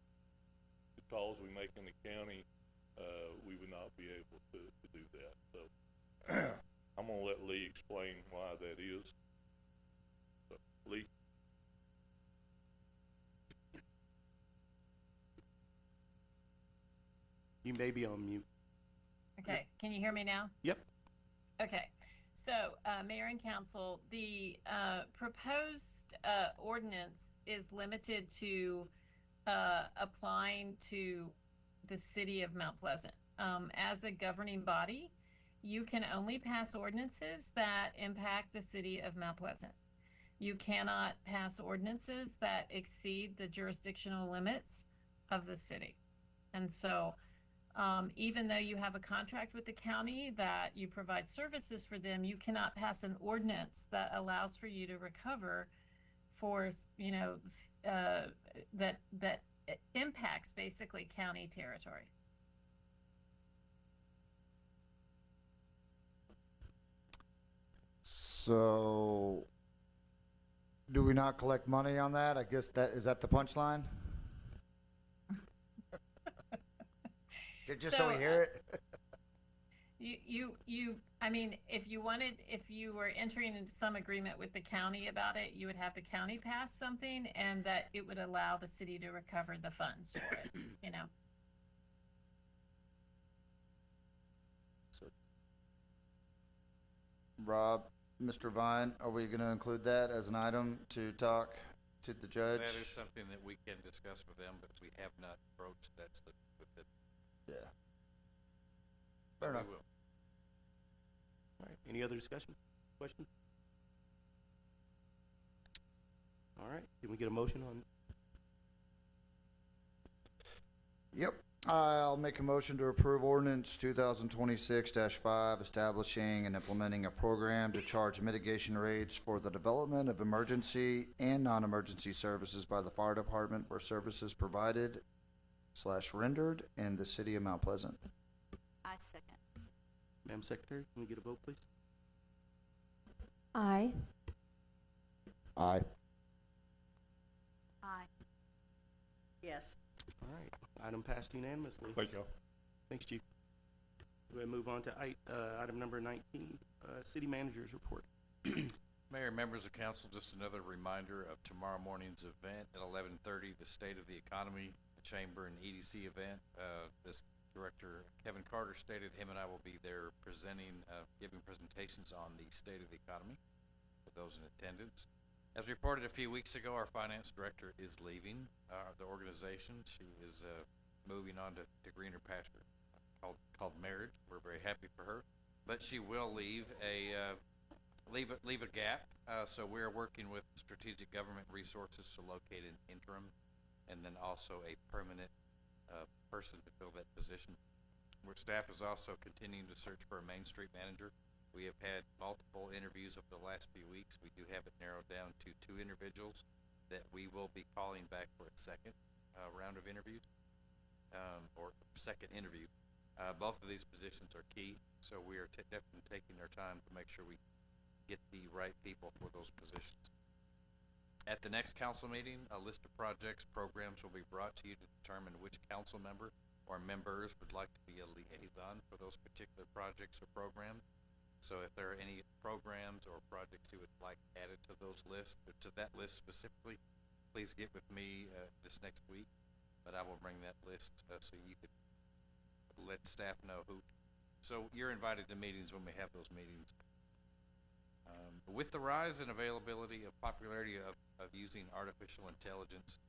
The calls we make in the county, we would not be able to do that. So I'm gonna let Lee explain why that is. So, Lee? You may be on mute. Okay, can you hear me now? Yep. Okay, so, Mayor and Council, the, proposed, ordinance is limited to, applying to the city of Mount Pleasant. As a governing body, you can only pass ordinances that impact the city of Mount Pleasant. You cannot pass ordinances that exceed the jurisdictional limits of the city. And so, even though you have a contract with the county that you provide services for them, you cannot pass an ordinance that allows for you to recover for, you know, that impacts basically county territory. So, do we not collect money on that? I guess is that the punchline? Just so we hear it? I mean, if you were entering into some agreement with the county about it, you would have the county pass something, and that it would allow the city to recover the funds for it, you know? So, Rob, Mr. Vine, are we gonna include that as an item to talk to the judge? That is something that we can discuss with them, but we have not broached that with it. Yeah. But Fair we enough. will. All right, any other discussion, questions? All right, can we get a motion on, Yep. I'll make a motion to approve ordinance 2026-5, establishing and implementing a program to charge mitigation rates for the development of emergency and non-emergency services by the fire department for services provided / rendered in the city of Mount Pleasant. I second. Madam Secretary, can we get a vote, please? Aye. Aye. Aye. Yes. All right, item passed unanimously. Thank y'all. Thanks, Chief. We'll move on to item number 19, city manager's report. Mayor, members of council, just another reminder of tomorrow morning's event at 11:30, the State of the Economy Chamber and EDC event. This Director Kevin Carter stated him and I will be there presenting, giving presentations on the state of the economy for those in attendance. As reported a few weeks ago, our finance director is leaving the organization. She is moving on to greener pasture called marriage. We're very happy for her, but she will leave a gap. So we're working with Strategic Government Resources to locate an interim and then also a permanent person to fill that position. Where staff is also continuing to search for a Main Street manager. We have had multiple interviews over the last few weeks. We do have it narrowed down to 2 individuals that we will be calling back for a second round of interviews, or second interview. Both of these positions are key, so we are definitely taking our time to make sure we get the right people for those positions. At the next council meeting, a list of projects, programs will be brought to you to determine which council member or members would like to be a liaison for those particular projects or programs. So if there are any programs or projects you would like added to those lists, or to that list specifically, please get with me this next week. But I will bring that list so you could let staff know who. So you're invited to meetings when we have those meetings. With the rise in availability of popularity of using artificial intelligence,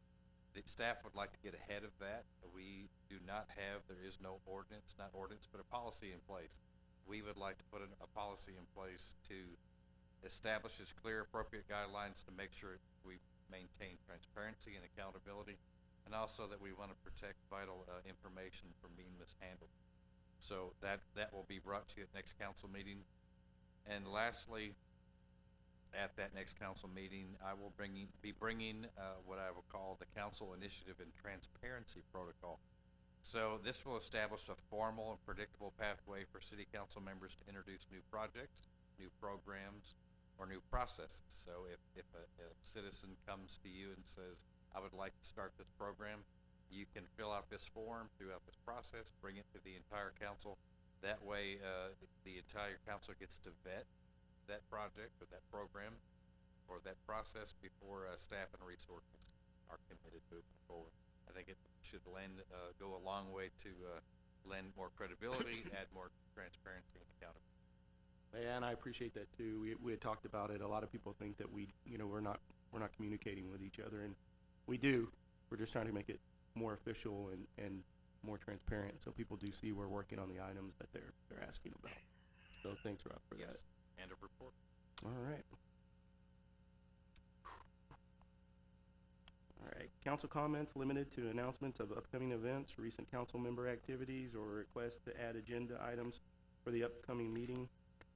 the staff would like to get ahead of that. We do not have, there is no ordinance, not ordinance, but a policy in place. We would like to put a policy in place to establish clear, appropriate guidelines to make sure we maintain transparency and accountability, and also that we want to protect vital information from being mishandled. So that will be brought to you at next council meeting. And lastly, at that next council meeting, I will be bringing what I will call the Council Initiative and Transparency Protocol. So this will establish a formal and predictable pathway for city council members to introduce new projects, new programs, or new processes. So if a citizen comes to you and says, I would like to start this program, you can fill out this form throughout this process, bring it to the entire council. That way, the entire council gets to vet that project or that program or that process before staff and resources are committed moving forward. I think it should go a long way to lend more credibility, add more transparency and accountability. Yeah, and I appreciate that too. We had talked about it. A lot of people think that we're not communicating with each other, and we do. We're just trying to make it more official and more transparent, so people do see we're working on the items that they're asking about. So thanks, Rob, for that. And a report. All right. All right, council comments limited to announcements of upcoming events, recent council member activities, or requests to add agenda items for the upcoming meeting.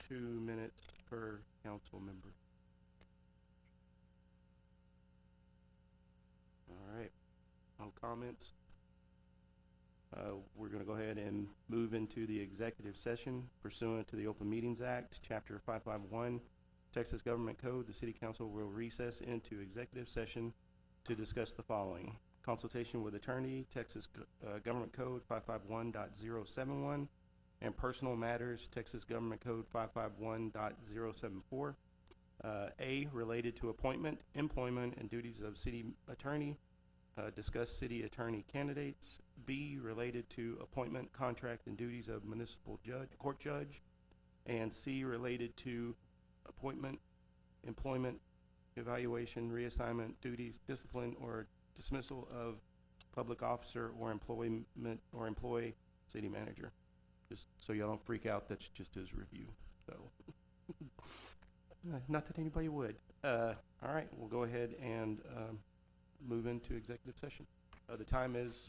2 minutes per council member. All right, on comments, we're gonna go ahead and move into the executive session pursuant to the Open Meetings Act, Chapter 551, Texas Government Code. The City Council will recess into executive session to discuss the following: consultation with attorney, Texas Government Code 551.071, and personal matters, Texas Government Code 551.074. A, related to appointment, employment, and duties of city attorney. Discuss city attorney candidates. B, related to appointment, contract, and duties of municipal court judge. And C, related to appointment, employment, evaluation, reassignment, duties, discipline, or dismissal of public officer or employment or employee, city manager. Just so y'all don't freak out, that's just his review, so. Not that anybody would. All right, we'll go ahead and, move into executive session. The time is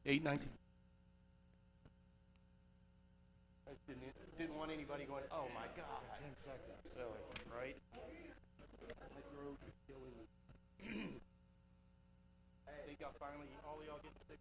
8:19. I didn't want anybody going, oh my God. 10 seconds. So, right? Like road is killing me. They got finally, all of y'all getting sick.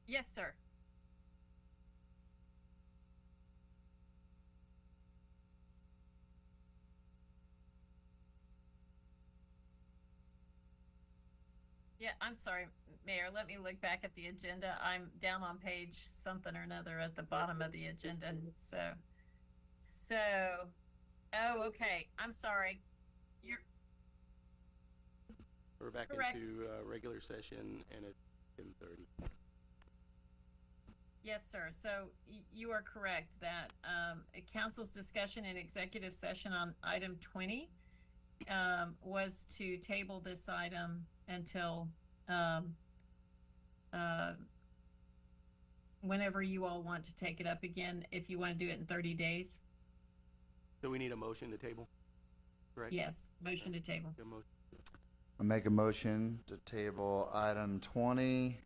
Yes, sir. Yeah, I'm sorry, Mayor, let me look back at the agenda. I'm down on page something or another at the bottom of the agenda, so, oh, okay, I'm sorry. You're We're back correct. into, regular session and at 10:30. Yes, sir. So you are correct that council's discussion in executive session on item 20 was to table this item until whenever you all want to take it up again, if you want to do it in 30 days. So we need a motion to table, correct? Yes, motion to table. Good motion. I make a motion to table item 20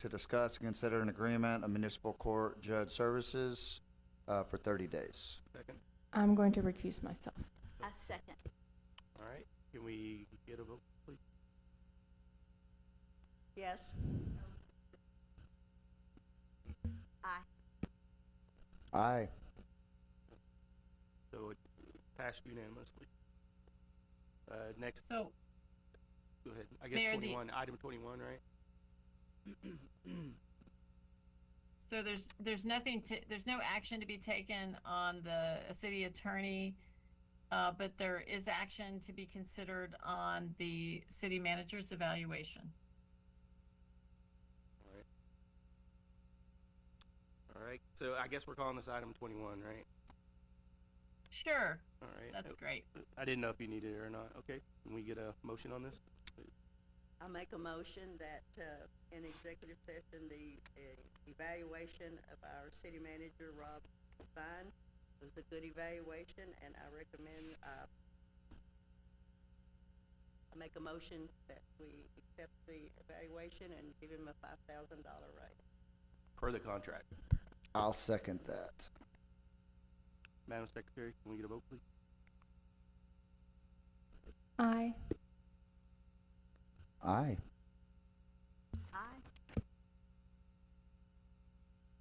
to discuss and consider an agreement of municipal court judge services for 30 days. Second. I'm going to recuse myself. I second. All right. Can we get a vote, please? Yes. Aye. Aye. So it passed unanimously. Next, So go ahead. I guess Mayor, 21, item 21, right? So there's no action to be taken on the city attorney, but there is action to be considered on the city manager's evaluation. All right. All right. So I guess we're calling this item 21, right? Sure, All right. that's great. I didn't know if you needed it or not. Okay. Can we get a motion on this? I'll make a motion that, in executive session, the evaluation of our city manager, Rob Fine, was a good evaluation, and I recommend, I make a motion that we accept the evaluation and give him a $5,000 raise. Per the contract. I'll second that. Madam Secretary, can we get a vote, please? Aye. Aye. Aye.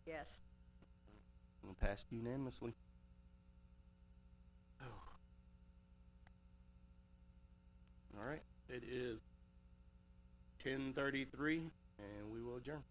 Yes. And passed unanimously. Oh. All right. It is 10:33, and we will adjourn.